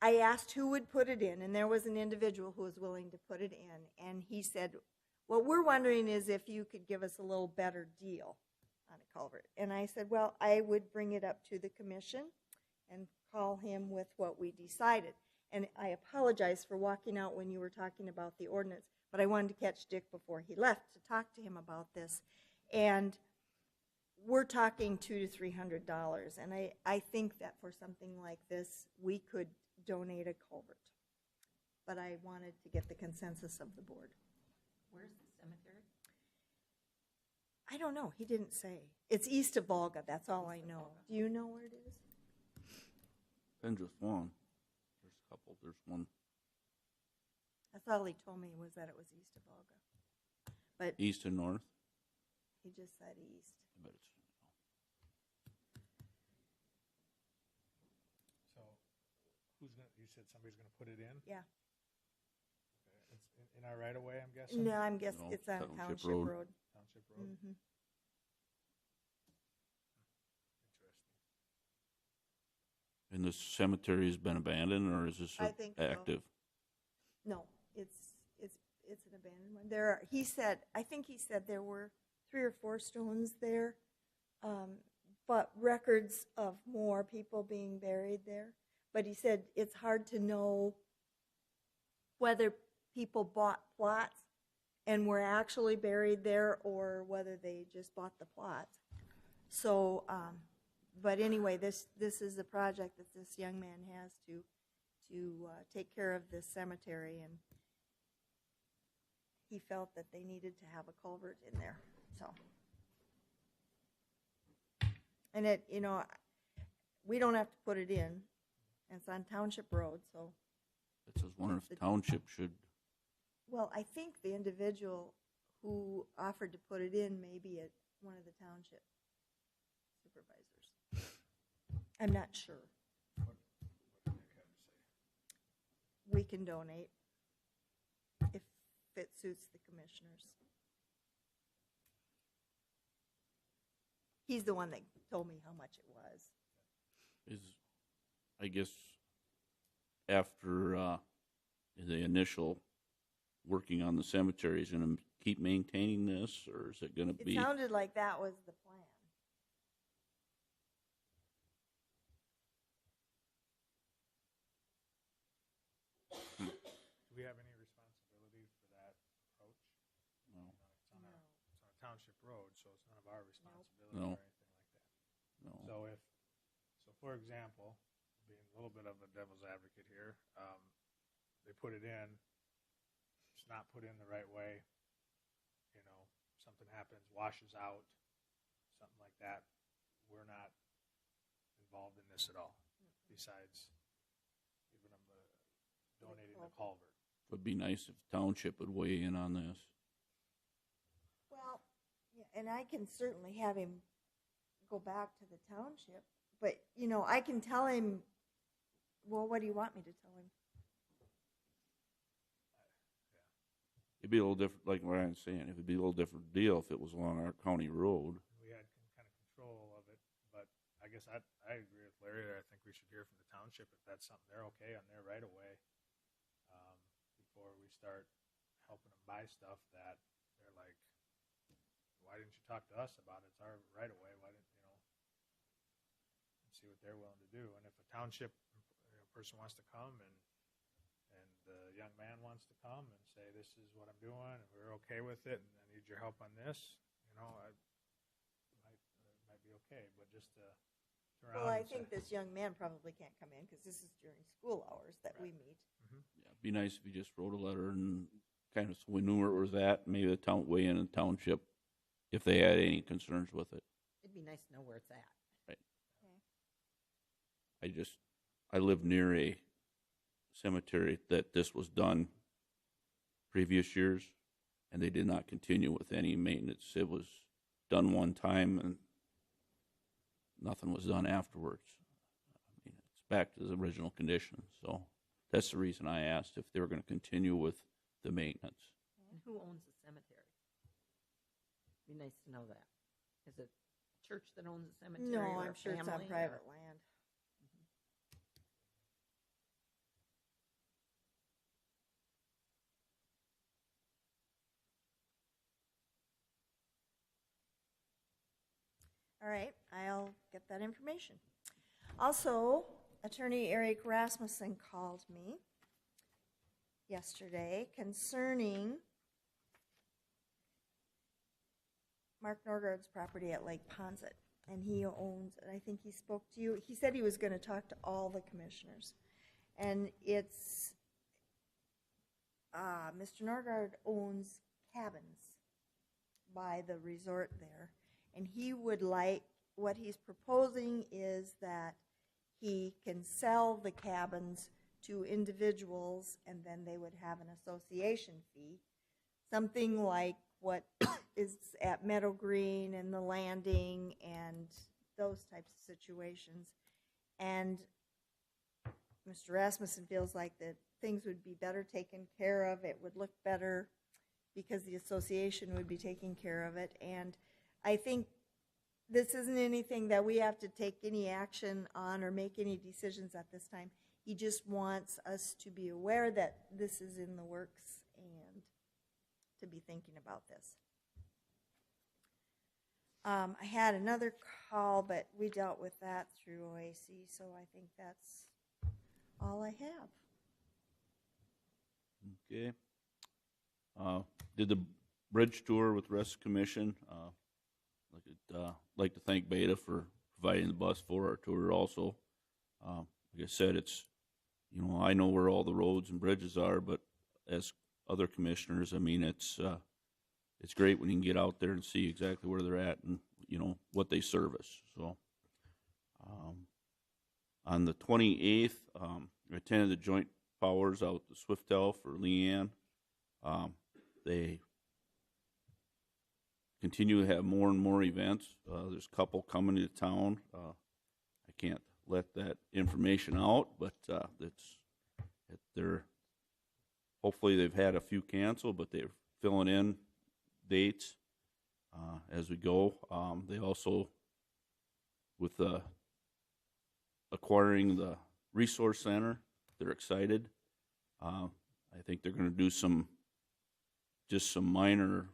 I asked who would put it in, and there was an individual who was willing to put it in, and he said, what we're wondering is if you could give us a little better deal on a culvert. And I said, well, I would bring it up to the commission and call him with what we decided. And I apologize for walking out when you were talking about the ordinance, but I wanted to catch Dick before he left to talk to him about this. And we're talking $200 to $300, and I think that for something like this, we could donate a culvert. But I wanted to get the consensus of the board.
Where's the cemetery?
I don't know, he didn't say. It's east of Volga, that's all I know. Do you know where it is?
Been just one. There's a couple. There's one
That's all he told me, was that it was east of Volga. But
east and north.
he just said east.
But it's
So, you said somebody's gonna put it in?
Yeah.
Okay. It's in our right of way, I'm guessing?
No, I'm guessing
No,
it's on
Township
Township
Road.
Road.
Township Road?
Mhm.
Interesting.
and this cemetery has been abandoned, or is this
I think so.
active?
No, it's an abandoned one. There are, he said, I think he said there were 3 or 4 stones there, but records of more people being buried there. But he said it's hard to know whether people bought plots and were actually buried there, or whether they just bought the plots. So, but anyway, this is a project that this young man has to take care of this cemetery, and he felt that they needed to have a culvert in there, so. And it, we don't have to put it in, it's on Township Road, so.
It says wonder if the township should.
Well, I think the individual who offered to put it in may be at one of the township supervisors. I'm not sure.
What did Nick have to say?
We can donate if it suits the commissioners. He's the one that told me how much it was.
Is, I guess, after the initial working on the cemetery, is going to keep maintaining this, or is it going to
It
be?
sounded like that was the plan.
Do we have any responsibility for that approach?
No.
It's on a township road, so it's none of our responsibility
No.
or anything like that.
No.
So for example, being a little bit of a devil's advocate here, they put it in, it's not put in the right way, something happens, washes out, something like that, we're not involved in this at all, besides giving them donating the culvert.
Would be nice if township would weigh in on this.
Well, yeah, and I can certainly have him go back to the township, but, I can tell him, well, what do you want me to tell him?
It'd be a little different, like what I'm saying. It'd be a little different deal if it was along our county road.
We had kind of control of it, but I guess I agree with Larry there. I think we should hear from the township if that's something they're okay on their right of way, before we start helping them buy stuff that they're like, why didn't you talk to us about it? It's our right of way. Why didn't and see what they're willing to do. And if a township person wants to come and the young man wants to come and say, this is what I'm doing, and we're okay with it, and I need your help on this, it might be okay, but just to turn around
Well, I
and say,
think this young man probably can't come in, because this is during school hours that we meet.
Yeah, it'd be nice if you just wrote a letter and kind of, so we knew where it was at. Maybe the town weigh in the township if they had any concerns with it.
It'd be nice to know where it's at.
Right. I live near a cemetery that this was done previous years, and they did not continue with any maintenance. It was done one time, and nothing was done afterwards. I mean, it's back to the original condition. So that's the reason I asked if they were going to continue with the maintenance.
And who owns the cemetery? Be nice to know that. Is it a church that owns the cemetery?
No,
or
I'm
a
sure it's on
family,
private
or-
land. All right, I'll get that information. Also, Attorney Eric Rasmussen called me yesterday concerning Mark Norgard's property at Lake Ponset, and he owns, and I think he spoke to you, he said he was going to talk to all the commissioners. And it's, Mr. Norgard owns cabins by the resort there, and he would like, what he's proposing is that he can sell the cabins to individuals, and then they would have an association fee, something like what is at Meadow Green and the Landing and those types of situations. And Mr. Rasmussen feels like that things would be better taken care of. It would look better because the association would be taking care of it. And I think this isn't anything that we have to take any action on or make any decisions at this time. He just wants us to be aware that this is in the works and to be thinking about this. I had another call, but we dealt with that through OAC, so I think that's all I have.
Okay. Did the bridge tour with Rescue Commission. Like to thank Beta for providing the bus for our tour also. Like I said, it's, I know where all the roads and bridges are, but as other commissioners, I mean, it's great when you can get out there and see exactly where they're at and, what they service. So, on the 28th, I attended the joint powers out at Swiftel for Leanne. They continue to have more and more events. There's a couple coming to town. I can't let that information out, but hopefully they've had a few cancel, but they're filling in dates as we go. They also, with acquiring the resource center, they're excited. I think they're going to do some minor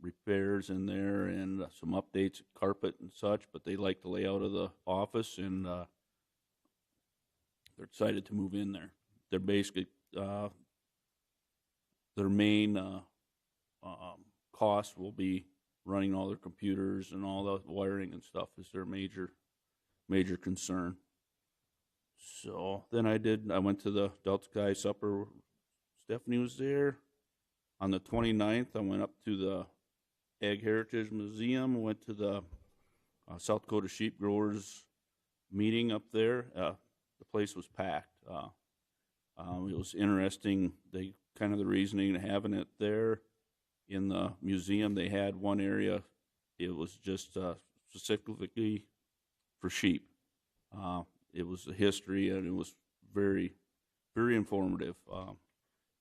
repairs in there and some updates, carpet and such, but they like the layout of the office, and they're excited to move in there. They're basically, their main cost will be running all their computers and all the wiring and stuff is their major concern. So then I went to the Delta Chi supper. Stephanie was there. On the 29th, I went up to the Ag Heritage Museum, went to the South Dakota Sheep Growers meeting up there. The place was packed. It was interesting, the reasoning of having it there in the museum. They had one area, it was just specifically for sheep. It was the history, and it was very, very informative.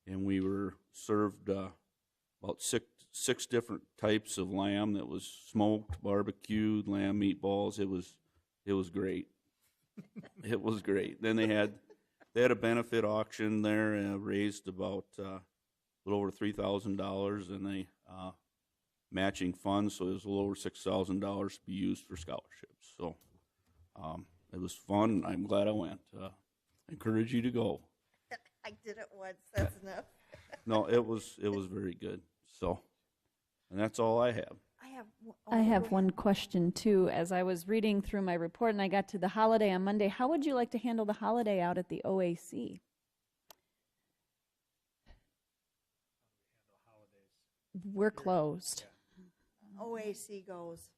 And we were served about six different types of lamb that was smoked, barbecued, lamb meatballs. It was great. It was great. Then they had a benefit auction there, and raised about a little over $3,000, and they matching funds, so it was a little over $6,000 to be used for scholarships. So it was fun. I'm glad I went. I encourage you to go.
I did it once. That's enough.
No, it was very good. So, and that's all I have.
I have one question too. As I was reading through my report and I got to the holiday on Monday, how would you like to handle the holiday out at the OAC? We're closed.
OAC goes.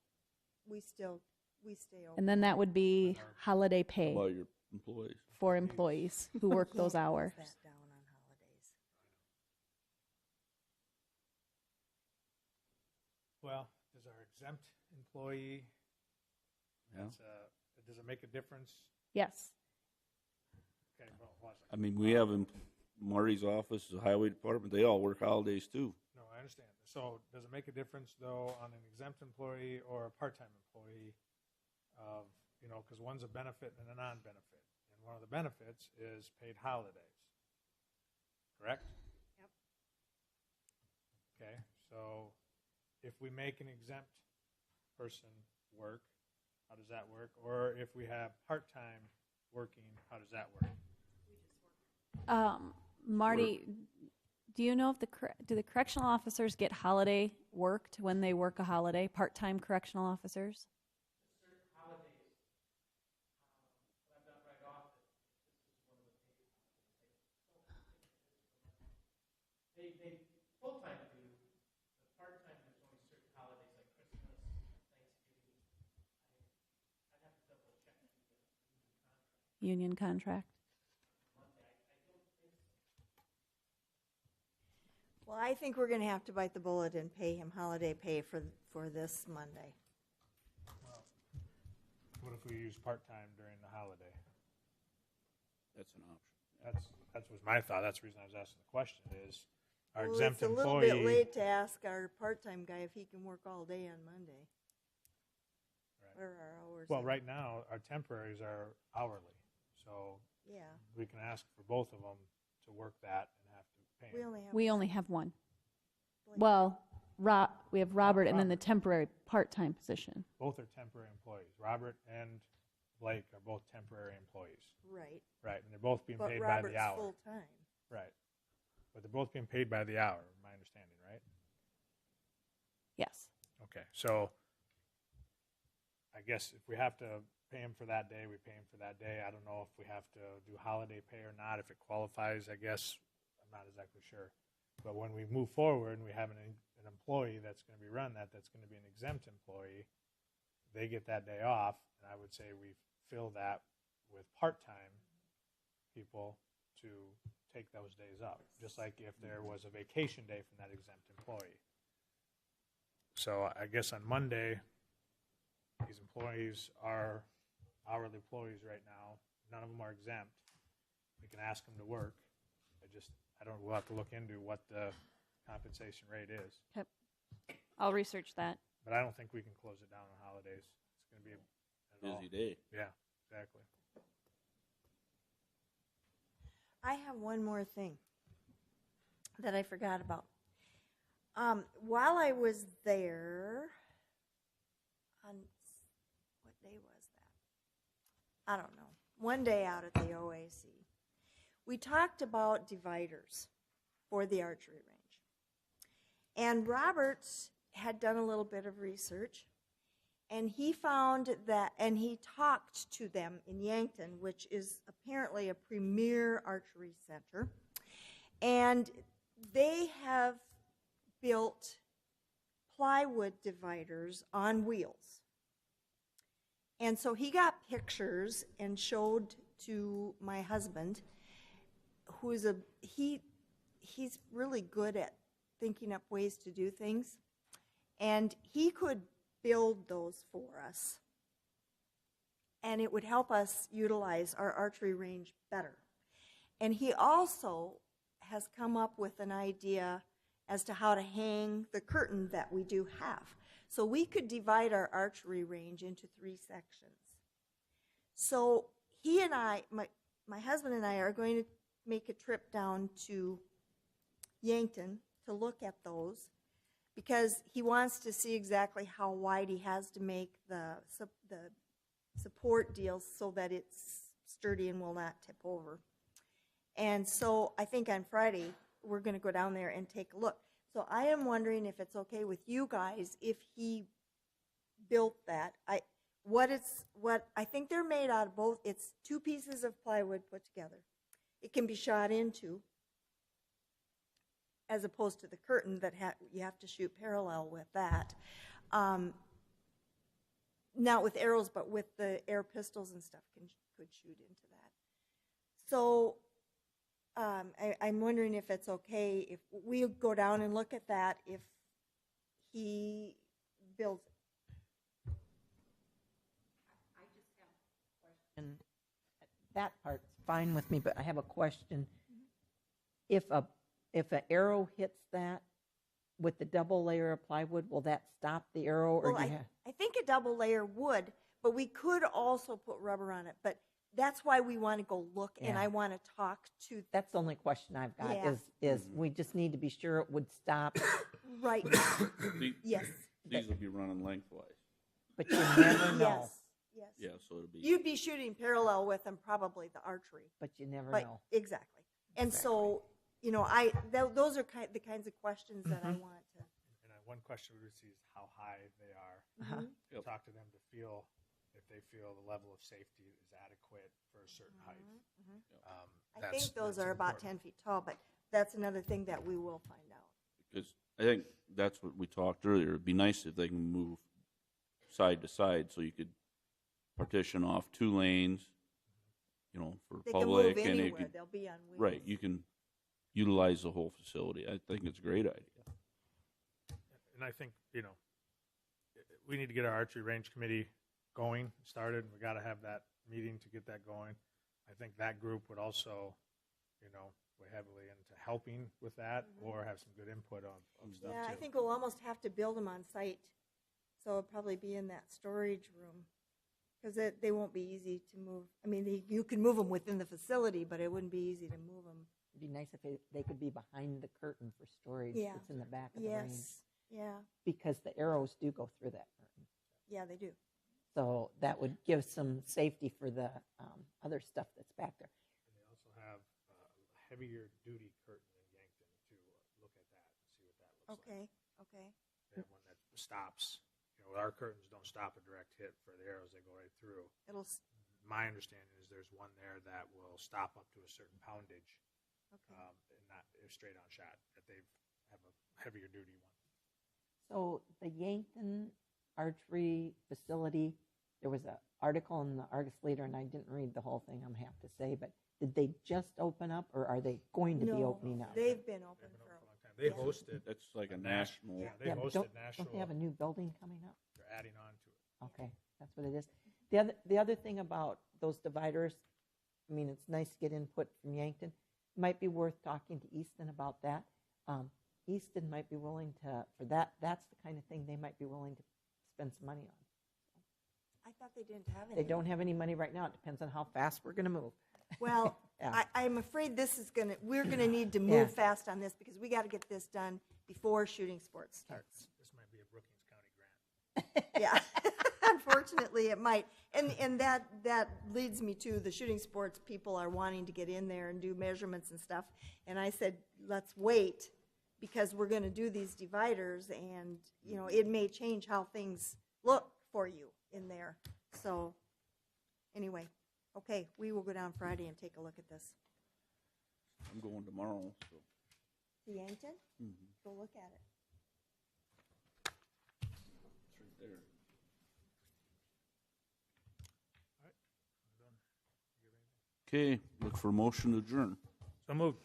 We stay open.
And then that would be holiday pay
About your employees.
for employees who work those hours.
That down on holidays.
Well, does our exempt employee,
Yeah.
does it make a difference?
Yes.
Okay, well, what's it?
I mean, we have in Marty's office, the highway department, they all work holidays too.
No, I understand. So does it make a difference, though, on an exempt employee or a part-time employee of, because one's a benefit and a non-benefit. And one of the benefits is paid holidays, correct?
Yep.
Okay, so if we make an exempt person work, how does that work? Or if we have part-time working, how does that work?
Marty, Do you know if do the correctional officers get holiday worked when they work a holiday, part-time correctional officers?
They full-time do, but part-time there's only certain holidays like Christmas, Thanksgiving. I'd have to double check the
Union contract?
Well, I think we're going to have to bite the bullet and pay him holiday pay for this Monday.
What if we use part-time during the holiday?
That's an option.
That was my thought. That's the reason I was asking the question is, our
Well,
exempt
it's a little
employee.
bit late to ask our part-time guy if he can work all day on Monday.
Right.
What are our hours?
Well,
in?
right now, our temporaries are hourly, so
Yeah,
we can ask for both of them to work that and have to pay them.
We only have one.
Blake.
Well, we have Robert and then the temporary part-time position.
Both are temporary employees. Robert and Blake are both temporary employees.
right.
Right, and they're both being
But
paid by
Robert's
the hour.
full-time.
Right. But they're both being paid by the hour, my understanding, right?
Yes.
Okay, so I guess if we have to pay him for that day, we pay him for that day. I don't know if we have to do holiday pay or not. If it qualifies, I guess, I'm not exactly sure. But when we move forward and we have an employee that's going to be run that's going to be an exempt employee, they get that day off, and I would say we fill that with part-time people to take those days up, just like if there was a vacation day from that exempt employee. So I guess on Monday, these employees are hourly employees right now. None of them are exempt. We can ask them to work. We'll have to look into what the compensation rate is.
Okay. I'll research that.
But I don't think we can close it down on holidays. It's going to be a
Busy day.
Yeah, exactly.
I have one more thing that I forgot about. While I was there, on what day was that? I don't know. One day out at the OAC, we talked about dividers for the archery range. And Robert had done a little bit of research, and he found that, and he talked to them in Yankton, which is apparently a premier archery center, and they have built plywood dividers on wheels. And so he got pictures and showed to my husband, who's he's really good at thinking up ways to do things, and he could build those for us, and it would help us utilize our archery range better. And he also has come up with an idea as to how to hang the curtain that we do have. So we could divide our archery range into 3 sections. So he and I, my husband and I, are going to make a trip down to Yankton to look at those, because he wants to see exactly how wide he has to make the support deals so that it's sturdy and will not tip over. And so I think on Friday we're going to go down there and take a look. So I am wondering if it's okay with you guys if he built that. What I think they're made out of both. It's 2 pieces of plywood put together. It can be shot into, as opposed to the curtain that you have to shoot parallel with that. Not with arrows, but with the air pistols and stuff could shoot into that. So I'm wondering if it's okay if we go down and look at that if he builds it.
I just have a question. That part's fine with me, but I have a question. If an arrow hits that with the double layer of plywood, will that stop the arrow? Or
Well, I think a double layer would, but we could also put rubber on it. But that's why we want to go look, and
Yeah.
I want to talk to.
That's the only question I've got.
Yeah.
Is we just need to be sure it would stop.
Right. Yes.
These will be running lengthwise.
But you never know.
Yes. Yes.
Yeah, so it'll be.
You'd be shooting parallel with them, probably the archery.
But you never
But
know.
exactly. And so you know, those are the kinds of questions that I want to.
And one question we receive is how high they are.
Mhm.
Talk to them to feel if they feel the level of safety is adequate for a certain height.
I think those are about 10 feet tall, but that's another thing that we will find out.
Because I think that's what we talked earlier. It'd be nice if they can move side to side so you could partition off 2 lanes, you know, for
They can
public.
move
And you
anywhere,
could,
they'll be on wheels.
right, you can utilize the whole facility. I think it's a great idea.
And I think, you know, we need to get our archery range committee going, started. We got to have that meeting to get that going. I think that group would also, you know, weigh heavily into helping with that or have some good input of stuff
Yeah,
too.
I think we'll almost have to build them on site, so it'll probably be in that storage room, because they won't be easy to move. I mean, you can move them within the facility, but it wouldn't be easy to move them.
It'd be nice if they could be behind the curtain for storage
Yeah.
that's in the back of the range.
Yes, yeah,
Because the arrows do go through that curtain.
yeah, they do.
So that would give some safety for the other stuff that's back there.
And they also have a heavier duty curtain in Yankton to look at that and see what that looks
Okay,
like.
okay.
They have one that stops. You know, our curtains don't stop a direct hit for the arrows; they go right through. My understanding is there's one there that will stop up to a certain poundage, and not a straight on shot. That they have a heavier duty one.
So the Yankton Archery Facility, there was an article in the Argus Leader, and I didn't read the whole thing, I'm have to say, but did they just open up, or are they going to be
No,
opening up?
they've been open for a long
time. They hosted.
That's like a national.
Yeah, they
Yeah, but
hosted national.
don't they have a new building coming up?
They're adding on to it.
Okay, that's what it is. The other thing about those dividers, I mean, it's nice to get input from Yankton. Might be worth talking to Easton about that. Easton might be willing to, for that, that's the kind of thing they might be willing to spend some money on.
I thought they didn't have any.
They don't have any money right now. It depends on how fast we're going to move.
Well,
Yeah.
I'm afraid we're gonna need to
Yeah.
move fast on this, because we gotta get this done before shooting sports starts.
This might be a Brookings County grant.
Yeah, unfortunately, it might. And that leads me to the shooting sports people are wanting to get in there and do measurements and stuff. And I said, let's wait, because we're gonna do these dividers, and, you know, it may change how things look for you in there. So, anyway, okay, we will go down Friday and take a look at this.
I'm going tomorrow, so.
To Yankton?
Mhm.
Go look at it.
It's right there. Okay, look for a motion to adjourn.
So moved.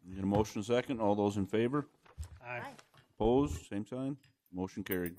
You get a motion second, all those in favor?
Aye.
Aye.
Opposed, same sign, motion carried.